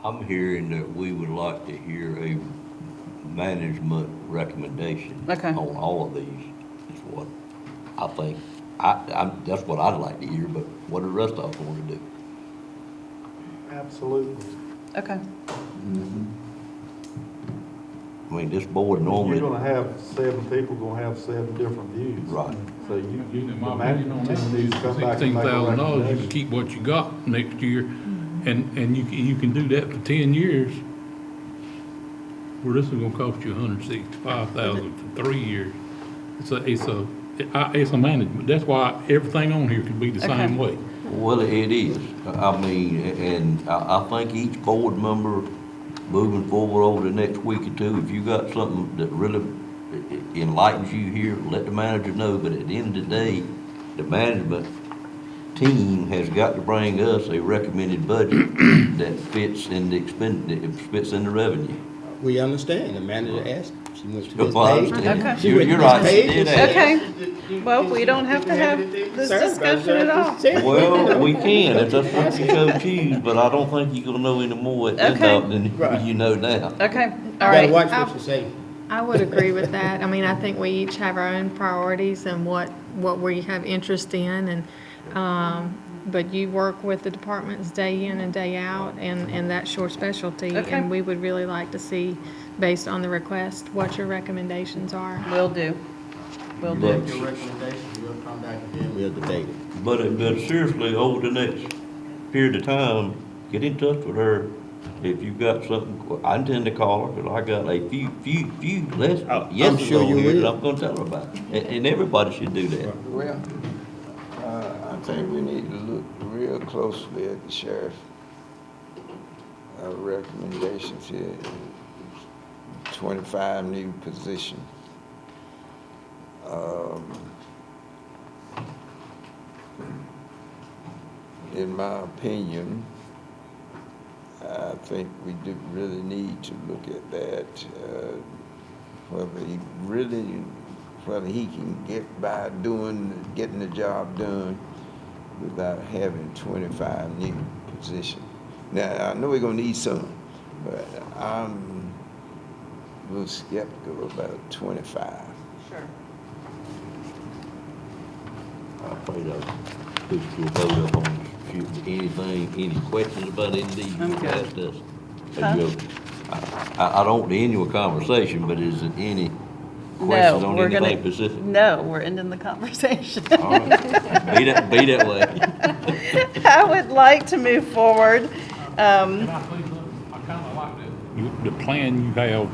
I'm hearing that we would like to hear a management recommendation Okay. on all of these, is what I think. That's what I'd like to hear, but what do the rest of us want to do? Absolutely. Okay. I mean, this board normally. You're gonna have 7 people, gonna have 7 different views. Right. So In my the opinion on management team needs to come back and make a $16,000, you can recommendation. keep what you got next year, and you can do that for 10 years. Where this is gonna cost you $165,000 for 3 years. It's a management, that's why everything on here could be the same way. Well, it is. I mean, and I think each board member moving forward over the next week or two, if you got something that really enlightens you here, let the manager know. But at the end of the day, the management team has got to bring us a recommended budget that fits in the fits in the revenue. We understand. The manager asked. She went to this Well, I page. understand. She went to You're this right, she page did and ask. said, Okay. Well, we don't have to have this Sir, discussion at all. Well, we can, if that's what you so choose, but I don't think you're gonna know any more at Okay. that than Right. you know now. Okay, You all gotta right. watch what you say. I would agree with that. I mean, I think we each have our own priorities and what we have interest in, and, but you work with the departments day in and day out, and that's your specialty. Okay. And we would really like to see, based on the request, what your recommendations are. Will do. Will do. But- Your recommendation, we'll come back again, we'll debate it. But seriously, over the next period of time, get in touch with her. If you've got something, I intend to call her, because I got a few less yeses sure on you here that will. I'm gonna tell her about. And everybody should do that. Well, I think we need to look real closely at the sheriff. Recommendations here, 25 new positions. In my opinion, I think we do really need to look at that, whether he can get by getting the job done without having 25 new positions. Now, I know we're gonna need some, but I'm a little skeptical about 25. Sure. I'm afraid I'll put your vote up on anything, any questions about any of these you I'm good. asked us. Huh? I don't want to end your conversation, but is there any No, questions on we're anything gonna, specific? no, we're ending the conversation. All right. Be that way. I would like to move forward. Can I say something? I kinda like that. The plan you have,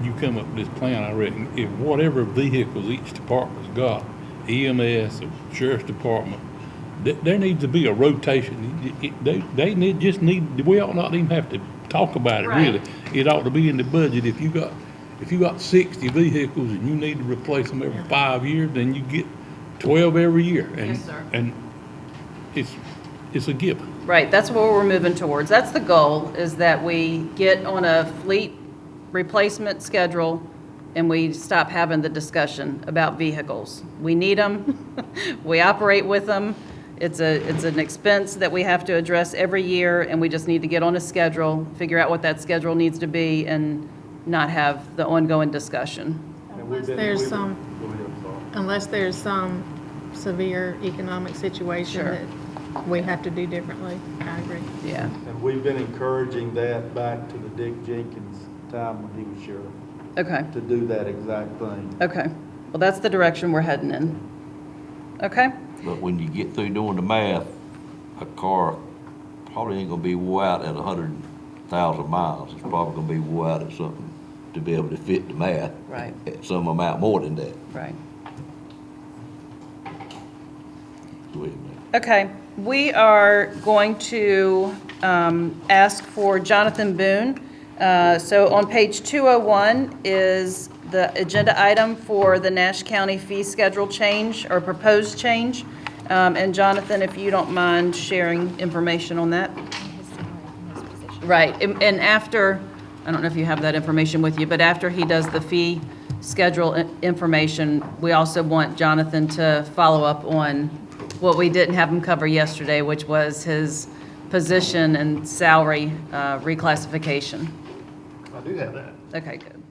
you come up with this plan, I reckon, if whatever vehicles each department's got, EMS, or Sheriff's Department, there needs to be a rotation. We ought not even have to talk about it, really. It ought to be in the budget. If you got 60 vehicles and you need to replace them every 5 years, then you get 12 every year. Yes, sir. And it's a given. Right, that's what we're moving towards. That's the goal, is that we get on a fleet replacement schedule and we stop having the discussion about vehicles. We need them, we operate with them. It's an expense that we have to address every year, and we just need to get on a schedule, figure out what that schedule needs to be, and not have the ongoing discussion. Unless there's some severe economic situation Sure. that we have to do differently. I agree. Yeah. And we've been encouraging that back to the Dick Jenkins time when he was sheriff, Okay, to do that exact thing. okay. Well, that's the direction we're heading in. Okay? But when you get through doing the math, a car probably ain't gonna be wore out at 100,000 miles. It's probably gonna be wore out at something to be able to fit the math. Right. At some amount more than that. Right. Go ahead, man. Okay, we are going to ask for Jonathan Boone. So on page 201 is the agenda item for the Nash County fee schedule change or proposed change. And Jonathan, if you don't mind sharing information on that. Right, and after, I don't know if you have that information with you, but after he does the fee schedule information, we also want Jonathan to follow up on what we didn't have him cover yesterday, which was his position and salary reclassification. I do have that. Okay, good.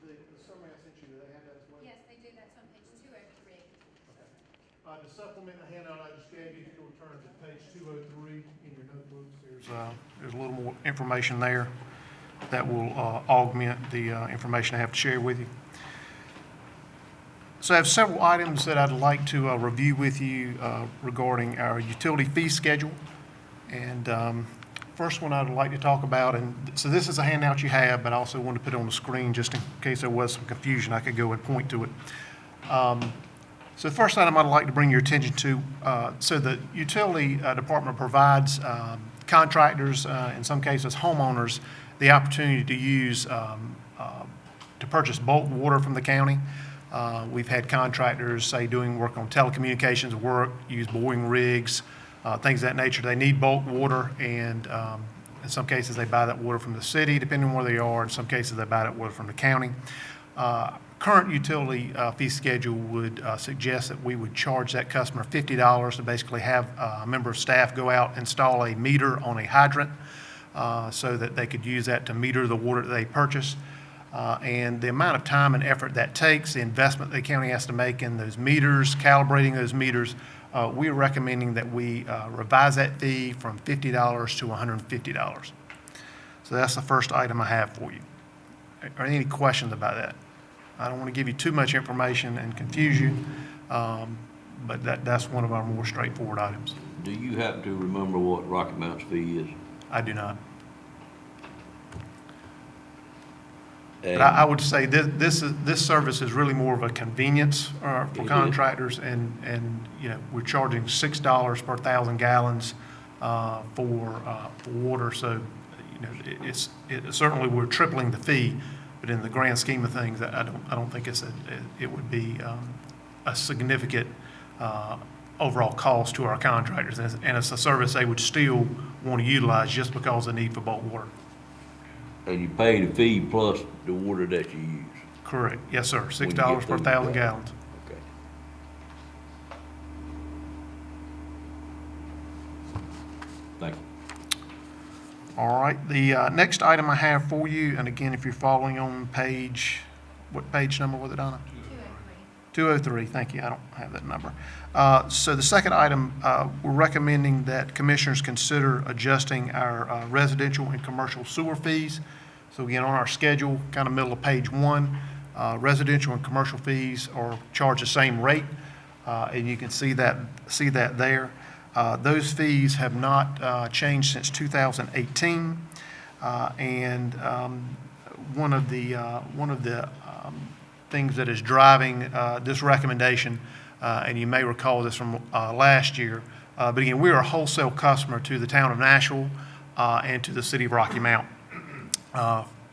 The summary I sent you, do they have that as well? Yes, they do, that's on page 203. To supplement the handout I just gave you, if you'll turn to page 203 in your notebooks, there's a little more information there that will augment the information I have to share with you. So I have several items that I'd like to review with you regarding our utility fee schedule. And first one I'd like to talk about, and so this is a handout you have, but I also want to put it on the screen just in case there was some confusion, I could go and point to it. So the first item I'd like to bring your attention to, so the utility department provides contractors, in some cases homeowners, the opportunity to use, to purchase bulk water from the county. We've had contractors, say, doing work on telecommunications work, use boring rigs, things of that nature. They need bulk water, and in some cases, they buy that water from the city, depending on where they are. In some cases, they buy that water from the county. Current utility fee schedule would suggest that we would charge that customer $50 to basically have a member of staff go out, install a meter on a hydrant so that they could use that to meter the water that they purchase. And the amount of time and effort that takes, the investment the county has to make in those meters, calibrating those meters, we're recommending that we revise that fee from $50 to $150. So that's the first item I have for you. Are there any questions about that? I don't want to give you too much information and confuse you, but that's one of our more straightforward items. Do you happen to remember what Rocky Mount's fee is? I do not. And But I would say this service is really more of a convenience for It is. contractors, and we're charging $6 per 1,000 gallons for water. So it's certainly we're tripling the fee, but in the grand scheme of things, I don't think it would be a significant overall cost to our contractors, and it's a service they would still want to utilize just because of the need for bulk water. And you pay the fee plus the water that you use? Correct. Yes, sir. When you $6 get per through 1,000 that. gallons. Okay. Thank you. All right. The next item I have for you, and again, if you're following on page, what page number was it, Donna? 203, thank you, I don't have that number. So the second item, we're recommending that commissioners consider adjusting our residential and commercial sewer fees. So again, on our schedule, kind of middle of page 1, residential and commercial fees are charged the same rate, and you can see that there. Those fees have not changed since 2018, and one of the things that is driving this recommendation, and you may recall this from last year, but again, we are a wholesale customer to the town of Nashville and to the city of Rocky Mount.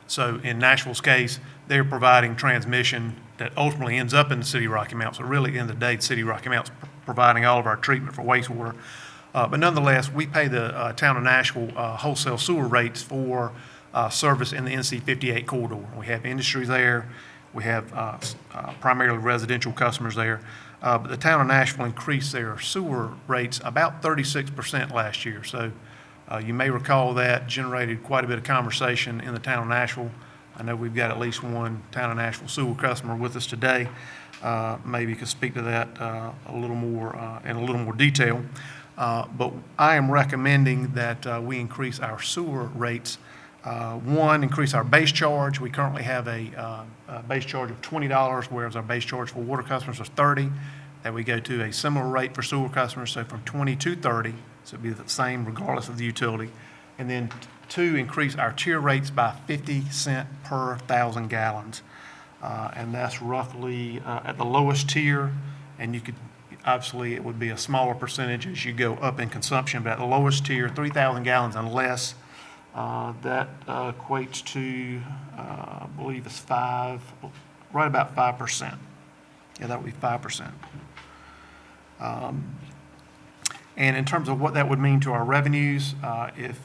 So in Nashville's case, they're providing transmission that ultimately ends up in the city of Rocky Mount. So really, at the end of the day, the city of Rocky Mount's providing all of our treatment for wastewater. But nonetheless, we pay the town of Nashville wholesale sewer rates for service in the NC 58 corridor. We have industries there. We have primarily residential customers there. But the town of Nashville increased their sewer rates about 36% last year. So you may recall that generated quite a bit of conversation in the town of Nashville. I know we've got at least one town of Nashville sewer customer with us today. Maybe you could speak to that a little more in a little more detail. But I am recommending that we increase our sewer rates. One, increase our base charge. We currently have a base charge of $20, whereas our base charge for water customers is $30. That we go to a similar rate for sewer customers, so from $20 to $30, so it'd be the same regardless of the utility. And then two, increase our tier rates by 50 cents per 1,000 gallons. And that's roughly at the lowest tier, and you could, obviously, it would be a smaller percentage as you go up in consumption, but at the lowest tier, 3,000 gallons and less, that equates to, I believe it's right about 5%. Yeah, that would be 5%. And in terms of what that would mean to our revenues, if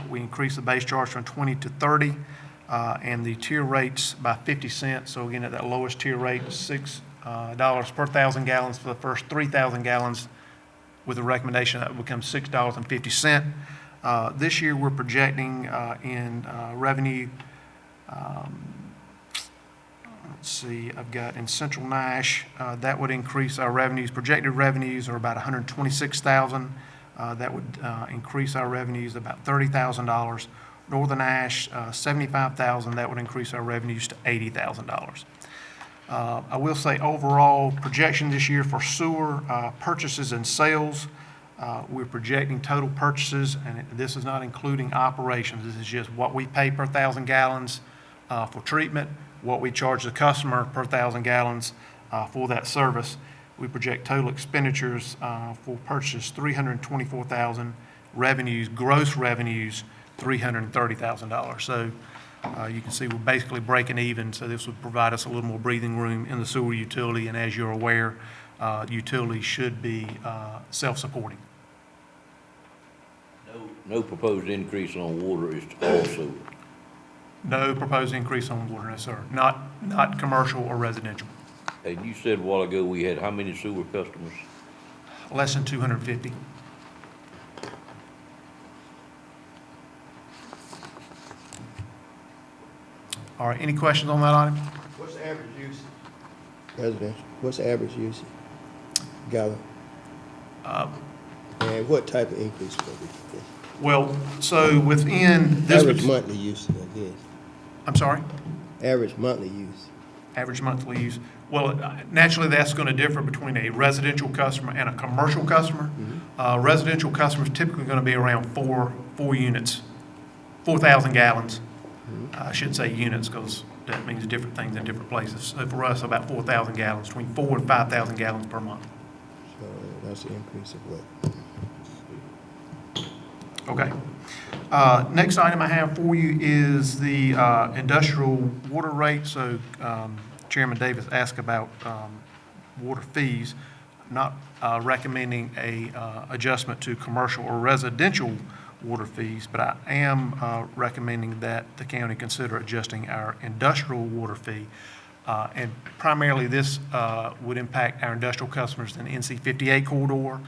we increase the base charge from 20 to 30, and the tier rates by 50 cents, so again, at that lowest tier rate, $6 per 1,000 gallons for the first 3,000 gallons, with a recommendation that would become $6.50. This year, we're projecting in revenue, let's see, I've got in Central Nash, that would increase our revenues. Projected revenues are about $126,000. That would increase our revenues about $30,000. Northern Nash, $75,000. That would increase our revenues to $80,000. I will say overall projection this year for sewer purchases and sales, we're projecting total purchases, and this is not including operations. This is just what we pay per 1,000 gallons for treatment, what we charge the customer per 1,000 gallons for that service. We project total expenditures for purchases $324,000, revenues, gross revenues $330,000. So you can see we're basically breaking even, so this would provide us a little more breathing room in the sewer utility, and as you're aware, utilities should be self-supporting. No proposed increase on water is all sewer. No proposed increase on water, no, sir. Not commercial or residential. And you said a while ago we had how many sewer customers? Less than 250. All right, any questions on that item? What's the average usage? Residential. What's the average usage? Gallon. And what type of increase will we get? Well, so within this. Average monthly use, I guess. I'm sorry? Average monthly use. Average monthly use. Well, naturally, that's going to differ between a residential customer and a commercial customer. Residential customers typically going to be around four units, 4,000 gallons. I shouldn't say units because that means different things in different places. So for us, about 4,000 gallons, between 4,000 and 5,000 gallons per month. So that's an increase of what? Okay. Next item I have for you is the industrial water rate. So Chairman Davis asked about water fees, not recommending a adjustment to commercial or residential water fees, but I am recommending that the county consider adjusting our industrial water fee. And primarily this would impact our industrial customers in the NC 58 corridor,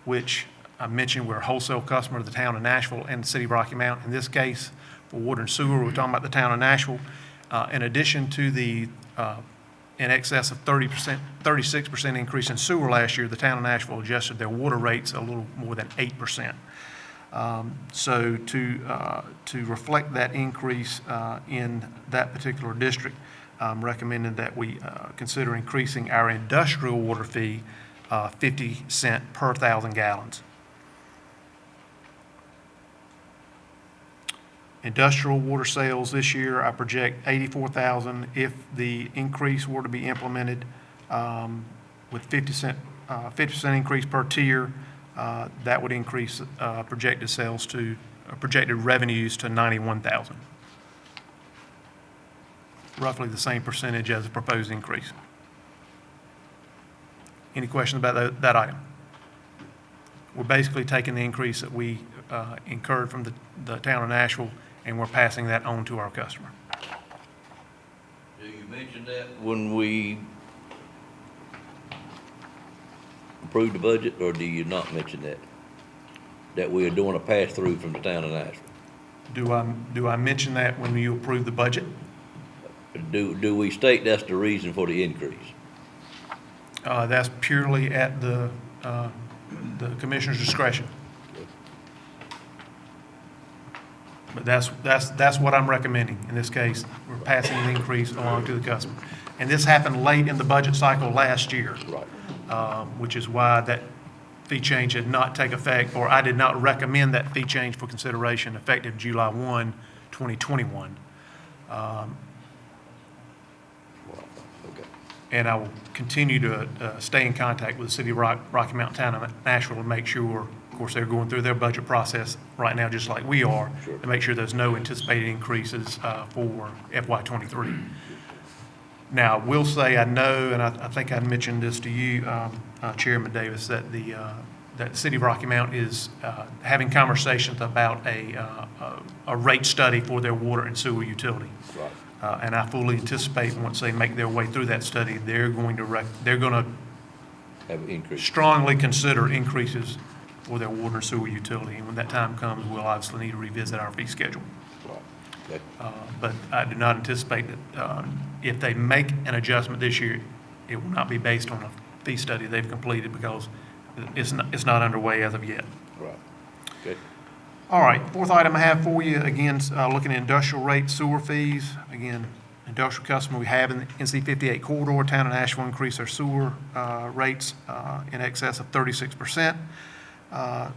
which I mentioned we're a wholesale customer of the town of Nashville and the city of Rocky Mount. In this case, for water and sewer, we're talking about the town of Nashville. In addition to the in excess of 36% increase in sewer last year, the town of Nashville adjusted their water rates a little more than 8%. So to reflect that increase in that particular district, I'm recommending that we consider increasing our industrial water fee 50 cents per 1,000 gallons. Industrial water sales this year, I project 84,000. If the increase were to be implemented with 50% increase per tier, that would increase projected sales to projected revenues to 91,000. Roughly the same percentage as the proposed increase. Any questions about that item? we're basically taking the increase that we incurred from the town of Nashville, and we're passing that on to our customer. Do you mention that when we approve the budget, or do you not mention that? That we are doing a pass-through from the town of Nashville? Do I mention that when you approve the budget? Do we state that's the reason for the increase? That's purely at the commissioner's discretion. But that's what I'm recommending in this case. We're passing the increase along to the customer. And this happened late in the budget cycle last year. Right. Which is why that fee change did not take effect, or I did not recommend that fee change for consideration effective July 1, 2021. Okay. And I will continue to stay in contact with the City of Rocky Mountain Town of Nashville to make sure, of course, they're going through their budget process right now, just like we are, Sure. to make sure there's no anticipated increases for FY '23. Now, I will say, I know, and I think I mentioned this to you, Chairman Davis, that that the City of Rocky Mount is having conversations about a rate study for their water and sewer utility. Right. And I fully anticipate once they make their way through that study, they're going to Have an increase. strongly consider increases for their water and sewer utility. And when that time comes, we'll obviously need to revisit our fee schedule. Right. Okay. But I do not anticipate that if they make an adjustment this year, it will not be based on a fee study they've completed, because it's not underway as of yet. Right. Okay. All right, fourth item I have for you, again, looking at industrial rate sewer fees. Again, industrial customer, we have in the NC 58 corridor, town of Nashville increased their sewer rates in excess of 36%.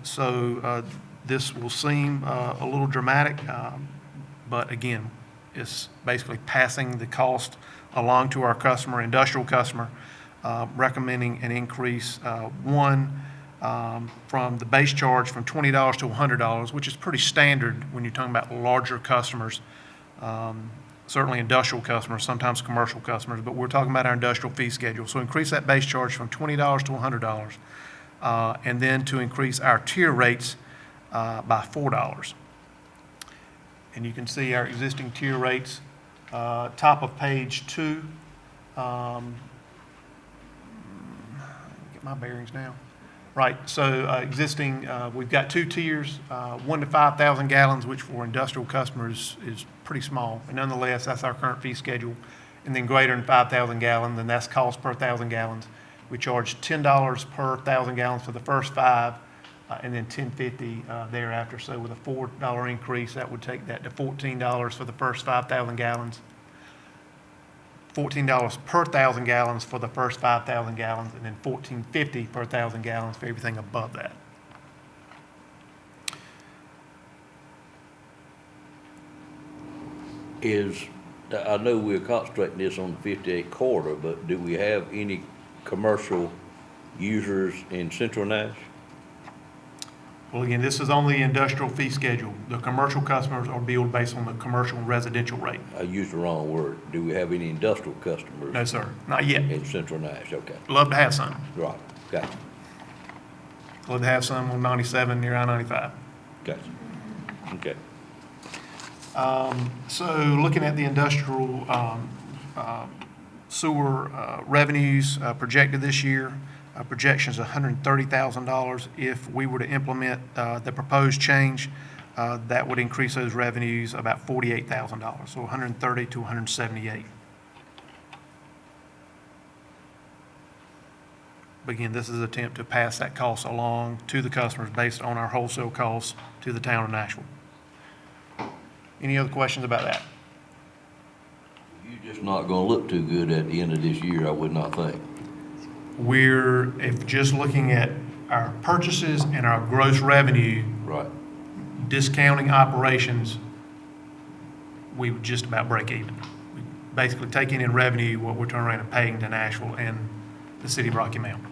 So this will seem a little dramatic, but again, it's basically passing the cost along to our customer, industrial customer, recommending an increase, from the base charge from $20 to $100, which is pretty standard when you're talking about larger customers, certainly industrial customers, sometimes commercial customers, but we're talking about our industrial fee schedule. So increase that base charge from $20 to $100, and then to increase our tier rates by $4. And you can see our existing tier rates, top of page 2. Get my bearings now. Right, so existing, we've got 2 tiers, 1 to 5,000 gallons, which for industrial customers is pretty small, but nonetheless, that's our current fee schedule. And then greater than 5,000 gallons, and that's cost per 1,000 gallons. We charge $10 per 1,000 gallons for the first 5, and then $10.50 thereafter. So with a $4 increase, that would take that to $14 for the first 5,000 gallons. $14 per 1,000 gallons for the first 5,000 gallons, and then $14.50 per 1,000 gallons for everything above that. I know we're concentrating this on the 58 corridor, but do we have any commercial users in Central Nash? Well, again, this is on the industrial fee schedule. The commercial customers are billed based on the commercial and residential rate. I used the wrong word. Do we have any industrial customers? No, sir, not yet. In Central Nash, okay. Love to have some. Right, gotcha, Love to have some on 97 near I-95. gotcha. Okay. So looking at the industrial sewer revenues projected this year, projections $130,000. If we were to implement the proposed change, that would increase those revenues about $48,000, so 130 to 178. But again, this is an attempt to pass that cost along to the customers based on our wholesale costs to the town of Nashville. Any other questions about that? You're just not gonna look too good at the end of this year, I would not think. If just looking at our purchases and our gross revenue, Right. discounting operations, we would just about break even. We basically taking in revenue what we're turning around and paying to Nashville and the city of Rocky Mount,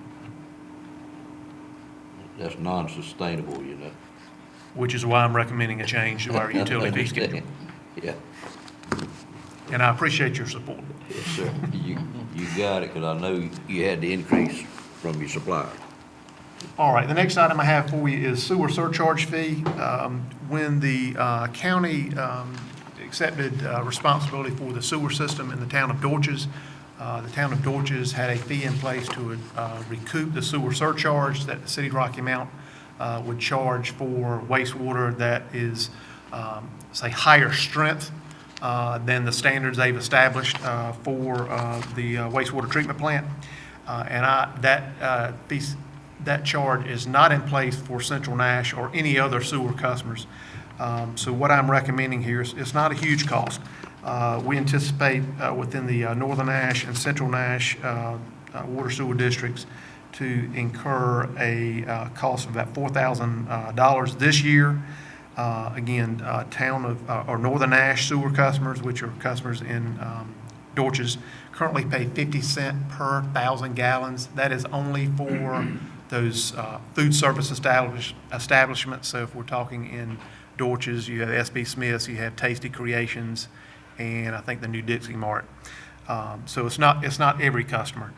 That's non-sustainable, you know. which is why I'm recommending a change to our utility fee schedule. Yeah, And I appreciate your support. yes, sir. You got it, because I know you had the increase from your supplier. All right, the next item I have for you is sewer surcharge fee. When the county accepted responsibility for the sewer system in the town of Dorches, the town of Dorches had a fee in place to recoup the sewer surcharge that the city of Rocky Mount would charge for wastewater that is, say, higher strength than the standards they've established for the wastewater treatment plant. That charge is not in place for Central Nash or any other sewer customers. So what I'm recommending here is, it's not a huge cost. We anticipate within the Northern Nash and Central Nash water sewer districts to incur a cost of about $4,000 this year. Again, town of, or Northern Nash sewer customers, which are customers in Dorches, currently pay 50 cents per 1,000 gallons. That is only for those food service establishments. So if we're talking in Dorches, you have SB Smith's, you have Tasty Creations, and I think the new Dixie Mart. So it's not every customer.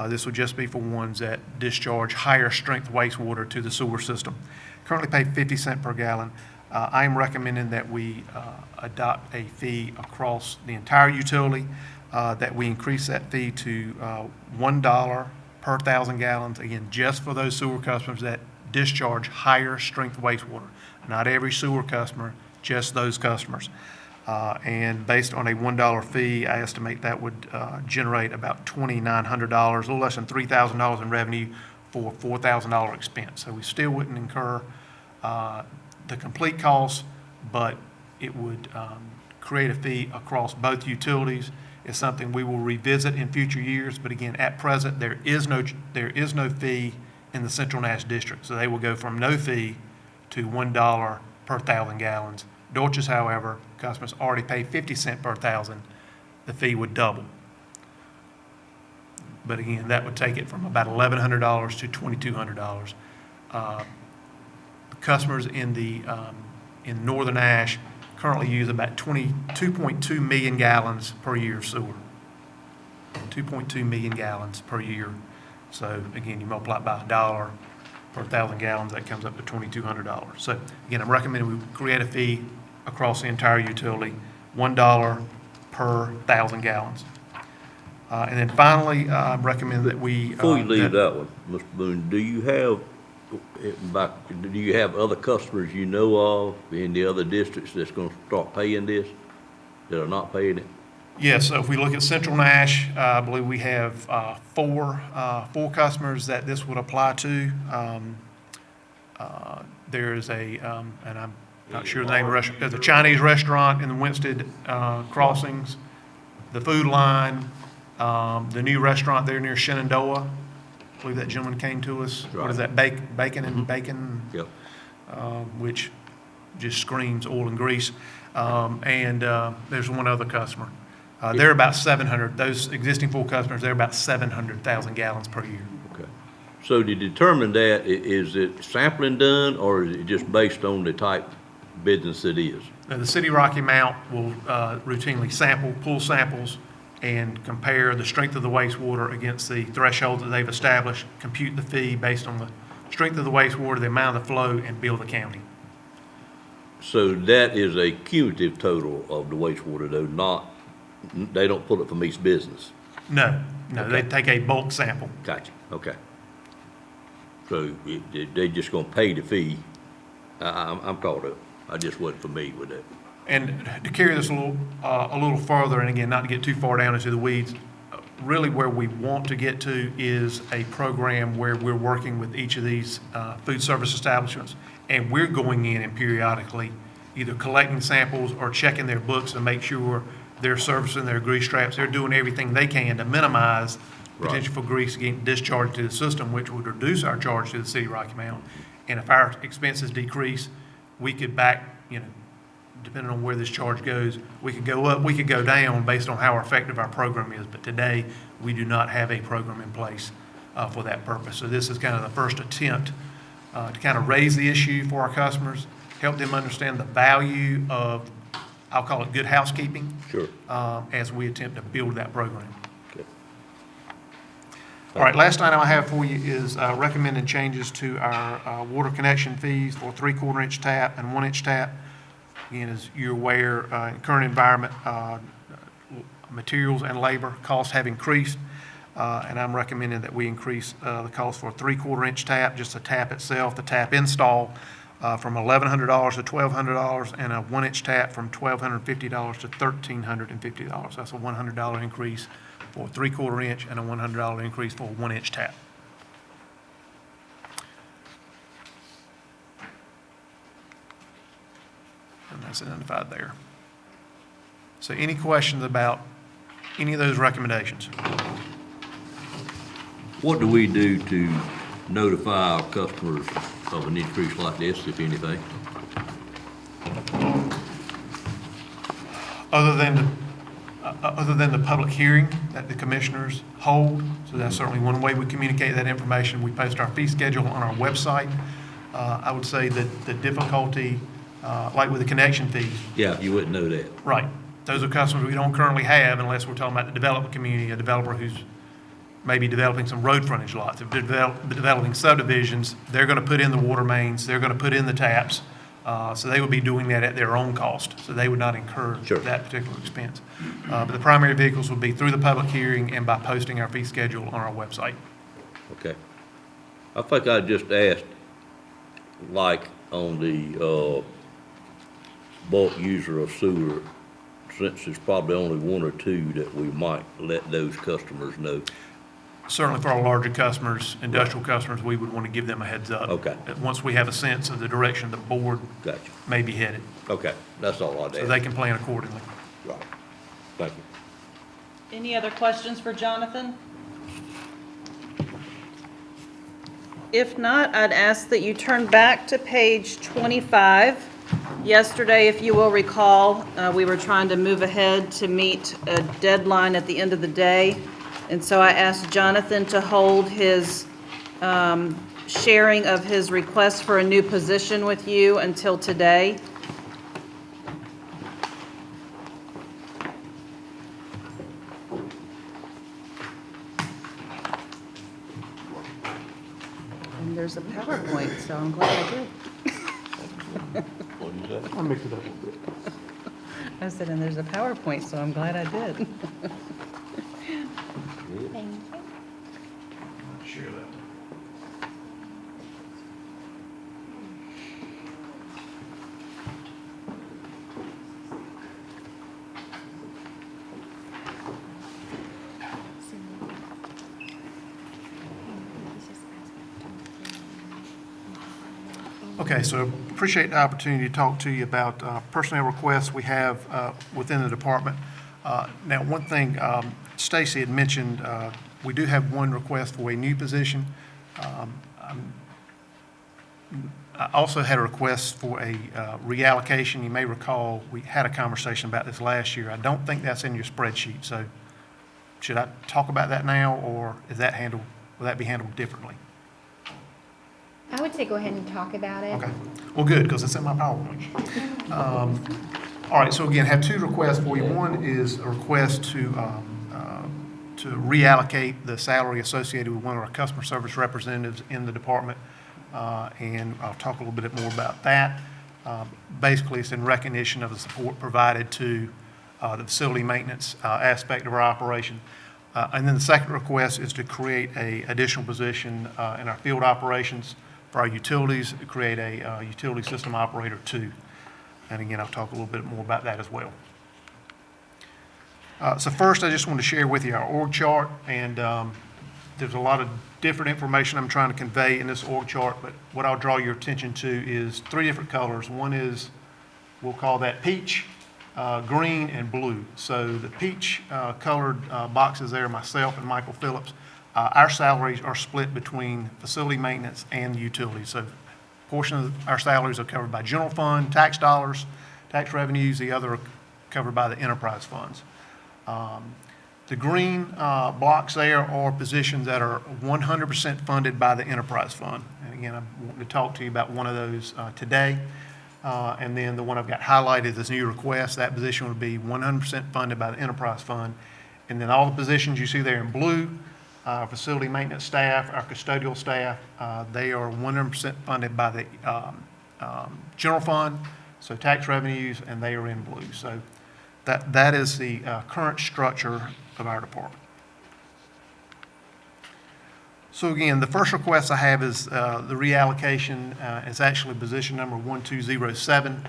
This would just be for ones that discharge higher strength wastewater to the sewer system. Currently pay 50 cents per gallon. I am recommending that we adopt a fee across the entire utility, that we increase that fee to $1 per 1,000 gallons, again, just for those sewer customers that discharge higher strength wastewater. Not every sewer customer, just those customers. And based on a $1 fee, I estimate that would generate about $2,900, a little less than $3,000 in revenue for $4,000 expense. So we still wouldn't incur the complete cost, but it would create a fee across both utilities. It's something we will revisit in future years, but again, at present, there is no fee in the Central Nash District. So they will go from no fee to $1 per 1,000 gallons. Dorches, however, customers already pay 50 cents per 1,000. The fee would double. But again, that would take it from about $1,100 to $2,200. Customers in Northern Ash currently use about 2.2 million gallons per year of sewer. 2.2 million gallons per year. So again, you multiply it by $1 per 1,000 gallons, that comes up to $2,200. So again, I'm recommending we create a fee across the entire utility, $1 per 1,000 gallons. And then finally, I'm recommending that we... Before you leave that one, Mr. Boone, do you have other customers you know of in the other districts that's going to start paying this, that are not paying it? Yes, so if we look at Central Nash, I believe we have four customers that this would apply to. There's and I'm not sure the name of the restaurant, there's a Chinese restaurant in the Winsted Crossings, the Food Line, the new restaurant there near Shenandoah. I believe that gentleman came to us. Right. What is that, bacon and bacon? Yep. Which just screams oil and grease. And there's one other customer. They're about 700, those existing full customers, they're about 700,000 gallons per year. Okay. So to determine that, is it sampling done, or is it just based on the type business it is? Now, the City of Rocky Mount will routinely pull samples, and compare the strength of the wastewater against the threshold that they've established, compute the fee based on the strength of the wastewater, the amount of the flow, and bill the county. So that is a cumulative total of the wastewater, though, they don't pull it from each business? No, Okay. They take a bulk sample. Gotcha, okay. So they're just gonna pay the fee? I'm caught up. I just wasn't familiar with that. And to carry this a little further, and again, not to get too far down into the weeds, really where we want to get to is a program where we're working with each of these food service establishments, and we're going in and periodically either collecting samples or checking their books to make sure they're servicing their grease traps. They're doing everything they can to minimize potential for grease getting discharged to the system, which would reduce our charge to the City of Rocky Mount. And if our expenses decrease, we could depending on where this charge goes, we could go up, we could go down based on how effective our program is. But today, we do not have a program in place for that purpose. So this is kind of the first attempt to kind of raise the issue for our customers, help them understand the value of, I'll call it good housekeeping. Sure. As we attempt to build that program. Okay. All right, last item I have for you is recommended changes to our water connection fees for 3/4 inch tap and 1 inch tap. Again, as you're aware, in current environment, materials and labor costs have increased, and I'm recommending that we increase the cost for a 3/4 inch tap, just the tap itself, the tap install, from $1,100 to $1,200, and a 1 inch tap from $1,250 to $1,350. That's a $100 increase for a 3/4 inch and a $100 increase for a 1 inch tap. And that's identified there. So any questions about any of those recommendations? What do we do to notify our customers of an increase like this, if anything? Other than the public hearing that the commissioners hold, so that's certainly one way we communicate that information. We post our fee schedule on our website. I would say that the difficulty, like with the connection fees, Yeah, you wouldn't know that. right, those are customers we don't currently have unless we're talking about the development community, a developer who's maybe developing some road frontage lots. If they're developing subdivisions, they're going to put in the water mains, they're going to put in the taps, so they would be doing that at their own cost, so they would not incur Sure. that particular expense. But the primary vehicles would be through the public hearing and by posting our fee schedule on our website. Okay. I think I just asked, like, on the, bulk user of sewer, since there's probably only one or two that we might let those customers know. Certainly for our larger customers, industrial customers, we would want to give them a heads up. Okay. Once we have a sense of the direction the board Gotcha. may be headed, Okay, that's all I'd ask. so they can plan accordingly. Right. Thank you. Any other questions for Jonathan? If not, I'd ask that you turn back to page 25. Yesterday, if you will recall, we were trying to move ahead to meet a deadline at the end of the day. And so I asked Jonathan to hold his sharing of his request for a new position with you until today. And there's a PowerPoint, so I'm glad I did. I mixed it up a little bit. I said, and there's a PowerPoint, so I'm glad I did. Thank you. Share that. Okay, so appreciate the opportunity to talk to you about personnel requests we have within the department. Now, one thing Stacy had mentioned, we do have one request for a new position. I also had a request for a reallocation. You may recall, we had a conversation about this last year. I don't think that's in your spreadsheet, so should I talk about that now, or is that handled, will that be handled differently? I would say go ahead and talk about it. Okay, well, good, because it's in my PowerPoint. All right, so again, have two requests for you. One is a request to reallocate the salary associated with one of our customer service representatives in the department, and I'll talk a little bit more about that. Basically, it's in recognition of the support provided to the facility maintenance aspect of our operation. And then the second request is to create a additional position in our field operations for our utilities, to create a utility system operator 2. And again, I'll talk a little bit more about that as well. So first, I just want to share with you our org chart, and there's a lot of different information I'm trying to convey in this org chart, but what I'll draw your attention to is 3 different colors. One is, we'll call that peach, green, and blue. So the peach colored boxes there, myself and Michael Phillips, our salaries are split between facility maintenance and utilities. So a portion of our salaries are covered by general fund, tax dollars, tax revenues, the other are covered by the enterprise funds. The green blocks there are positions that are 100% funded by the enterprise fund. And again, I'm wanting to talk to you about one of those today. And then the one I've got highlighted as new request, that position would be 100% funded by the enterprise fund. And then all the positions you see there in blue our facility maintenance staff, our custodial staff. They are 100% funded by the general fund, so tax revenues, and they are in blue. So that is the current structure of our department. So again, the first request I have is the reallocation. It's actually position number 1207.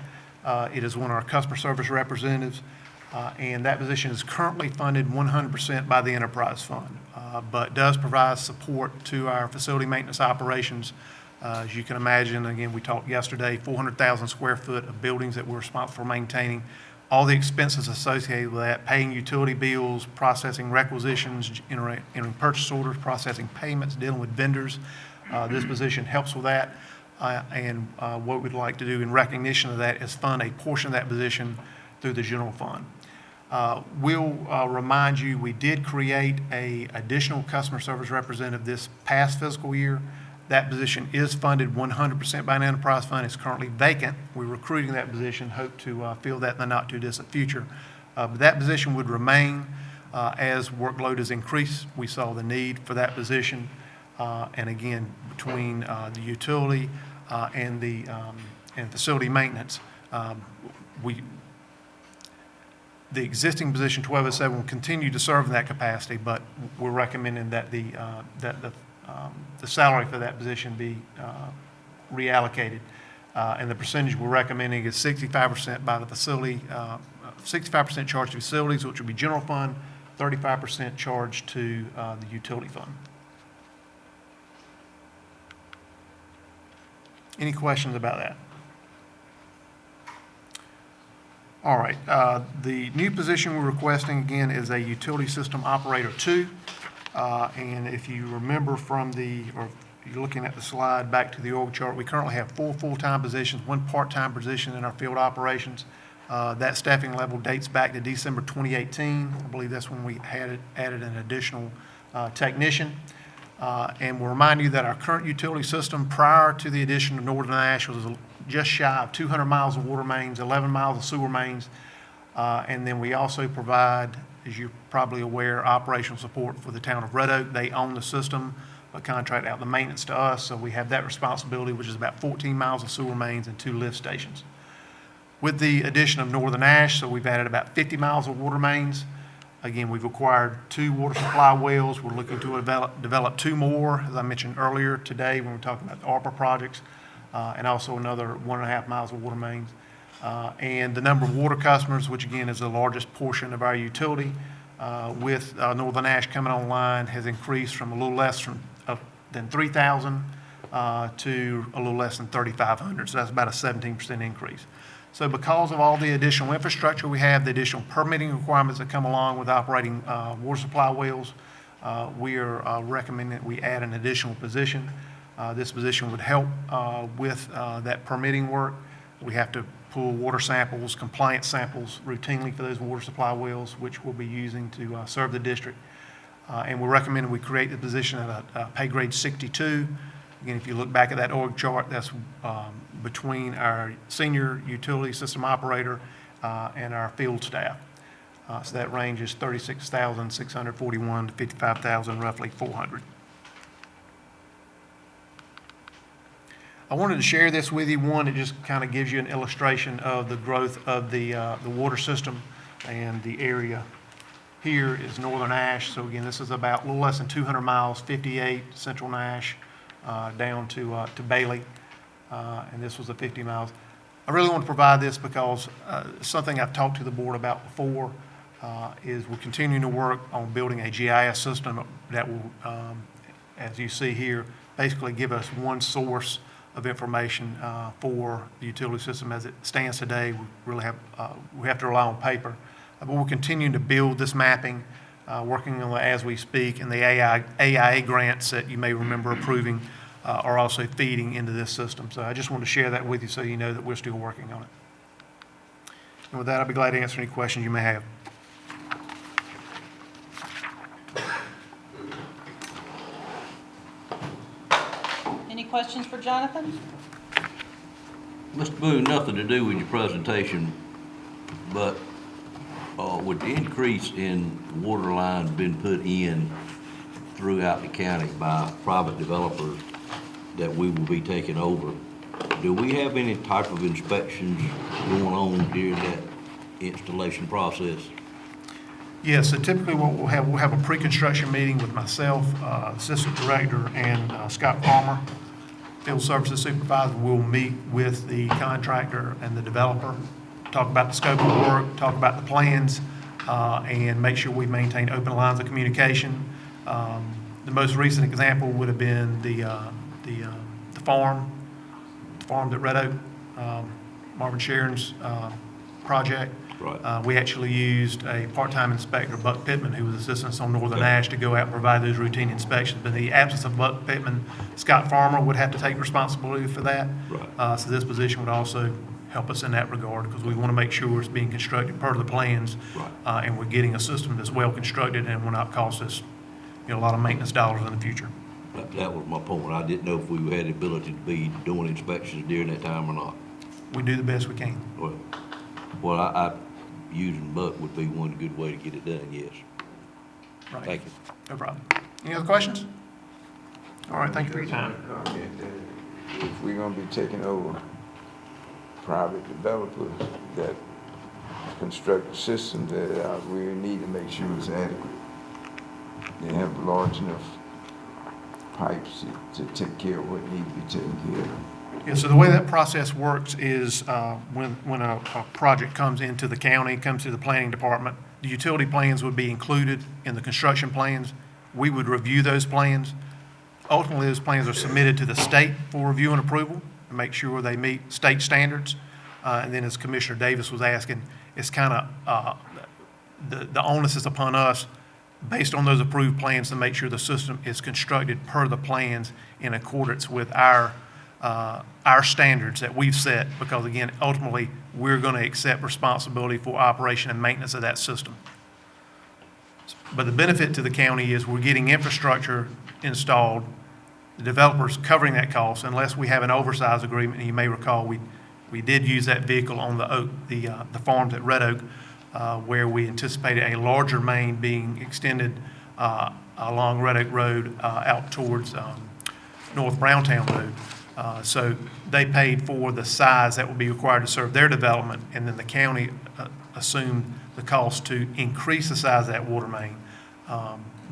It is one of our customer service representatives, and that position is currently funded 100% by the enterprise fund, but does provide support to our facility maintenance operations. As you can imagine, again, we talked yesterday, 400,000 square foot of buildings that we're responsible for maintaining. All the expenses associated with that, paying utility bills, processing requisitions, entering purchase orders, processing payments, dealing with vendors. This position helps with that. And what we'd like to do in recognition of that is fund a portion of that position through the general fund. We'll remind you, we did create an additional customer service representative this past fiscal year. That position is funded 100% by an enterprise fund. It's currently vacant. We're recruiting that position, hope to fill that in the not-too-distant future. But that position would remain as workload is increased. We saw the need for that position. And again, between the utility and facility maintenance, the existing position 1207 will continue to serve in that capacity, but we're recommending that the salary for that position be reallocated. And the percentage we're recommending is 65% by the facility, 65% charged to facilities, which would be general fund, 35% charged to the utility fund. Any questions about that? All right, the new position we're requesting, again, is a utility system operator 2. And if you remember from or if you're looking at the slide back to the org chart, we currently have 4 full-time positions, 1 part-time position in our field operations. That staffing level dates back to December 2018. I believe that's when we added an additional technician. And we'll remind you that our current utility system prior to the addition of Northern Ash was just shy of 200 miles of water mains, 11 miles of sewer mains. And then we also provide, as you're probably aware, operational support for the town of Red Oak. They own the system, but contract out the maintenance to us. So we have that responsibility, which is about 14 miles of sewer mains and 2 lift stations. With the addition of Northern Ash, so we've added about 50 miles of water mains. Again, we've acquired 2 water supply wells. We're looking to develop 2 more, as I mentioned earlier today when we were talking about the ARPA projects, and also another 1.5 miles of water mains. And the number of water customers, which again is the largest portion of our utility, with Northern Ash coming online, has increased from a little less than 3,000 to a little less than 3,500. So that's about a 17% increase. So because of all the additional infrastructure we have, the additional permitting requirements that come along with operating water supply wells, we are recommending that we add an additional position. This position would help with that permitting work. We have to pull water samples, compliance samples routinely for those water supply wells, which we'll be using to serve the district. And we recommend we create the position at a pay grade 62. Again, if you look back at that org chart, that's between our senior utility system operator and our field staff. So that range is $36,641 to $55,000, roughly $400. I wanted to share this with you. One, it just kind of gives you an illustration of the growth of the water system, and the area here is Northern Ash. So again, this is about a little less than 200 miles, 58 Central Nash, down to Bailey, and this was the 50 miles. I really want to provide this because something I've talked to the board about before is we're continuing to work on building a GIS system that will, as you see here, basically give us one source of information for the utility system as it stands today. We have to rely on paper, but we're continuing to build this mapping, working on it as we speak, and the AIA grants that you may remember approving are also feeding into this system. So I just want to share that with you so you know that we're still working on it. And with that, I'll be glad to answer any questions you may have. Any questions for Jonathan? Mr. Boone, nothing to do with your presentation, but with the increase in water lines being put in, throughout the county by private developers that we will be taking over. Do we have any type of inspections going on during that installation process? Yes, so typically what we'll have a pre-construction meeting with myself, Assistant Director, and Scott Farmer, Field Services Supervisor. We'll meet with the contractor and the developer, talk about the scope of work, talk about the plans, and make sure we maintain open lines of communication. The most recent example would have been the farm at Red Oak, Marvin Sharon's project. Right. We actually used a part-time inspector, Buck Pittman, who was assisting us on Northern Ash, to go out and provide those routine inspections. But in the absence of Buck Pittman, Scott Farmer would have to take responsibility for that. Right. So this position would also help us in that regard, because we want to make sure it's being constructed per the plans. Right. And we're getting a system that's well constructed and will not cost us, a lot of maintenance dollars in the future. That was my point. I didn't know if we had the ability to be doing inspections during that time or not. We do the best we can. Well, I using Buck would be one good way to get it done, yes. Right. Thank you. No problem. Any other questions? All right, thank you for your time. Comment that if we're gonna be taking over private developers that construct systems, that we need to make sure it's adequate. They have large enough pipes to take care of what needs to be taken care of. Yeah, so the way that process works is when a project comes into the county, comes to the planning department, the utility plans would be included in the construction plans. We would review those plans. Ultimately, those plans are submitted to the state for review and approval to make sure they meet state standards. And then, as Commissioner Davis was asking, it's kind of, the onus is upon us, based on those approved plans, to make sure the system is constructed per the plans in accordance with our standards that we've set, because again, ultimately, we're going to accept responsibility for operation and maintenance of that system. But the benefit to the county is we're getting infrastructure installed, the developer's covering that cost, unless we have an oversize agreement. And you may recall, we did use that vehicle on the farms at Red Oak, where we anticipated a larger main being extended along Red Oak Road out towards North Browntown Road. So they paid for the size that would be required to serve their development, and then the county assumed the cost to increase the size of that water main.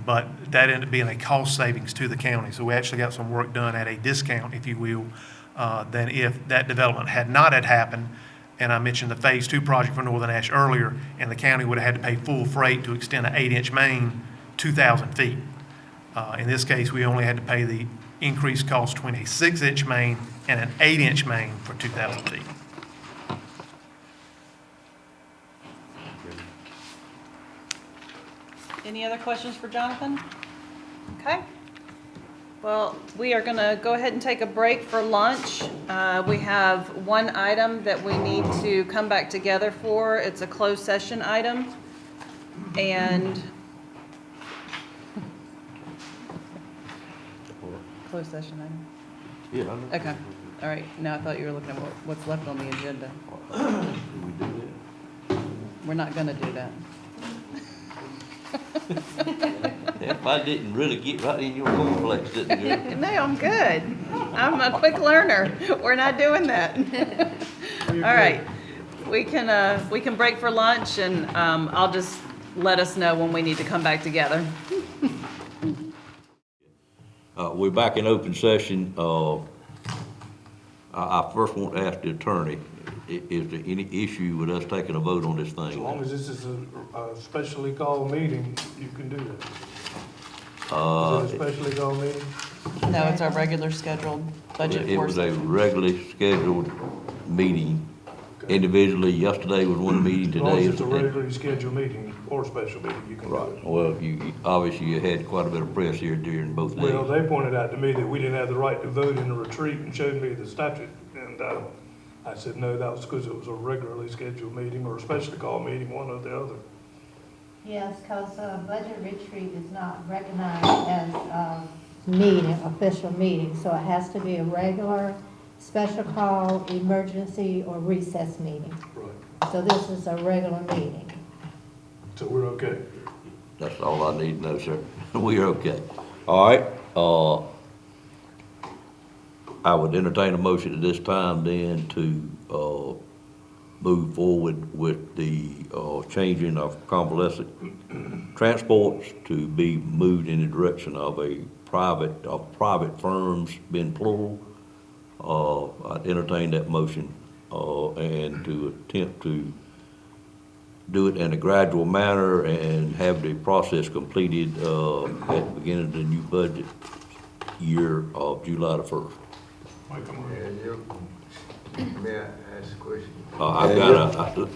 But that ended up being a cost savings to the county. So we actually got some work done at a discount, if you will, than if that development had not happened. And I mentioned the Phase 2 project for Northern Ash earlier, and the county would have had to pay full freight to extend an 8-inch main 2,000 feet. In this case, we only had to pay the increased cost between a 6-inch main and an 8-inch main for 2,000 feet. Any other questions for Jonathan? Okay. Well, we are going to go ahead and take a break for lunch. We have one item that we need to come back together for. It's a closed session item. And closed session item? Yeah, I know. Okay. All right. Now I thought you were looking at what's left on the agenda. We do that. We're not going to do that. If I didn't really get right in your cornflakes, didn't you? No, I'm good. I'm a quick learner. We're not doing that. All right. We can break for lunch, and I'll just let us know when we need to come back together. We're back in open session. I first want to ask the attorney, is there any issue with us taking a vote on this thing? As long as this is a specially called meeting, you can do that. Is it a specially called meeting? No, it's our regular scheduled budget. It was a regularly scheduled meeting. Individually, yesterday was one meeting, As long as today it's is a the next. regularly scheduled meeting or a special meeting, you can do Right. it. Well, you obviously you had quite a bit of press here during both days. Well, they pointed out to me that we didn't have the right to vote in the retreat and showed me the statute. And I said, no, that was because it was a regularly scheduled meeting or a specially called meeting, one or the other. Yes, because budget retreat is not recognized as a meeting, official meeting, so it has to be a regular, special call, emergency, or recess meeting. Right. So this is a regular meeting. So we're okay. That's all I need to know, sir. We are okay. All right, I would entertain a motion at this time then to, move forward with the, changing of convalescent transports to be moved in the direction of private firms, being plural. I'd entertain that motion, and to attempt to do it in a gradual manner and have the process completed, at the beginning of the new budget year of July the 1st. May I ask a question?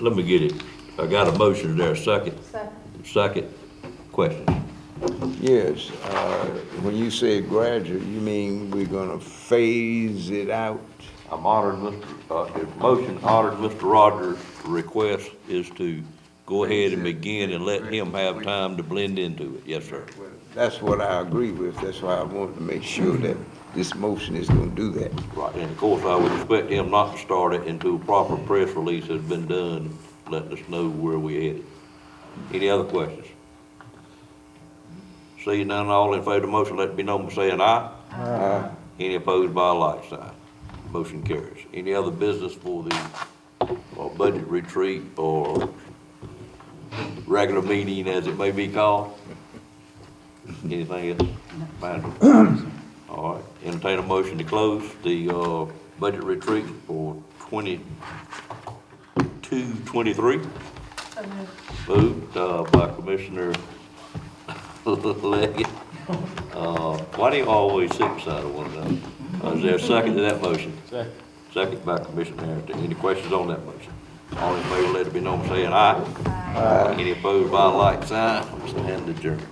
Let me get it. I got a motion, is there a second? Second, question. Yes, when you say gradual, you mean we're gonna phase it out? I'm honoring the motion honored Mr. Rogers' request is to go ahead and begin and let him have time to blend into it. Yes, sir. That's what I agree with. That's why I wanted to make sure that this motion is gonna do that. Right, and of course, I would expect him not to start it until a proper press release has been done, letting us know where we're headed. Any other questions? Seeing none, all in favor of the motion, let it be known by saying aye. Aye. Any opposed by a like sign. Motion carries. Any other business for the budget retreat or regular meeting, as it may be called? Anything else? Manager? All right, entertain a motion to close the budget retreat for 22-23. Moved by Commissioner Leggett. Why do you always sit beside one another? Is there a second to that motion? Second. Second by Commissioner Harrington. Any questions on that motion? All in favor, let it be known by saying aye. Aye. Any opposed by a like sign? Stand adjourned.